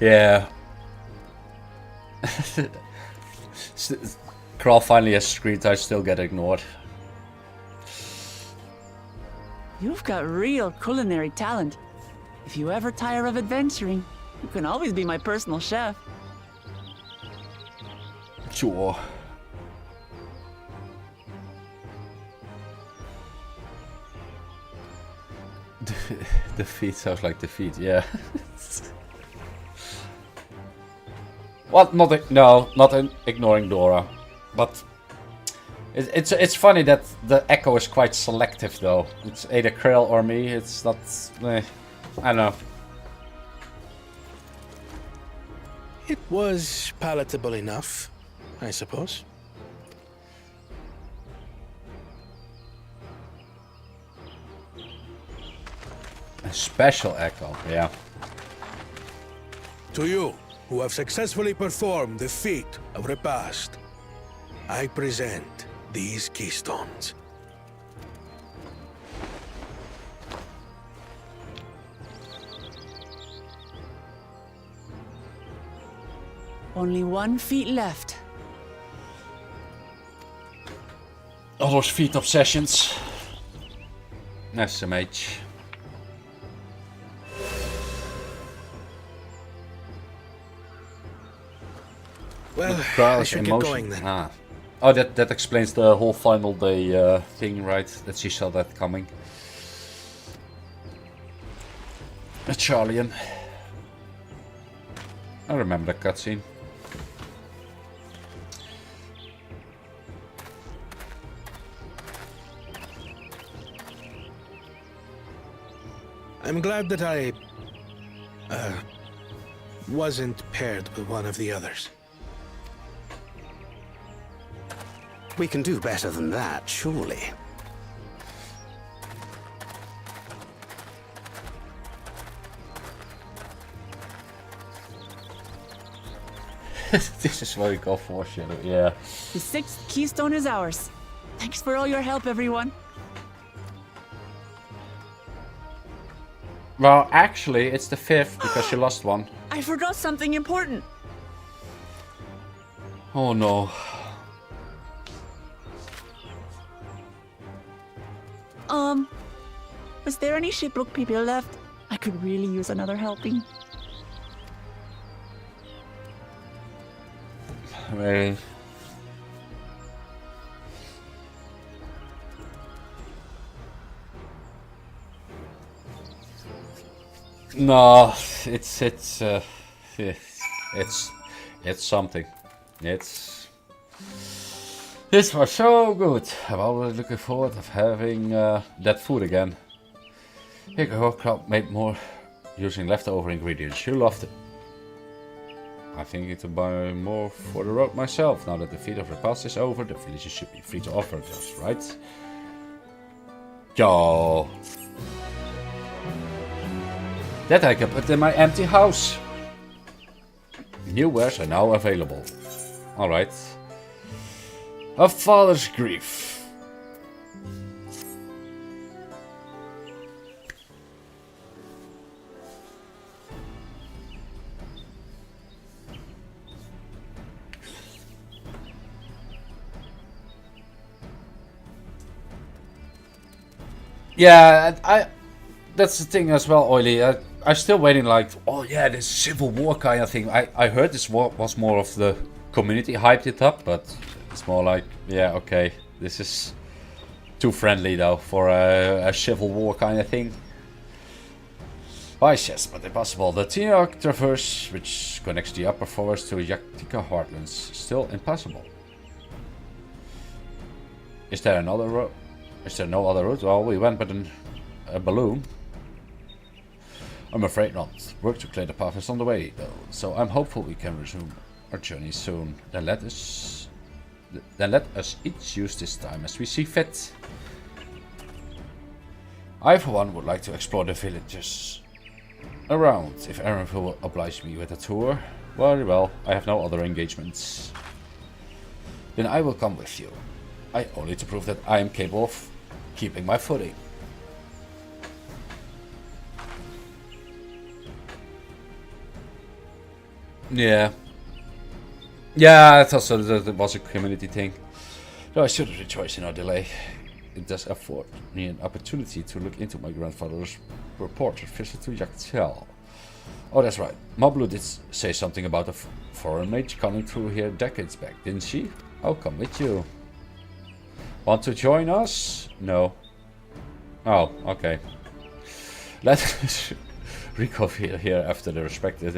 Yeah. Kral finally has screen time, still get ignored. You've got real culinary talent. If you ever tire of adventuring, you can always be my personal chef. Sure. Defeat sounds like defeat, yeah. What? Not ignoring Dora, but it's funny that the echo is quite selective though. It's either Krill or me. It's not. I don't know. It was palatable enough, I suppose. A special echo, yeah. To you, who have successfully performed the feat of repast, I present these keystones. Only 1 feet left. All those feet obsessions. SMH. Well, Crowd's I should emotion. get going then. Ah. Oh, that explains the whole final day thing, right? That she saw that coming. Charlian. I remember that cutscene. I'm glad that I wasn't paired with one of the others. We can do better than that, surely. This is very go foreshadow, yeah. The 6th keystone is ours. Thanks for all your help, everyone. Well, actually, it's the 5th because you lost one. I forgot something important. Oh no. Was there any Shipbrook people left? I could really use another helping. Really? No, it's something. This was so good. I'm always looking forward to having that food again. Here go, crowd made more using leftover ingredients. You loved it. I'm thinking to buy more for the road myself. Now that the feat of repast is over, the villagers should be free to offer it us, right? Yo. That I can put in my empty house. New wares are now available. Alright. A father's grief. Yeah, that's the thing as well, Oily. I'm still waiting, like, oh yeah, this Civil War kind of thing. I heard this was more of the community hyped it up, but it's more like, yeah, okay, this is too friendly though for a Civil War kind of thing. Wise, yes, but impossible. The Tiak Traverse, which connects the upper forest to Yaktika Heartlands, still impossible. Is there another road? Is there no other route? Well, we went with a balloon. I'm afraid not. Work to clear the path is on the way, though, so I'm hopeful we can resume our journey soon. Then let us each use this time as we see fit. I, for one, would like to explore the villages around. If Aaron will oblige me with a tour, very well. I have no other engagements. Then I will come with you. Only to prove that I am capable of keeping my footing. Yeah. Yeah, I thought so. That was a community thing. No, I shouldn't rejoice in our delay. It does afford me an opportunity to look into my grandfather's reported visit to Yaktel. Oh, that's right. Mablu did say something about a foreign mage coming through here decades back, didn't she? I'll come with you. Want to join us? No. Oh, okay. Let's recover here after the respective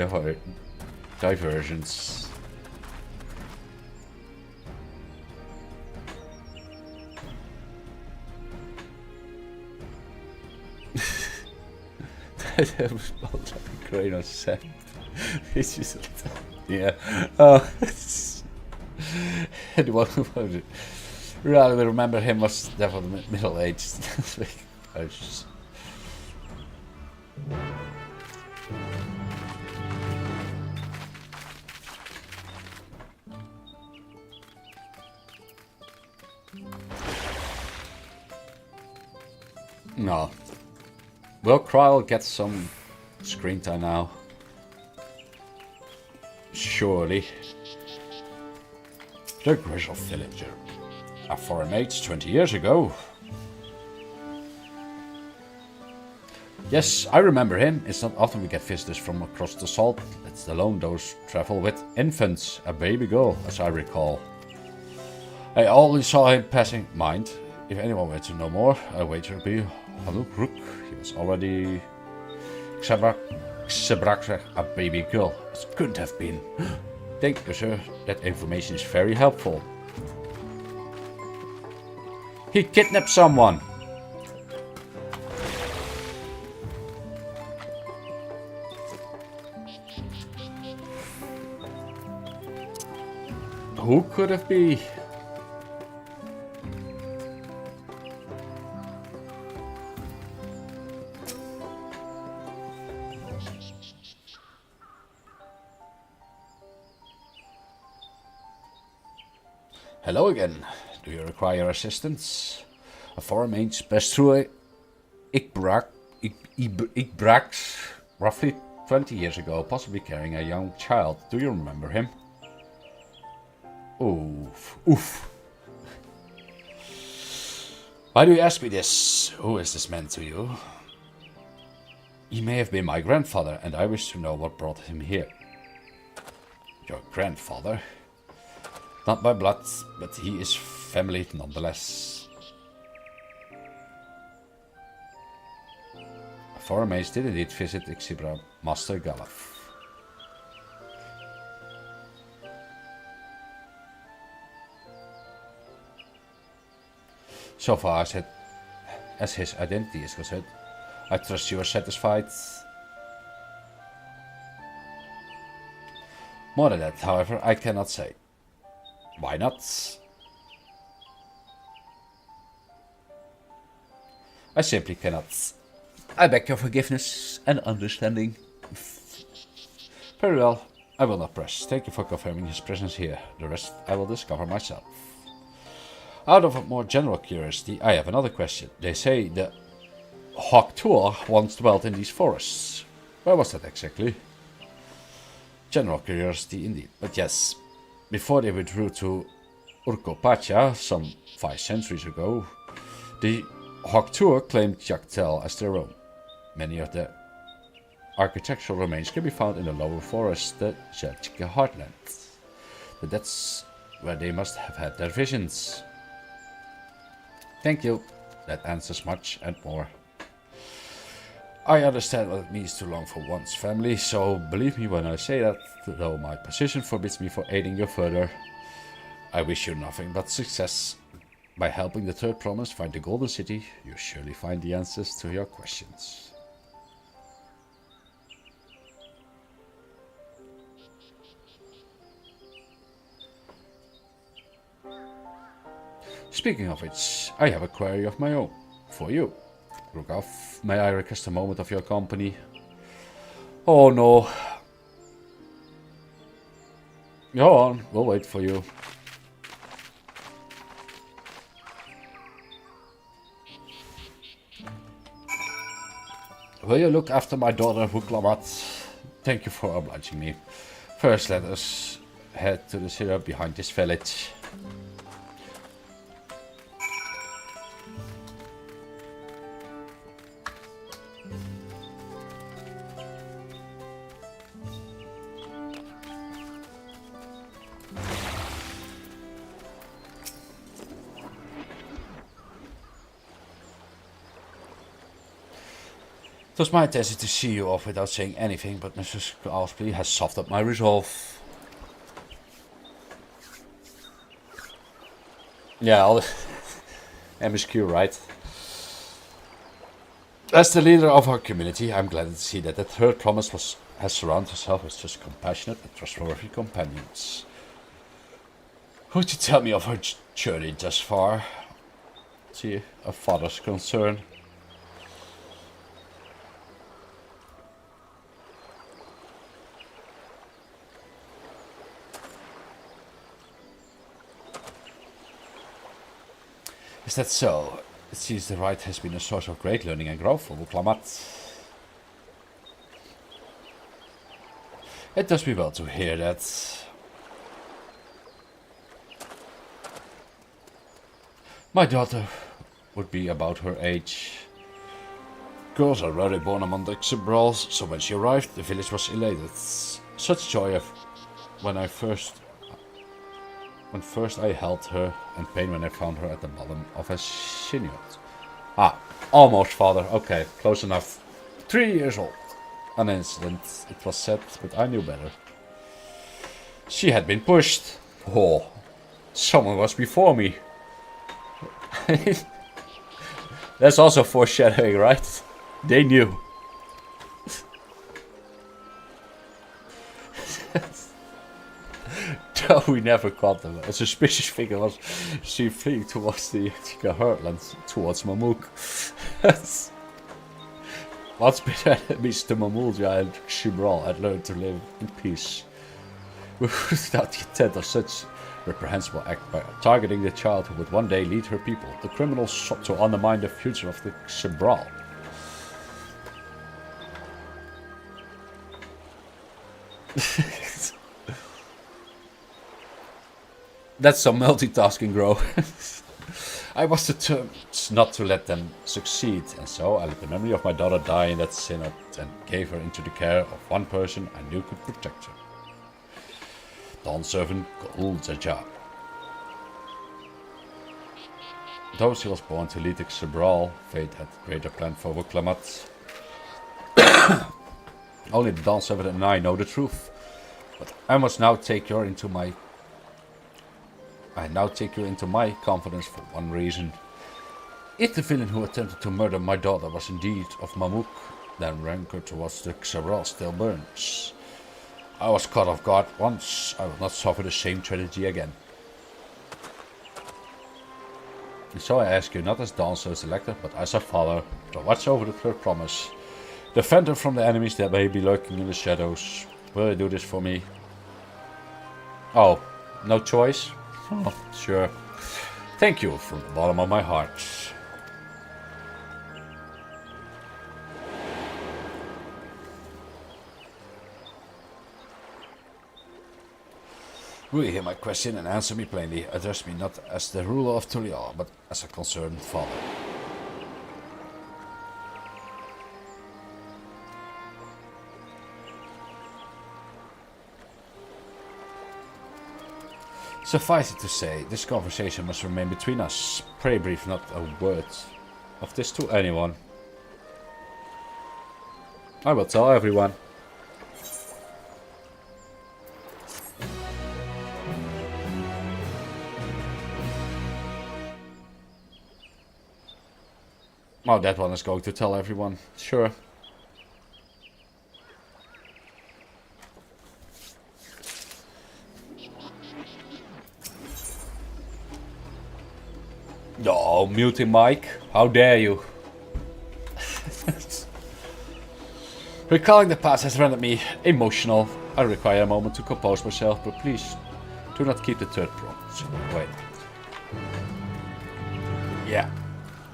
diversions. That was both like a grain of sand. It's just yeah. Oh, anyone who would rather remember him was definitely middle-aged. I was just... No. Will Kryl get some screen time now? Surely. The Grizzle Villager. A foreign mage 20 years ago. Yes, I remember him. It's not often we get visitors from across the salt. It's alone those travel with infants, a baby girl, as I recall. I always saw him passing. Mind, if anyone were to know more, I wager it would be Haluk Rook. He was already Xebrak, a baby girl. It couldn't have been. Thank you, sir. That information is very helpful. He kidnapped someone. Who could it be? Hello again. Do you require assistance? A foreign mage passed through Ikbrax roughly 20 years ago, possibly carrying a young child. Do you remember him? Oof. Oof. Why do you ask me this? Who is this man to you? He may have been my grandfather, and I wish to know what brought him here. Your grandfather? Not by blood, but he is family nonetheless. A foreign mage did indeed visit Ixibra Master Galaf. So far as his identity is concerned, I trust you are satisfied. More than that, however, I cannot say. Why not? I simply cannot. I beg your forgiveness and understanding. Very well, I will not press. Thank you for confirming his presence here. The rest I will discover myself. Out of a more general curiosity, I have another question. They say the Hawktour once dwelt in these forests. Where was that exactly? General curiosity indeed, but yes. Before they withdrew to Urkopacha some 5 centuries ago, the Hawktour claimed Jaktel as their own. Many of the architectural remains can be found in the lower forest, the Jelchike heartland. But that's where they must have had their visions. Thank you. That answers much and more. I understand what it means to long for one's family, so believe me when I say that, though my position forbids me from aiding you further. I wish you nothing but success. By helping the Third Promise find the Golden City, you surely find the answers to your questions. Speaking of which, I have a query of my own for you. Rukov, may I request a moment of your company? Oh no. Go on, we'll wait for you. Will you look after my daughter, Huklamat? Thank you for obliging me. First, let us head to the syrup behind this village. It was my intention to see you off without saying anything, but Mrs. Alsby has softened my resolve. Yeah, all the MSQ, right? As the leader of our community, I'm glad to see that the Third Promise has surrounded herself with such compassionate and trustworthy companions. Would you tell me of her journey thus far? See, a father's concern. Is that so? It seems the rite has been a source of great learning and growth for Wuklamat. It does me well to hear that. My daughter would be about her age. Girls are rarely born among the Xibrals, so when she arrived, the village was elated. Such joy of when first I held her, and pain when I found her at the bottom of a chiniot. Ah, almost father. Okay, close enough. 3 years old. An incident, it was said, but I knew better. She had been pushed. Oh, someone was before me. That's also foreshadowing, right? They knew. No, we never caught them. A suspicious figure was seen fleeing towards the heartlands, towards Mamuk. Once been enemies to Mamulja and Xibral had learned to live in peace. Without the intent of such reprehensible act by targeting the child who would one day lead her people, the criminals sought to undermine the future of the Xibral. That's some multitasking, bro. I was determined not to let them succeed, and so I let the memory of my daughter die in that synod and gave her into the care of one person I knew could protect her. Dawn servant Jaja. Though she was born to lead the Xibral, fate had greater plan for Wuklamat. Only the Dawn servant and I know the truth. But I must now take you into my confidence for one reason. If the villain who attempted to murder my daughter was indeed of Mamuk, then rancor towards the Xibral still burns. I was caught off guard once. I will not suffer the same tragedy again. And so I ask you not as Dawn's elector, but as a father, to watch over the third promise. Defend her from the enemies that may be lurking in the shadows. Will you do this for me? Oh, no choice? Oh, sure. Thank you from the bottom of my heart. Will you hear my question and answer me plainly? Address me not as the ruler of Tulial, but as a concerned father. Suffice it to say, this conversation must remain between us. Pray breathe not a word of this to anyone. I will tell everyone. Oh, that one is going to tell everyone. Sure. No, muting Mike. How dare you? Recalling the past has rendered me emotional. I require a moment to compose myself, but please do not keep the third promise. Wait. Yeah.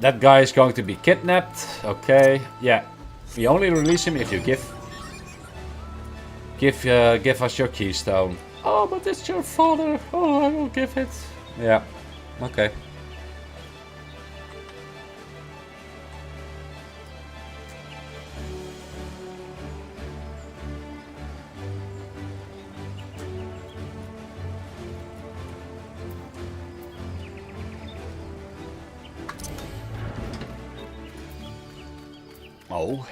That guy is going to be kidnapped. Okay. Yeah. We only release him if you give us your keystone. Oh, but it's your father. Oh, I will give it. Yeah. Okay. Oh.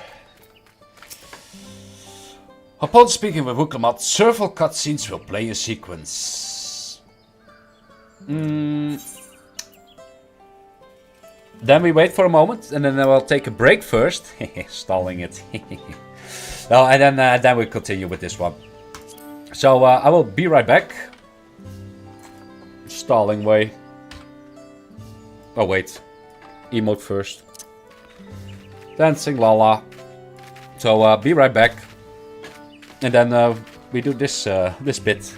Upon speaking with Wuklamat, several cutscenes will play in sequence. Then we wait for a moment, and then we'll take a break first. Stalling it. No, and then we continue with this one. So I will be right back. Stalling way. Oh wait. Emote first. Dancing Lala. So be right back. And then we do this this bit.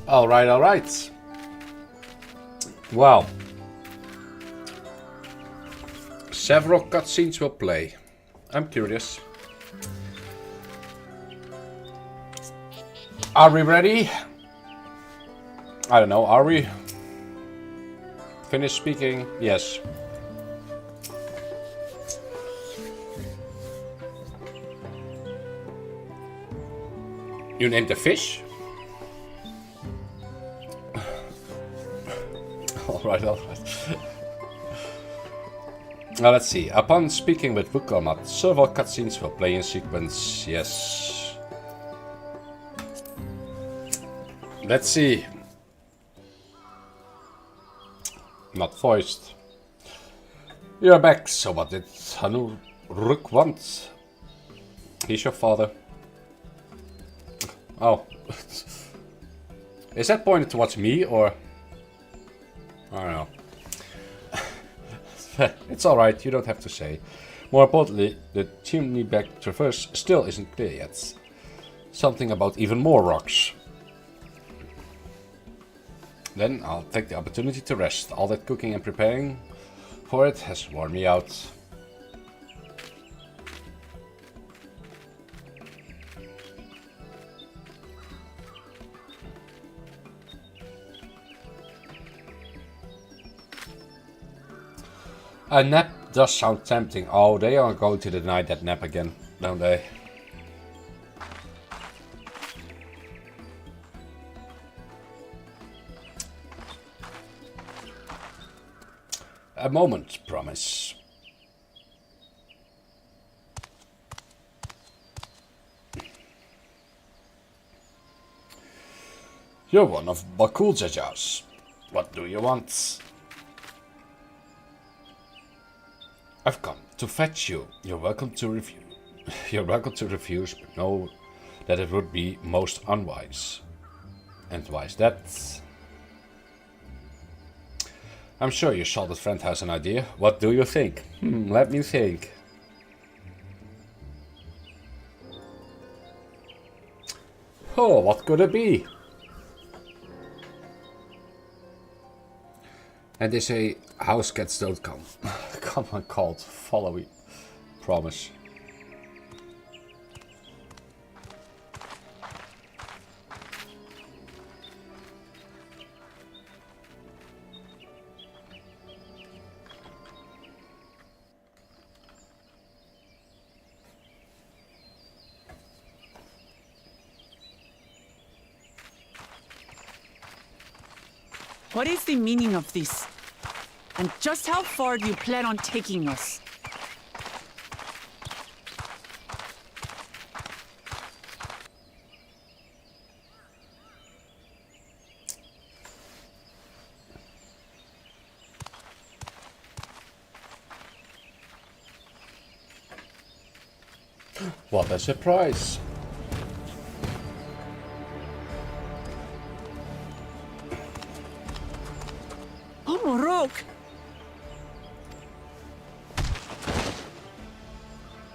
Alright, alright. Well. Several cutscenes will play. I'm curious. Are we ready? I don't know, are we? Finished speaking? Yes. You named the fish? Alright, alright. Now let's see. Upon speaking with Wukalmat, several cutscenes will play in sequence. Yes. Let's see. Not voiced. You're back, so what did Hanuruk want? He's your father. Oh. Is that pointed towards me, or... I don't know. It's alright, you don't have to say. More importantly, the chimney back traverse still isn't clear yet. Something about even more rocks. Then I'll take the opportunity to rest. All that cooking and preparing for it has worn me out. A nap does sound tempting. Oh, they are going to deny that nap again, don't they? A moment, promise. You're one of Bakul Jajas. What do you want? I've come to fetch you. You're welcome to refuse. You're welcome to refuse, but know that it would be most unwise. And why is that? I'm sure your salted friend has an idea. What do you think? Let me think. Oh, what could it be? And they say, house cats don't come. Come on, called. Follow me. Promise. What is the meaning of this? And just how far do you plan on taking us? What a surprise! Oh, Morok!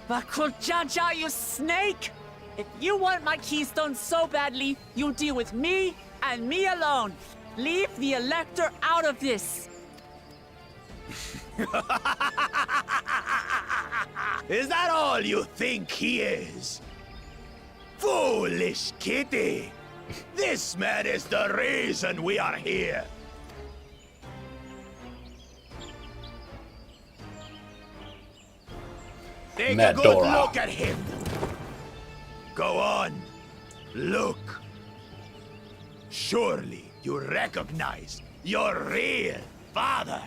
Bakul Jaja, you snake! If you want my keystone so badly, you'll deal with me and me alone. Leave the Elector out of this. Is that all you think he is? Foolish kitty! This man is the reason we are here. Take a good look at him. Go on. Look. Surely you recognize your real father.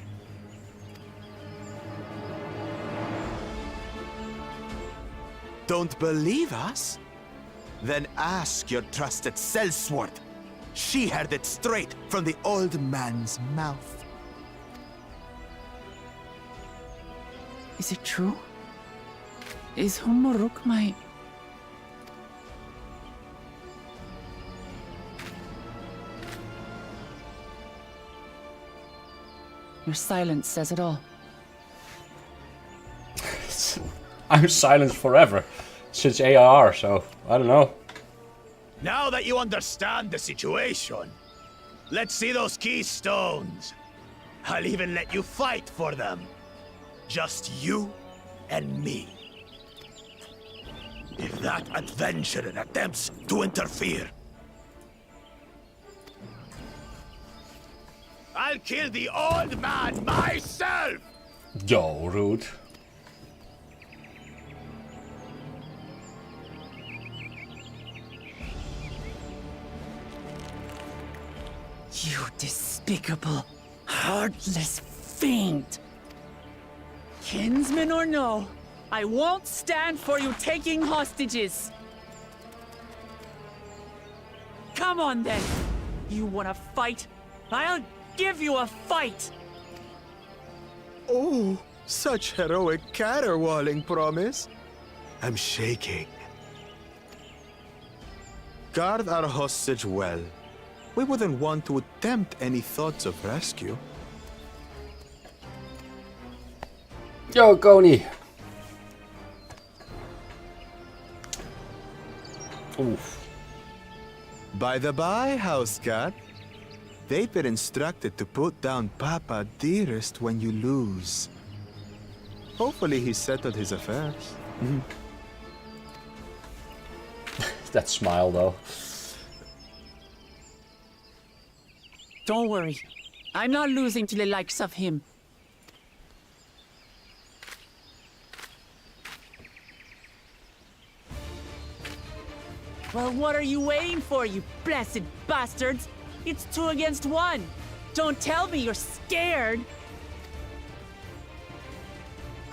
Don't believe us? Then ask your trusted Sellsworth. She heard it straight from the old man's mouth. Is it true? Is Humoruk my... Your silence says it all. I'm silenced forever. Since AR, so I don't know. Now that you understand the situation, Let's see those keystones. I'll even let you fight for them. Just you and me. If that adventurer attempts to interfere, I'll kill the old man myself! Yo, rude. You despicable, heartless fiend! Kinsman or no, I won't stand for you taking hostages! Come on then! You wanna fight? I'll give you a fight! Oh, such heroic caterwauling promise. I'm shaking. Guard our hostage well. We wouldn't want to attempt any thoughts of rescue. Yo, Coney. Oof. By the by, house cat, they've been instructed to put down Papa dearest when you lose. Hopefully he settled his affairs. That smile, though. Don't worry. I'm not losing to the likes of him. Well, what are you waiting for, you blessed bastards? It's 2 against 1. Don't tell me you're scared.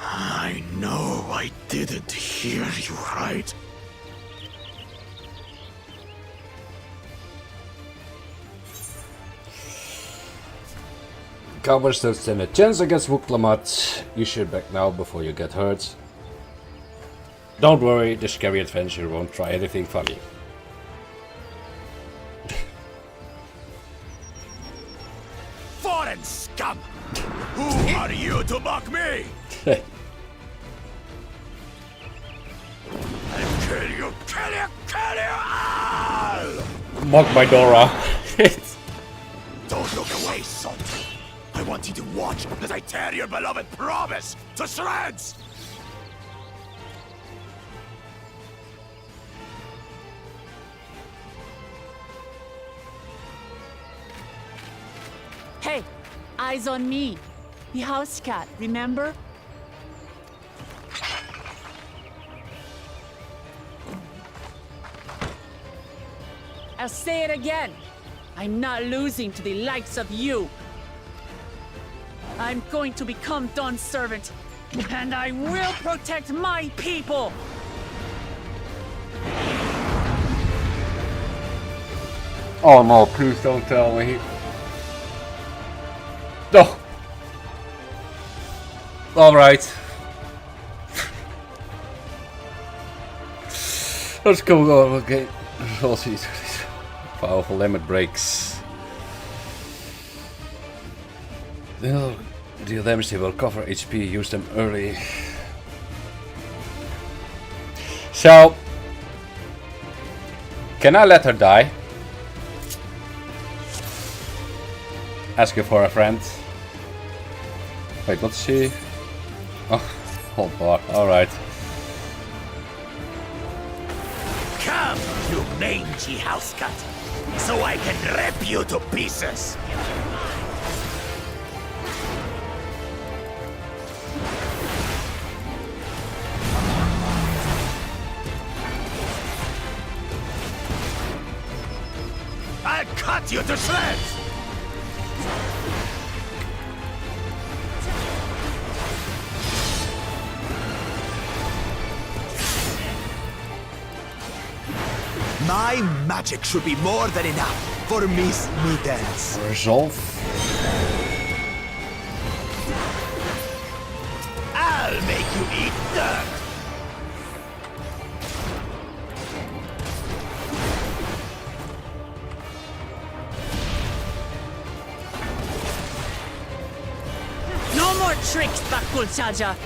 I know I didn't hear you right. Cowboy still stand a chance against Wuklamat. You should back now before you get hurt. Don't worry, the scary adventurer won't try anything funny. Foreign scum! Who are you to mock me? I'll kill you, kill you, kill you all! Mock my Dora. Don't look away, son. I want you to watch as I tear your beloved promise to shreds! Hey, eyes on me. The house cat, remember? I'll say it again. I'm not losing to the likes of you. I'm going to become Dawn's servant, and I will protect my people! Oh no, please don't tell me. No! Alright. Let's go on, okay. We'll see. Powerful limit breaks. They'll deal damage, they will cover HP, use them early. So, can I let her die? Asking for a friend. Wait, what's she? Oh, hold on, alright. Come, you mangy house cat, so I can rip you to pieces! I'll cut you to shreds! My magic should be more than enough for Miss Mittens. Resolve. I'll make you eat dirt! No more tricks, Bakul Chaja.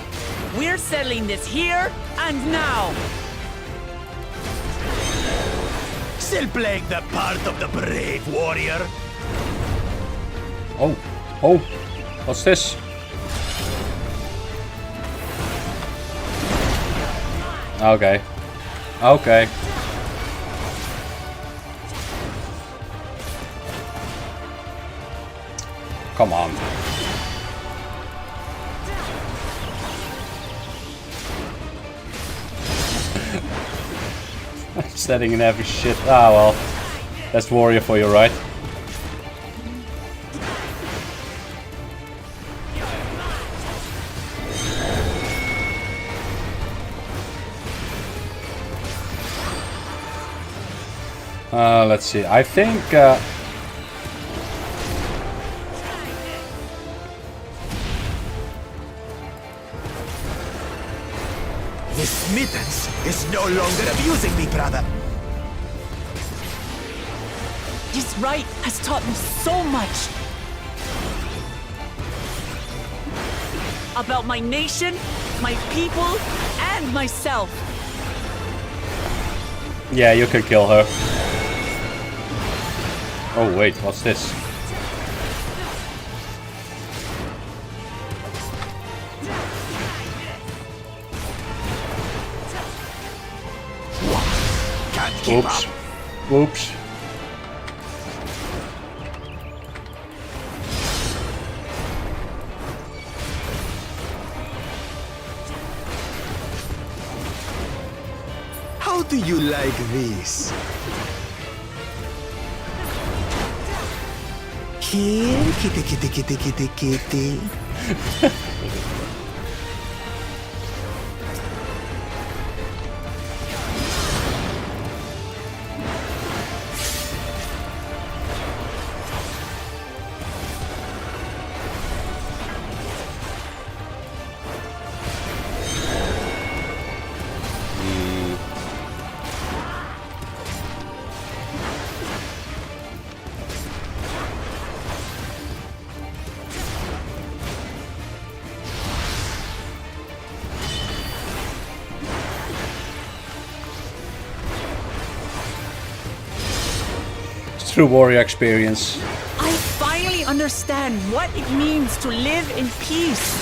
We're settling this here and now. Still playing the part of the brave warrior? Oh, oh, what's this? Okay, okay. Come on. Standing in heavy shit. Ah well. That's warrior for you, right? Let's see. I think This mittens is no longer abusing me, brother. This rite has taught me so much. About my nation, my people, and myself. yeah, you can kill her. Oh wait, what's this? Oops. Oops. How do you like this? Here, kitty, kitty, kitty, kitty, kitty. True warrior experience. I finally understand what it means to live in peace.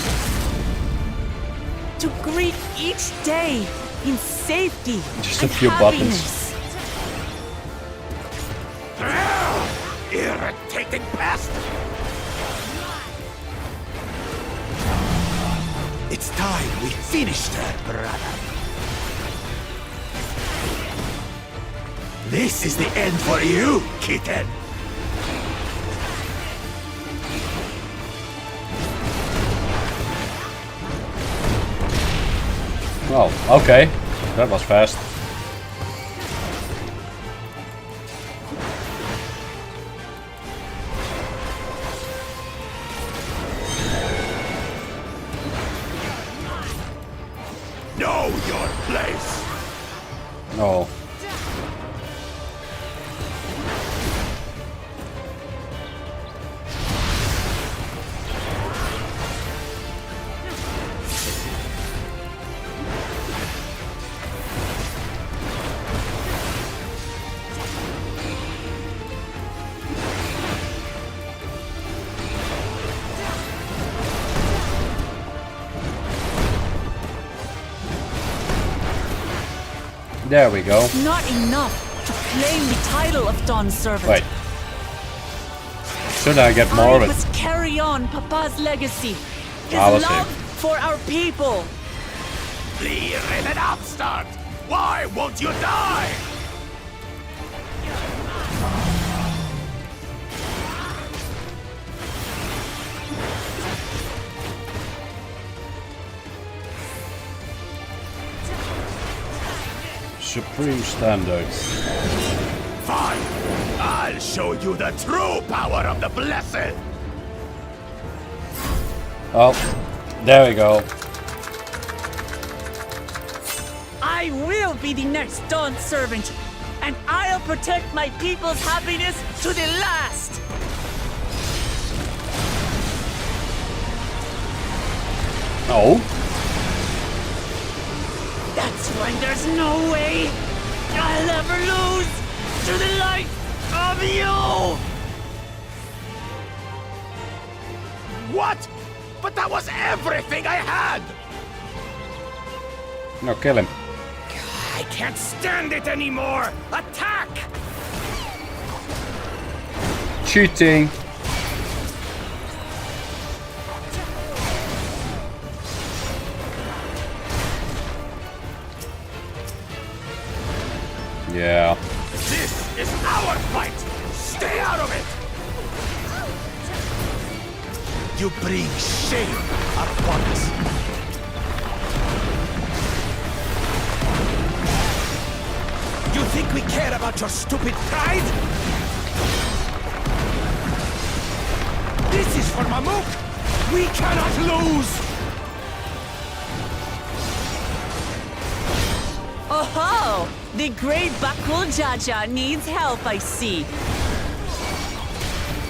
To greet each day in safety. Just a and few happiness. Irritating pest! It's time we finished her, brother. This is the end for you, kitten. Oh, okay. That was fast. Know your place. Oh. There we go. Not enough to claim the title of Dawn Servant. Wait. Should I get more I of it? must carry on Papa's legacy. His I will love see. for our people. Clear an upstart. Why won't you die? Supreme standards. Fine. I'll show you the true power of the blessed. Oh, there we go. I will be the next Dawn Servant, and I'll protect my people's happiness to the last. Oh. That's when there's no way I'll ever lose to the light of you! What? But that was everything I had! No, kill him. I can't stand it anymore! Attack! Cheating. Yeah. This is our fight! Stay out of it! You bring shame upon us. You think we care about your stupid pride? This is for Mamuk! We cannot lose! Oh-ho! The great Bakul Jaja needs help, I see.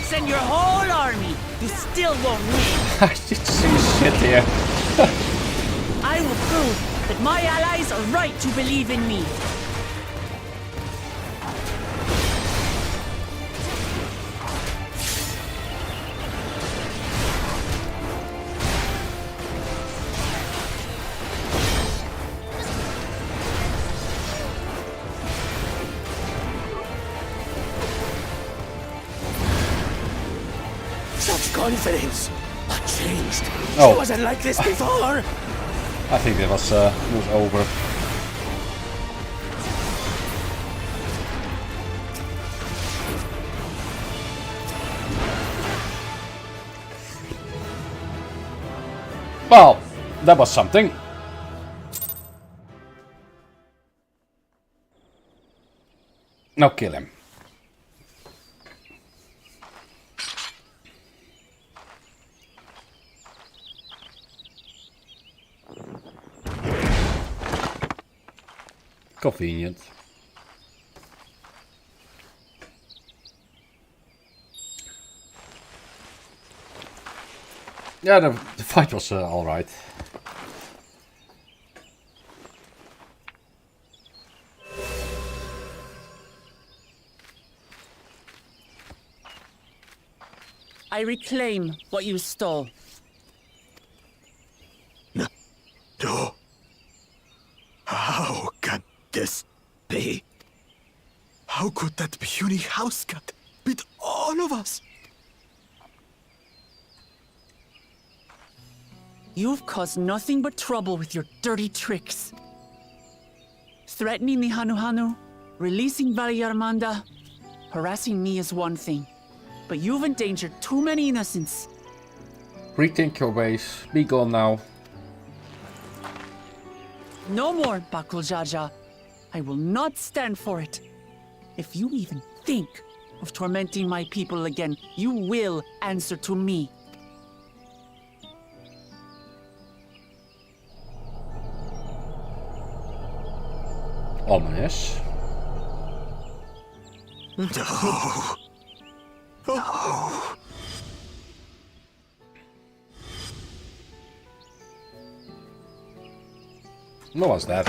Send your whole army. You still won't win. I did see shit here. I will prove that my allies are right to believe in me. Confidence. What changed? Oh. She wasn't like this before. I think it was over. Well, that was something. Now kill him. Convenient. Yeah, the fight was alright. I reclaim what you stole. No. How can this be? How could that puny house cat beat all of us? You've caused nothing but trouble with your dirty tricks. Threatening the Hanuhanu, releasing Valyarmanda, harassing me is one thing. But you've endangered too many innocents. Rethink your ways. Be gone now. No more, Bakul Jaja. I will not stand for it. If you even think of tormenting my people again, you will answer to me. Ominous. No. No. What was that?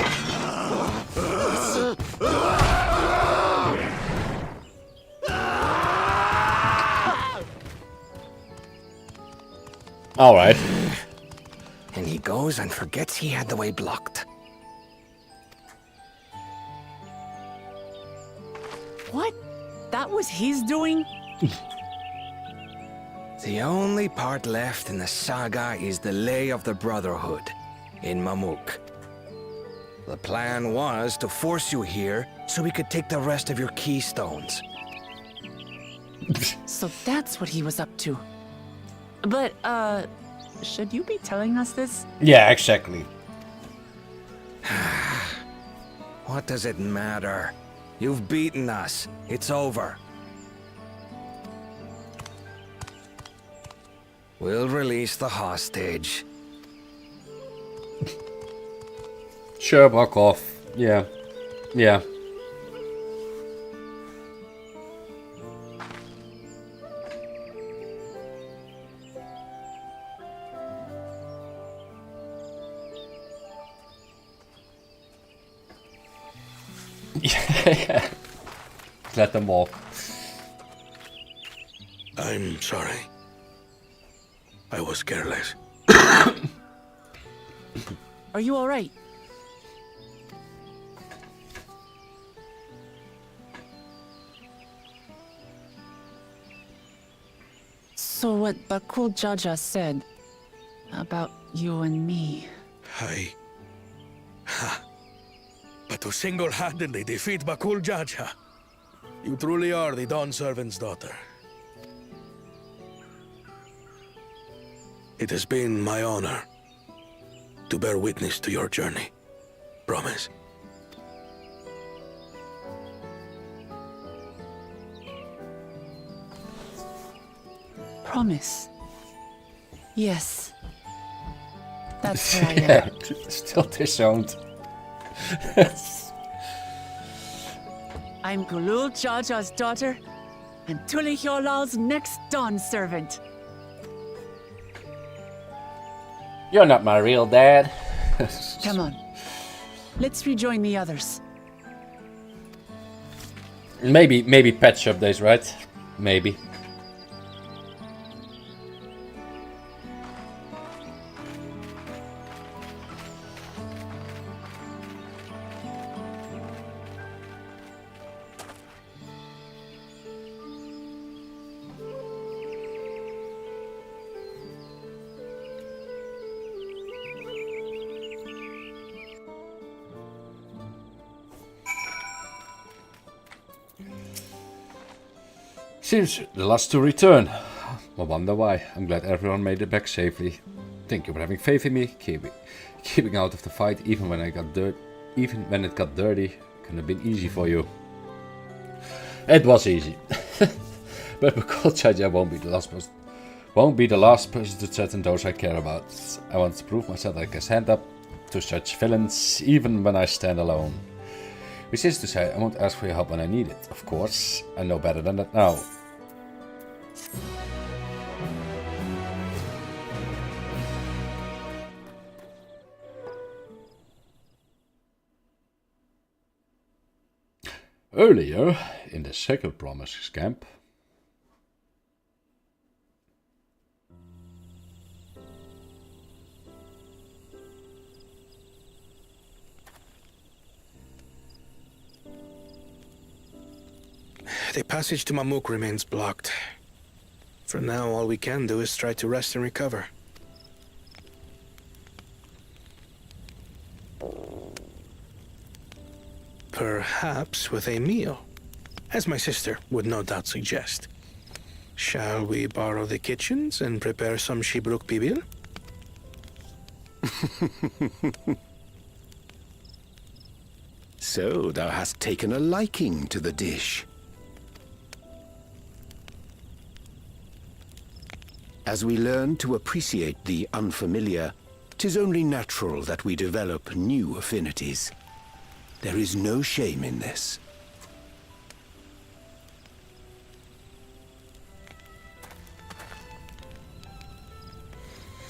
All right. And he goes and forgets he had the way blocked. What? That was his doing? The only part left in the saga is the Lay of the Brotherhood in Mamuk. The plan was to force you here so we could take the rest of your keystones. So that's what he was up to. But, should you be telling us this? Yeah, exactly. What does it matter? You've beaten us. It's over. We'll release the hostage. Sure, back off. Yeah. Yeah. Yeah. Let them walk. I'm sorry. I was careless. Are you all right? So what Bakul Jaja said about you and me. But to single-handedly defeat Bakul Jaja, you truly are the Dawn Servant's daughter. It has been my honor to bear witness to your journey. Promise. Promise. Yes. That's where I Yeah, am. still disowned. I'm Gulul Jaja's daughter, and Tuli Hyolal's next Dawn servant. You're not my real dad. Come on. Let's rejoin the others. Maybe pet shop days, right? Maybe. Seems the last to return. I wonder why. I'm glad everyone made it back safely. Thank you for having faith in me, keeping out of the fight, even when it got dirty. Couldn't have been easy for you. It was easy, but because Jaja won't be the last person to threaten those I care about. I want to prove myself that I can stand up to such villains, even when I stand alone. Which is to say, I won't ask for your help when I need it. Of course, I know better than that now. Earlier, in the second Promise camp, the passage to Mamuk remains blocked. For now, all we can do is try to rest and recover. Perhaps with a meal, as my sister would no doubt suggest. Shall we borrow the kitchens and prepare some Shibruk Bibil? So thou hast taken a liking to the dish. As we learn to appreciate the unfamiliar, 'tis only natural that we develop new affinities. There is no shame in this.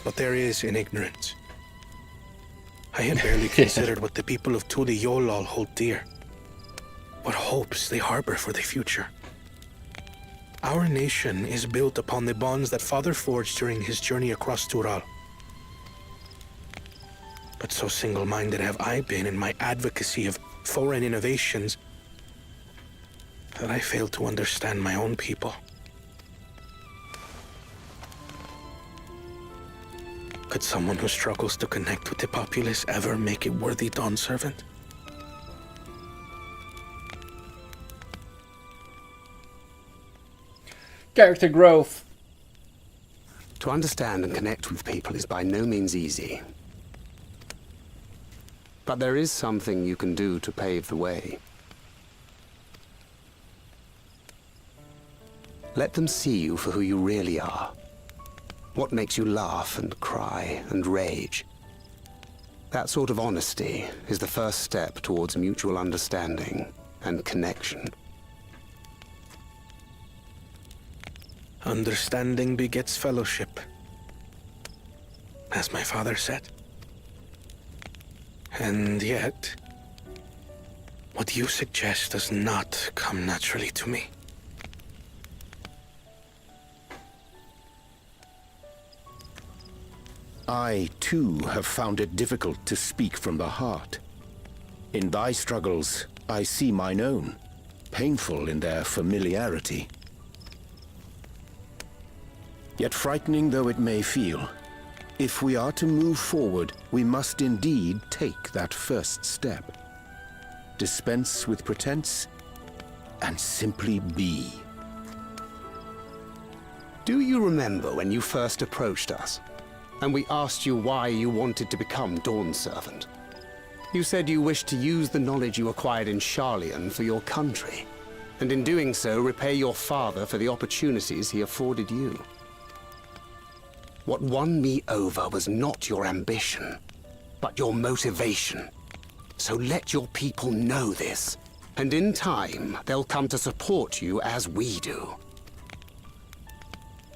But there is in ignorance. I had barely considered what the people of Tuli Yolal hold dear. What hopes they harbor for the future. Our nation is built upon the bonds that Father forged during his journey across Tural. But so single-minded have I been in my advocacy of foreign innovations that I fail to understand my own people. Could someone who struggles to connect with the populace ever make a worthy Dawn servant? Character growth. To understand and connect with people is by no means easy. But there is something you can do to pave the way. Let them see you for who you really are. What makes you laugh and cry and rage. That sort of honesty is the first step towards mutual understanding and connection. Understanding begets fellowship, as my father said. And yet, what you suggest does not come naturally to me. I, too, have found it difficult to speak from the heart. In thy struggles, I see mine own, painful in their familiarity. Yet frightening though it may feel, if we are to move forward, we must indeed take that first step. Dispense with pretense, and simply be. Do you remember when you first approached us, and we asked you why you wanted to become Dawn Servant? You said you wished to use the knowledge you acquired in Sharlayan for your country, and in doing so repay your father for the opportunities he afforded you. What won me over was not your ambition, but your motivation. So let your people know this, and in time, they'll come to support you as we do.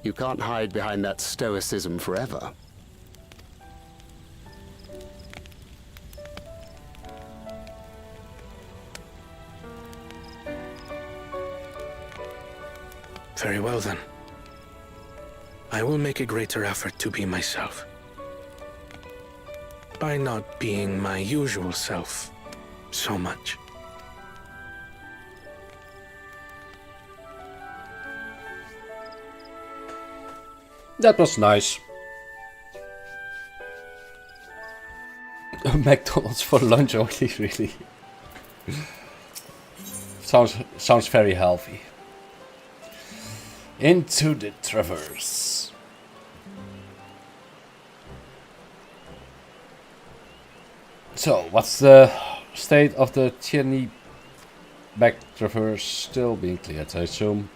You can't hide behind that stoicism forever. Very well then. I will make a greater effort to be myself. By not being my usual self so much. That was nice. McDonald's for lunch only, really. Sounds very healthy. Into the Traverse. So, what's the state of the Tierney back Traverse? Still being cleared, I assume.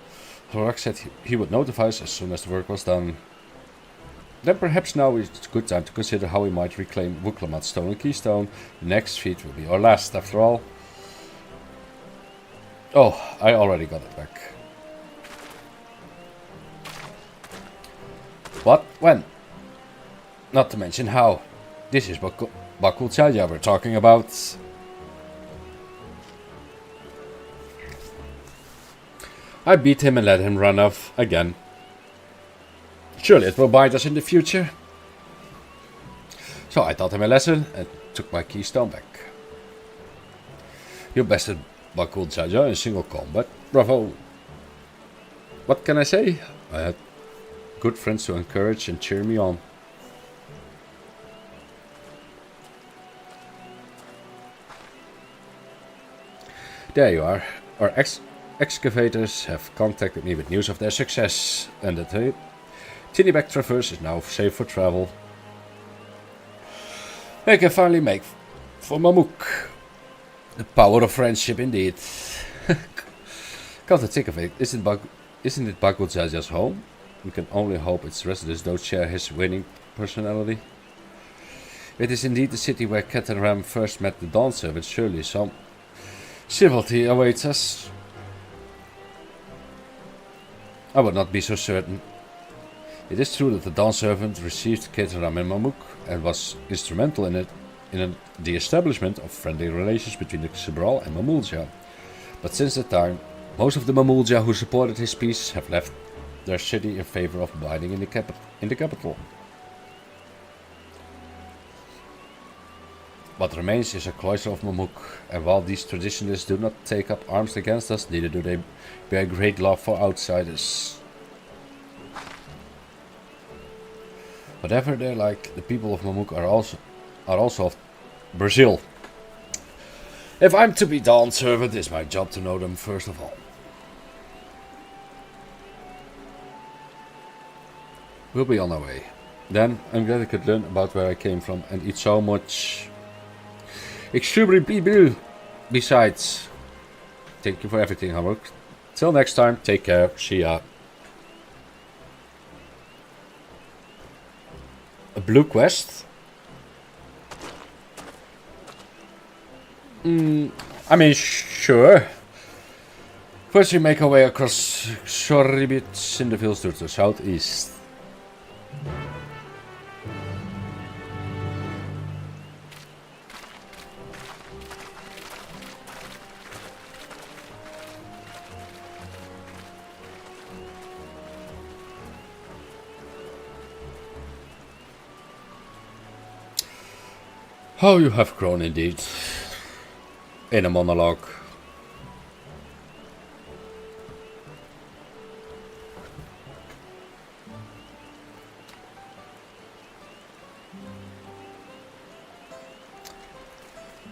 Rorak said he would notify us as soon as the work was done. Then perhaps now is a good time to consider how we might reclaim Wuklamat's stolen keystone. The next feat will be our last, after all. Oh, I already got it back. What? When? Not to mention how. This is Bakul Chaya we're talking about. I beat him and let him run off again. Surely it will bite us in the future. So I taught him a lesson and took my keystone back. You bested Bakul Chaya in single combat. Bravo. What can I say? I had good friends to encourage and cheer me on. There you are. Our excavators have contacted me with news of their success, and the Tinnyback Traverse is now safe for travel. I can finally make for Mamuk. The power of friendship indeed. Come to think of it, isn't it Bakul Chaya's home? We can only hope its residents don't share his winning personality. It is indeed the city where Cat and Ram first met the Dawn Servant. Surely some civility awaits us. I would not be so certain. It is true that the Dawn Servant received Cat and Ram in Mamuk and was instrumental in the establishment of friendly relations between the Cabral and Mamulja. But since that time, most of the Mamulja who supported his peace have left their city in favor of abiding in the capital. What remains is a cloister of Mamuk, and while these traditionalists do not take up arms against us, neither do they bear great love for outsiders. Whatever they're like, the people of Mamuk are also of Brazil. If I'm to be Dawn Servant, it's my job to know them first of all. We'll be on our way. Then I'm glad I could learn about where I came from and eat so much extremely people. Besides, thank you for everything, Hamburg. Till next time, take care. See ya. A blue quest? I mean, sure. First we make our way across Sorribit in the fields to the southeast. How you have grown indeed. In a monologue.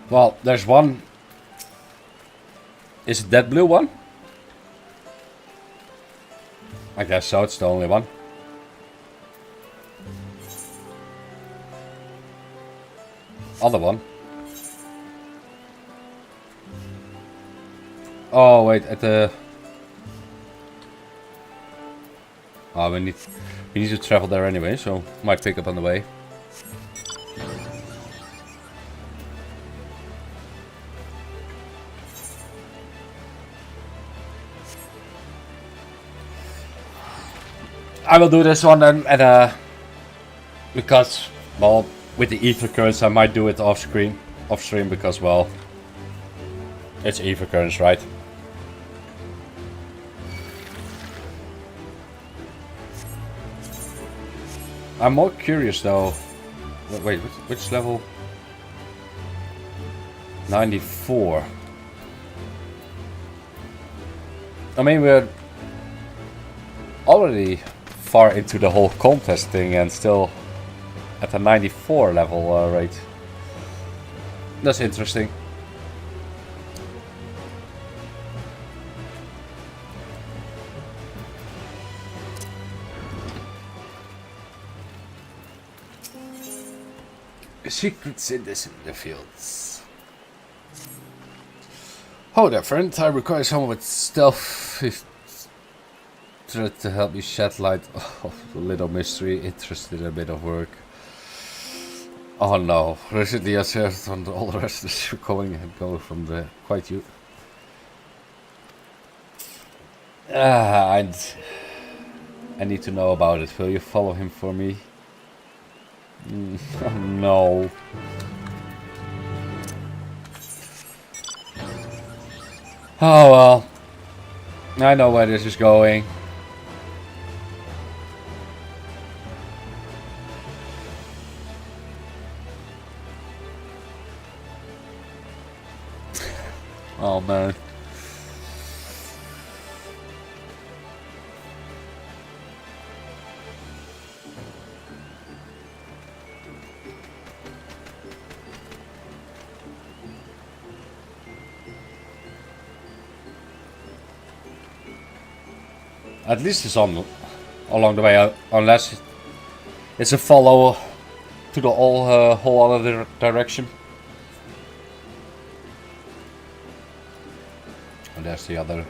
Well, there's one. Is it that blue one? I guess so, it's the only one. Other one. Oh wait, at the... Oh, we need to travel there anyway, so might pick up on the way. I will do this one then, and because, well, with the ether currents I might do it off stream because, well, it's ether currents, right? I'm more curious though. Wait, which level? 94. I mean, we're already far into the whole contest thing and still at a 94 level rate. That's interesting. Secrets in the fields. Oh there, friend. I require someone with stealth to help me shed light on a little mystery, interested in a bit of work. Oh no, recently I served on all the rest of the going and go from the quite you. I need to know about it. Will you follow him for me? Oh no. Oh well. I know where this is going. Oh man. At least it's on along the way, unless it's a follow to the whole other direction. And there's the other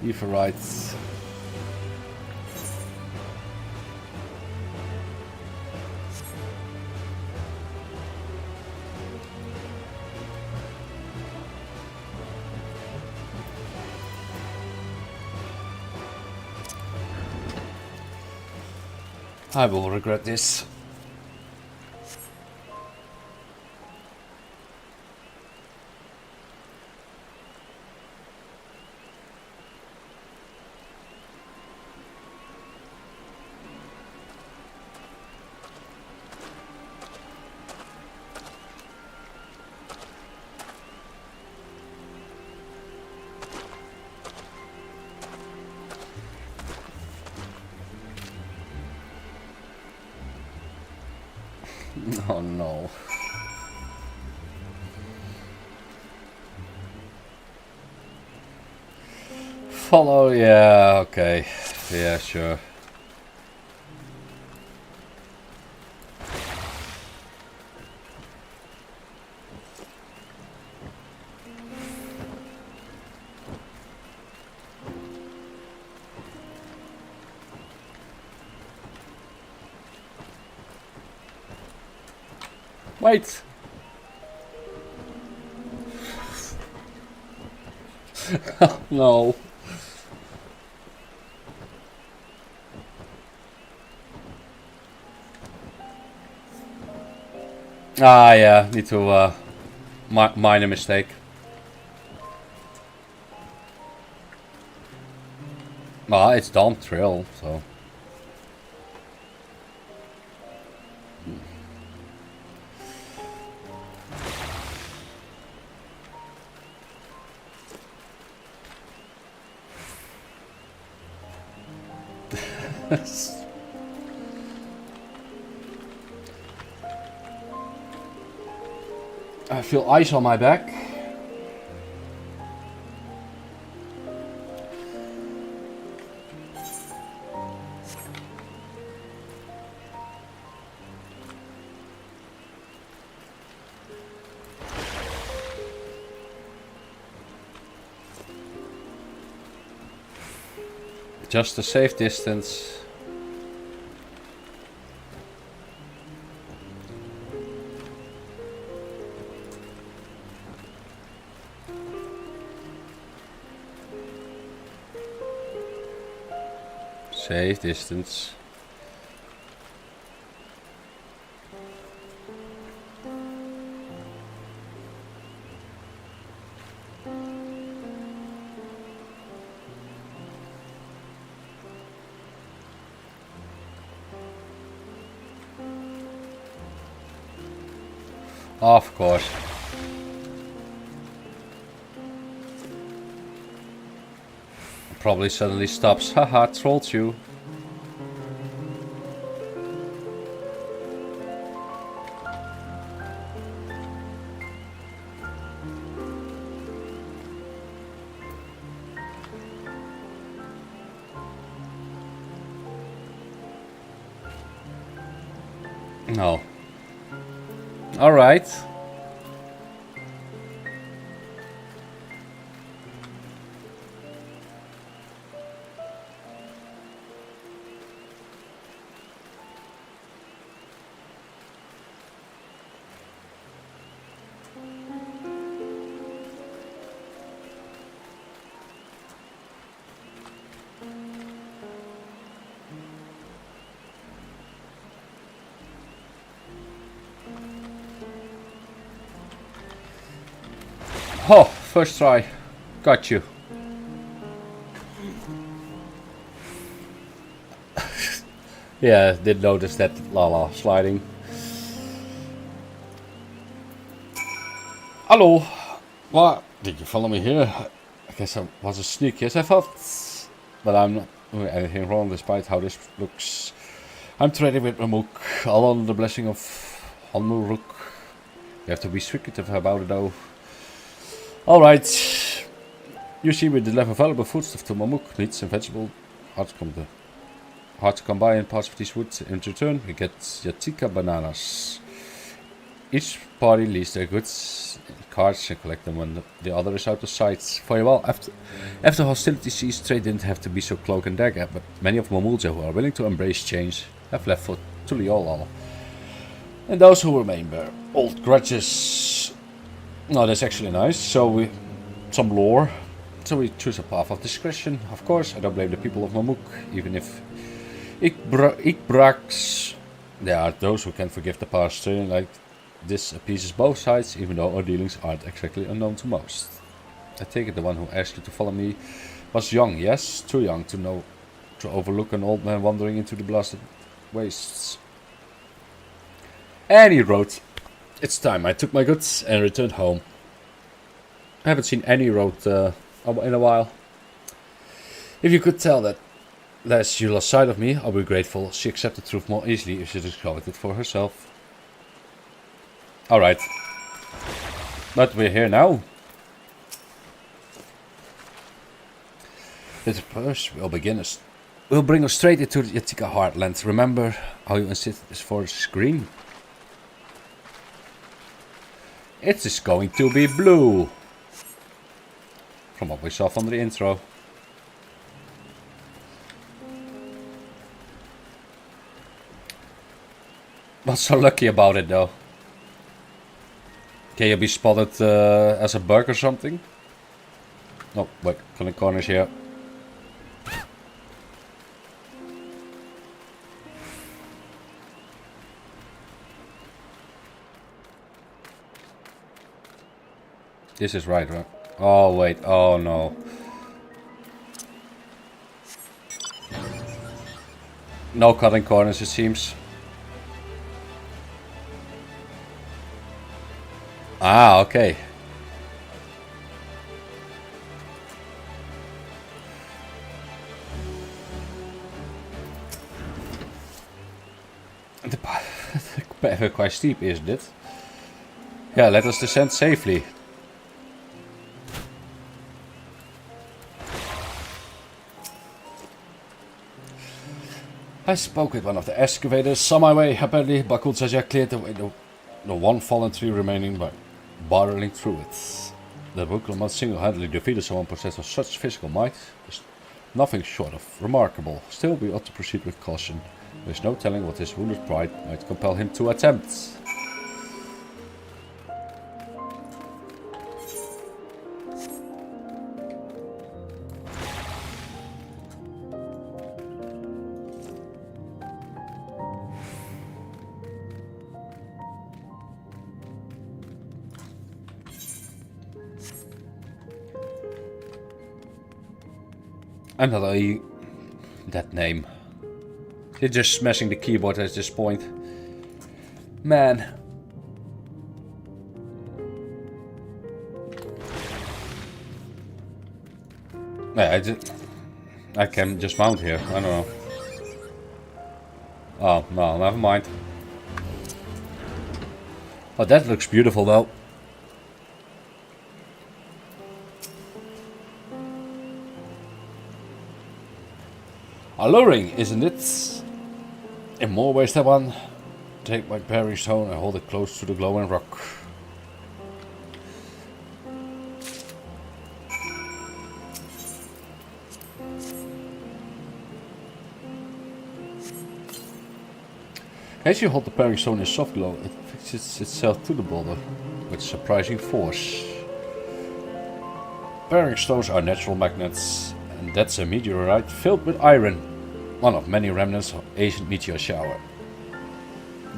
Everite. I will regret this. Oh no. Follow, yeah, okay. Yeah, sure. Wait. No. Ah, yeah, need to mine a mistake. Well, it's Dawntrail, so. I feel ice on my back. Just a safe distance. Safe distance. Of course. Probably suddenly stops. Haha, trolled you. No. All right. Oh, first try. Got you. Yeah, did notice that lala sliding. Hello. What? Did you follow me here? I guess I was a sneak. Yes, I thought. But I'm not doing anything wrong despite how this looks. I'm trading with Mamuk, all under the blessing of Hanmuruk. You have to be secretive about it though. Alright. You see, we deliver valuable foodstuff to Mamuk, meats and vegetables. Hard to come by in parts of these woods. In return, we get Yatika bananas. Each party leaves their goods in carts and collect them when the other is out of sight. For a while, after hostility ceased, trade didn't have to be so cloak and dagger, but many of Mamulja who are willing to embrace change have left for Tuliolal. And those who remain bear old grudges. No, that's actually nice. So some lore. So we choose a path of discretion. Of course, I don't blame the people of Mamuk, even if Ikbrax. There are those who can forgive the past. Turning like this appeases both sides, even though our dealings aren't exactly unknown to most. I take it the one who asked you to follow me was young, yes? Too young to overlook an old man wandering into the blasted wastes. And he wrote, "It's time I took my goods and returned home." I haven't seen any road in a while. If you could tell that you lost sight of me, I'll be grateful. She accepted the truth more easily if she discovered it for herself. Alright. But we're here now. This first will bring us straight into the Yatika heartland. Remember how you insisted this forest is green? It is going to be blue. From what we saw from the intro. Not so lucky about it though. Can you be spotted as a bug or something? Oh, wait, from the corners here. This is right? Oh, wait. Oh, no. No cutting corners, it seems. Ah, okay. quite steep, isn't it? Yeah, let us descend safely. I spoke with one of the excavators on my way. Apparently, Bakul Jaja cleared the way, the one fallen tree remaining by barreling through it. The Wuklamat single-handedly defeated someone possessed of such physical might is nothing short of remarkable. Still, we ought to proceed with caution. There is no telling what his wounded pride might compel him to attempt. Another that name. They're just smashing the keyboard at this point. Man. Yeah, I can just mount here. I don't know. Oh, no, never mind. Oh, that looks beautiful though. Alluring, isn't it? In more ways than one. Take my parry stone and hold it close to the glowing rock. As you hold the parry stone in soft glow, it fixes itself to the boulder with surprising force. Parry stones are natural magnets, and that's a meteorite filled with iron, one of many remnants of ancient meteor shower.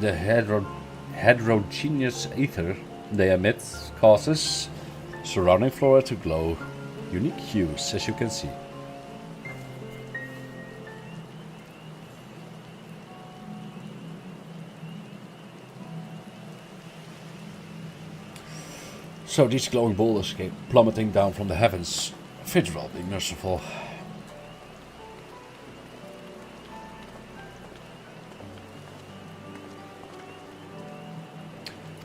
The heterogeneous ether they emit causes surrounding flora to glow unique hues, as you can see. So these glowing boulders came plummeting down from the heavens. Fidral, be merciful.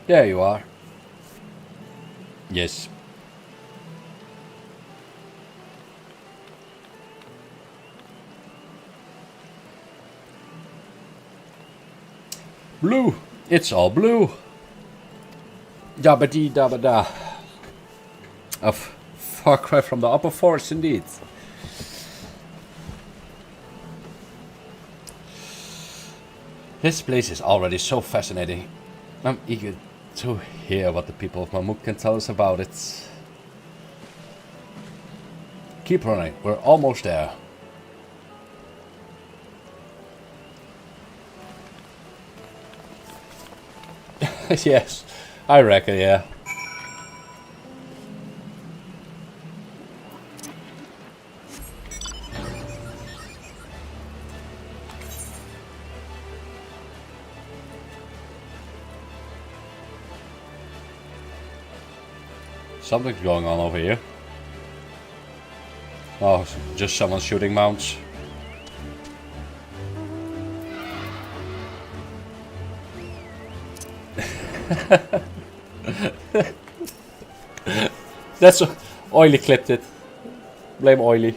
There you are. Yes. Blue. It's all blue. Dabba dee dabba da. A far cry from the upper forest indeed. This place is already so fascinating. I'm eager to hear what the people of Mamuk can tell us about it. Keep running, we're almost there. Yes, I reckon, yeah. Something's going on over here. Oh, just someone shooting mounts. That's Oily clipped it. Blame Oily.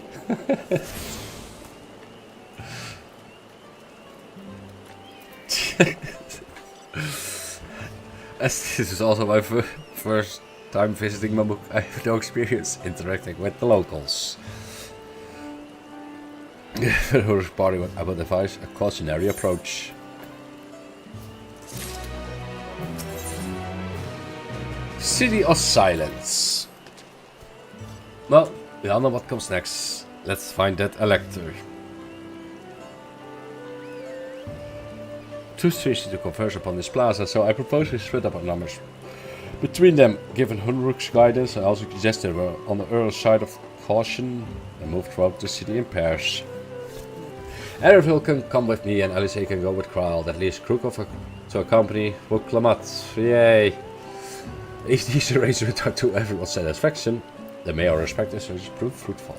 As this is also my first time visiting Mamuk, I have no experience interacting with the locals. For the party, I would advise a cautionary approach. City of Silence. Well, we all know what comes next. Let's find that elector. Too easy to converse upon this plaza, so I propose we split up our numbers. Between them, given Hunruk's guidance, I also suggest they were on the early side of caution and move throughout the city in pairs. Ereville can come with me and Alice can go with Kral. That leaves Krukov to accompany Wuklamat. Yay! If these arrangements are to everyone's satisfaction, the mayor respect us has proved fruitful.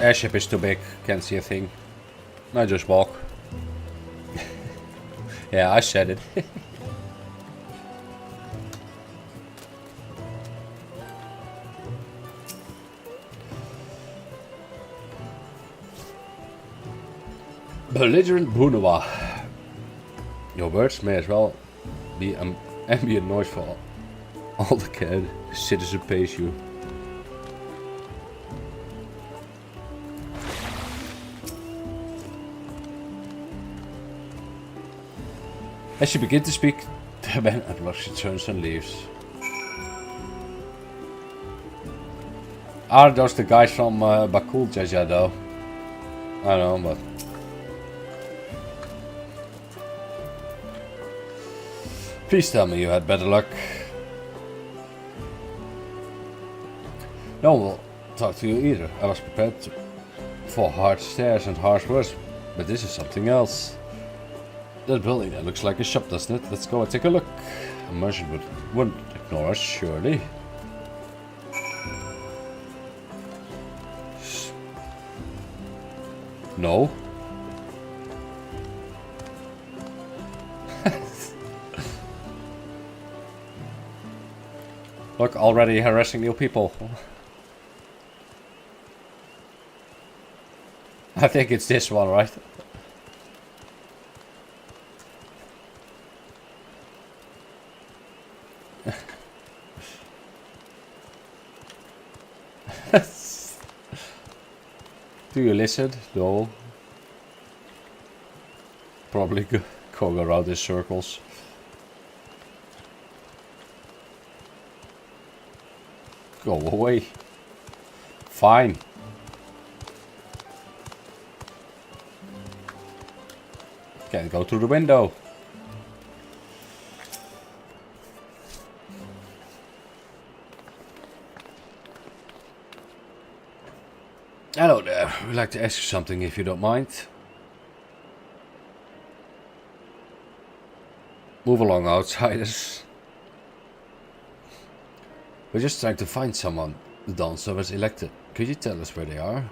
Airship is too big, can't see a thing. I just walk. Yeah, I said it. Belligerent Brunoa. Your words may as well be ambient noise for all the care the citizen pays you. As you begin to speak, the man abruptly turns and leaves. Are those the guys from Bakul Jaja though? I don't know, but... Please tell me you had better luck. No one will talk to you either. I was prepared for hard stares and harsh words, but this is something else. That building, that looks like a shop, doesn't it? Let's go and take a look. A merchant wouldn't ignore us, surely. No. Look, already harassing new people. I think it's this one, right? Do you listen? No. Probably going around in circles. Go away. Fine. Can't go through the window. Hello there. I'd like to ask you something if you don't mind. Move along, outsiders. We're just trying to find someone the Dawntrail was elected. Could you tell us where they are?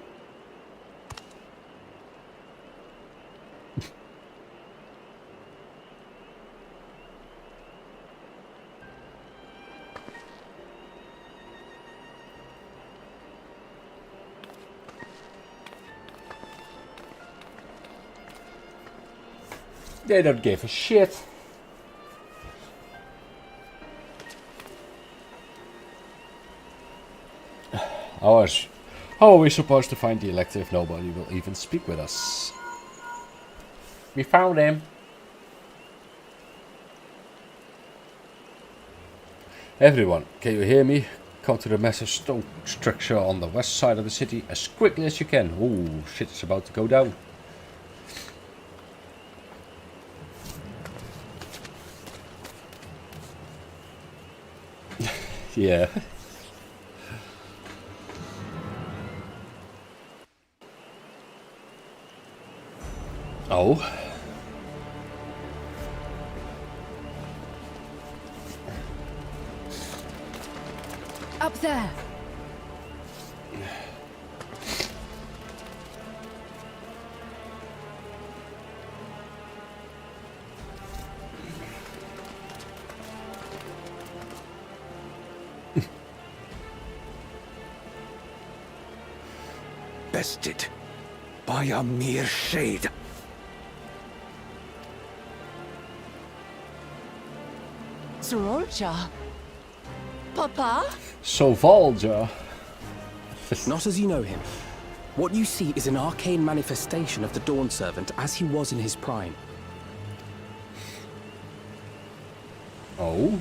They don't give a shit. How are we supposed to find the elector if nobody will even speak with us? We found him. Everyone, can you hear me? Come to the massive stone structure on the west side of the city as quickly as you can. Ooh, shit is about to go down. Yeah. Oh. Up there. Bested by a mere shade. Sorolja? Papa? Sovalja. Not as you know him. What you see is an arcane manifestation of the Dawn Servant as he was in his prime. Oh?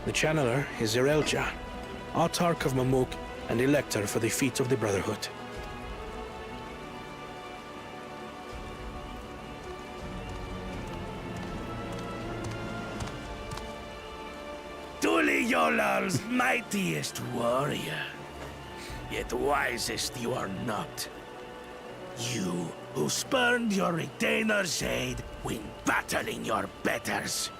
The channeler is Zerelja, Autarch of Mamuk and Elector for the Feet of the Brotherhood. Duli Yolal's mightiest warrior. Yet wisest you are not. You, who spurned your retainer's aid when battling your betters.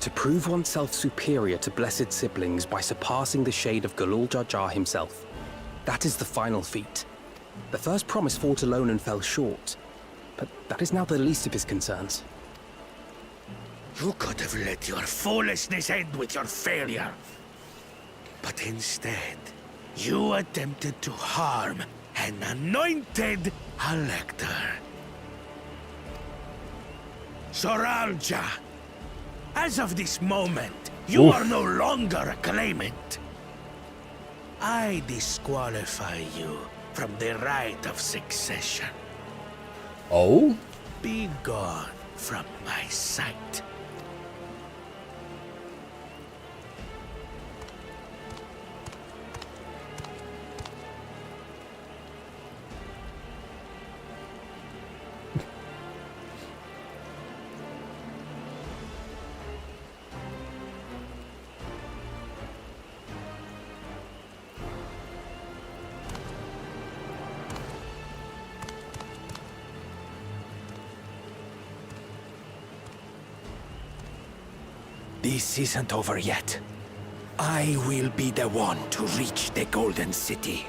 To prove oneself superior to blessed siblings by surpassing the shade of Galul Jar Jar himself. That is the final feat. The first promise fought alone and fell short. But that is now the least of his concerns. You could have let your foolishness end with your failure. But instead, you attempted to harm an anointed elector. Soralja, as of this moment, you are no longer a claimant. I disqualify you from the right of succession. Oh? Be gone from my sight. This isn't over yet. I will be the one to reach the Golden City.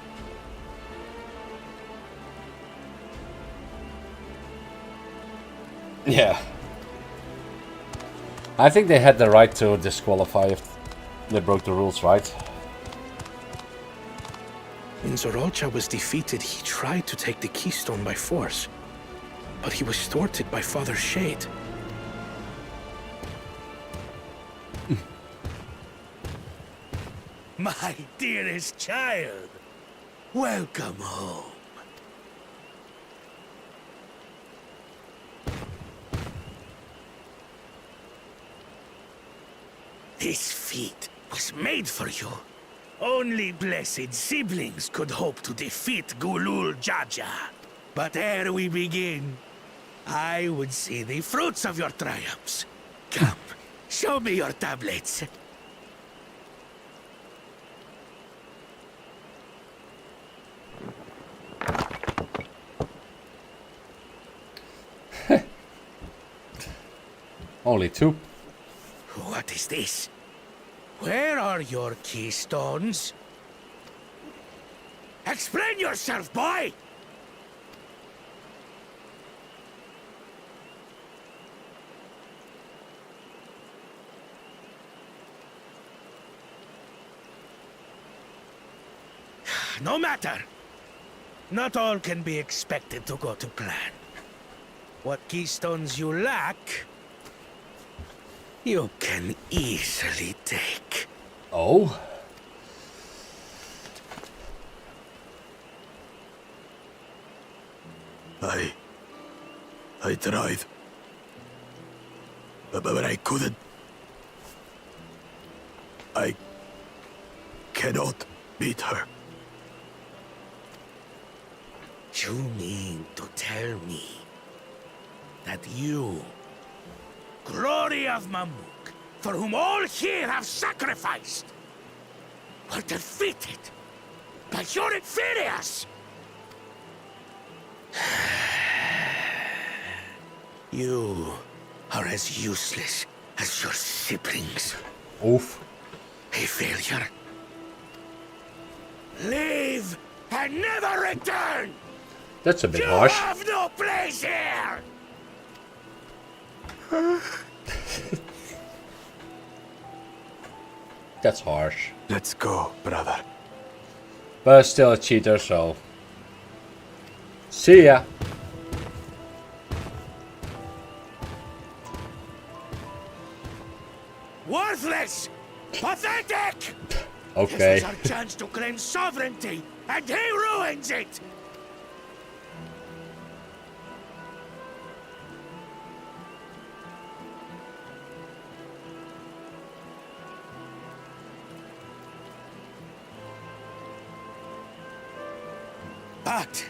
Yeah. I think they had the right to disqualify if they broke the rules, right? When Zoralcha was defeated, he tried to take the keystone by force. But he was thwarted by Father Shade. My dearest child, welcome home. This feat was made for you. Only blessed siblings could hope to defeat Gulul Jaja. But ere we begin, I would see the fruits of your triumphs. Come, show me your tablets. Only 2. What is this? Where are your keystones? Explain yourself, boy! No matter. Not all can be expected to go to plan. What keystones you lack, you can easily take. Oh? I tried. But I couldn't. I cannot beat her. You mean to tell me that you, glory of Mamuk, for whom all here have sacrificed, were defeated by your inferiors? You are as useless as your siblings. Oof. A failure. Leave and never return! That's a bit you harsh. You have no place here! That's harsh. Let's go, brother. But still a cheater, so... See ya! Worthless! Pathetic! Okay. This was our chance to claim sovereignty, and he ruins it! But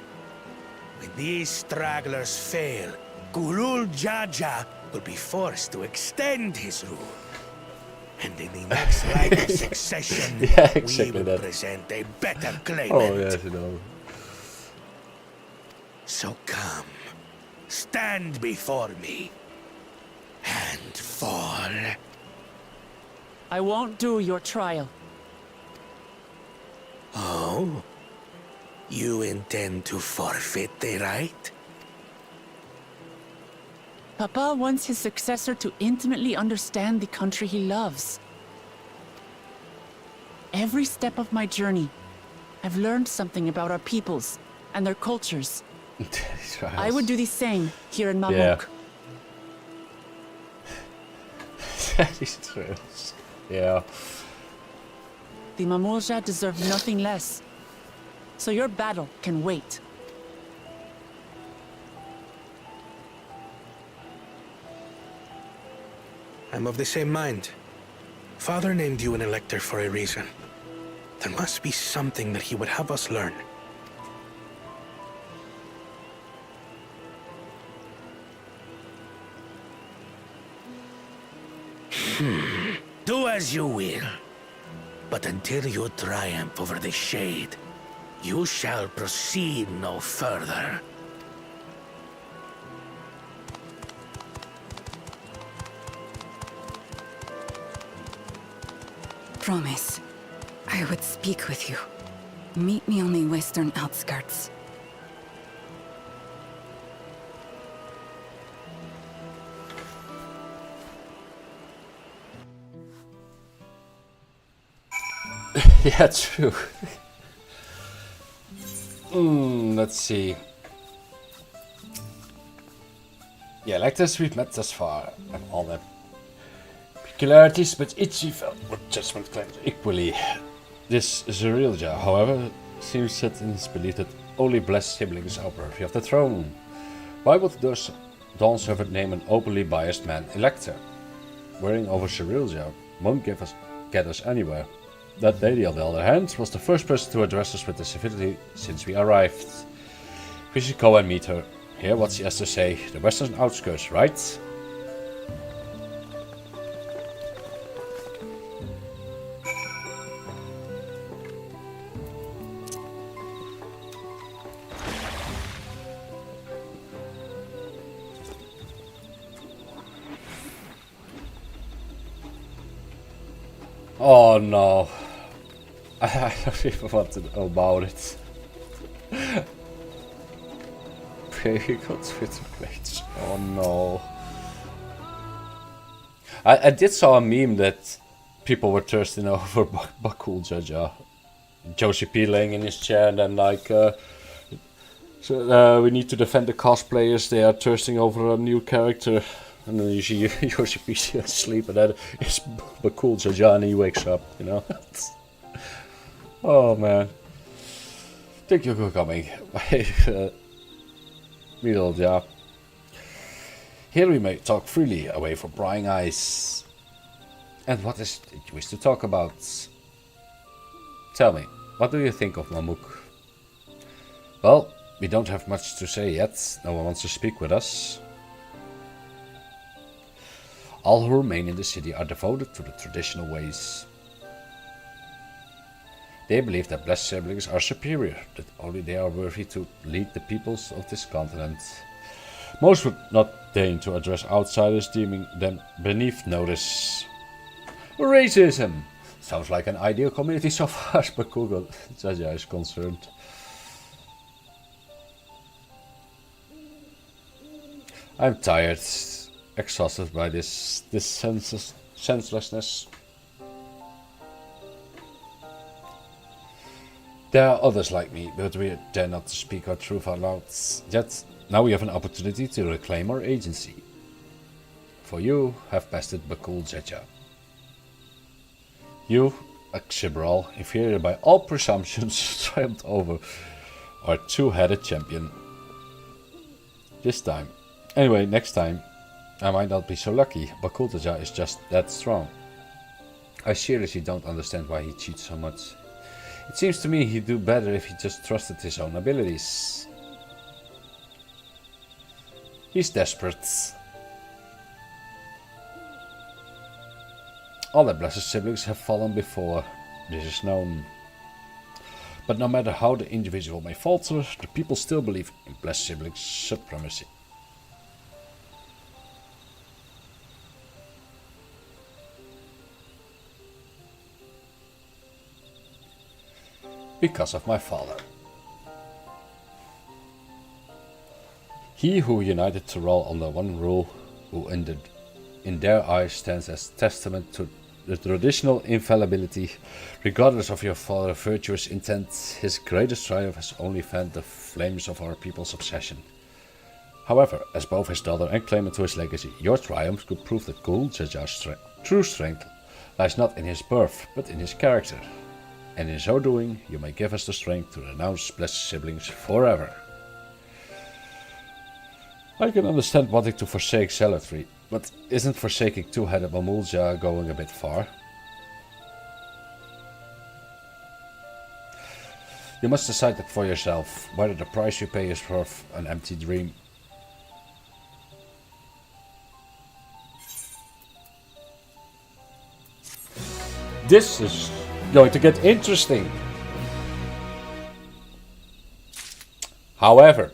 when these stragglers fail, Gulul Jaja will be forced to extend his rule. And in the next line of succession, yeah, exactly we will that. present a better claimant. Oh, yes, you know. So come, stand before me, and fall. I won't do your trial. Oh? You intend to forfeit the right? Papa wants his successor to intimately understand the country he loves. Every step of my journey, I've learned something about our peoples and their cultures. I would do the same here in Mamuk. Yeah. These trails. Yeah. The Mamulja deserve nothing less. So your battle can wait. I'm of the same mind. Father named you an elector for a reason. There must be something that he would have us learn. Do as you will. But until you triumph over the Shade, you shall proceed no further. Promise. I would speak with you. Meet me on the western outskirts. Yeah, true. Let's see. The electors we've met thus far have all their peculiarities, but each felt what judgment claims equally. This Zerilja, however, seems set in his belief that only blessed siblings are worthy of the throne. Why would those Dawn Servant name an openly biased man elector? Worrying over Zerilja won't get us anywhere. That lady, on the other hand, was the first person to address us with civility since we arrived. We should go and meet her. Hear what she has to say. The western outskirts, right? Oh no. I don't even want to know about it. Baby got Twitter page. Oh no. I did saw a meme that people were thirsting over Bakul Jaja. Josie P laying in his chair and then like we need to defend the cosplayers, they are thirsting over a new character. And then you see Josie P asleep and then it's Bakul Jaja and he wakes up, you know. Oh man. Thank you for coming. Middle, yeah. Here we may talk freely away from prying eyes. And what is it you wish to talk about? Tell me, what do you think of Mamuk? Well, we don't have much to say yet. No one wants to speak with us. All who remain in the city are devoted to the traditional ways. They believe that blessed siblings are superior, that only they are worthy to lead the peoples of this continent. Most would not deign to address outsiders, deeming them beneath notice. Racism! Sounds like an ideal community so far as Bakul Jaja is concerned. I'm tired, exhausted by this senselessness. There are others like me, but we dare not to speak our truth out loud. Yet, now we have an opportunity to reclaim our agency. For you have bested Bakul Jaja. You, a Xibral, inferior by all presumptions, triumphed over our two-headed champion. This time. Anyway, next time, I might not be so lucky. Bakul Jaja is just that strong. I seriously don't understand why he cheats so much. It seems to me he'd do better if he just trusted his own abilities. He's desperate. All the blessed siblings have fallen before. This is known. But no matter how the individual may falter, the people still believe in blessed siblings' supremacy. Because of my father. He who united Tyrell under one rule, who in their eyes stands as testament to the traditional infallibility, regardless of your father's virtuous intent, his greatest triumph has only fanned the flames of our people's obsession. However, as both his daughter and claimant to his legacy, your triumph could prove that Gul Jajar's true strength lies not in his birth, but in his character. And in so doing, you may give us the strength to renounce blessed siblings forever. I can understand wanting to forsake zealotry, but isn't forsaking two-headed Mamulja going a bit far? You must decide that for yourself, whether the price you pay is worth an empty dream. This is going to get interesting. However,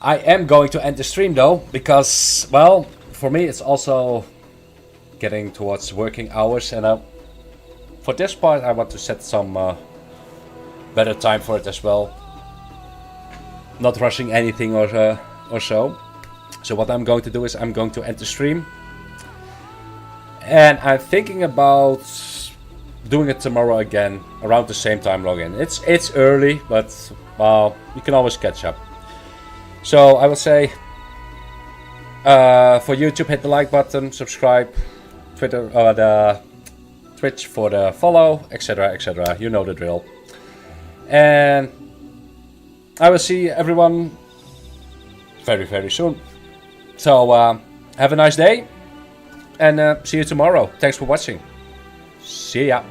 I am going to end the stream though, because, well, for me it's also getting towards working hours, and for this part I want to set some better time for it as well. Not rushing anything or so. So what I'm going to do is I'm going to end the stream. And I'm thinking about doing it tomorrow again, around the same time login. It's early, but well, you can always catch up. So I will say, for YouTube, hit the like button, subscribe, Twitter, the Twitch for the follow, etc, etc. You know the drill. And I will see everyone very, very soon. So have a nice day, and see you tomorrow. Thanks for watching. See ya.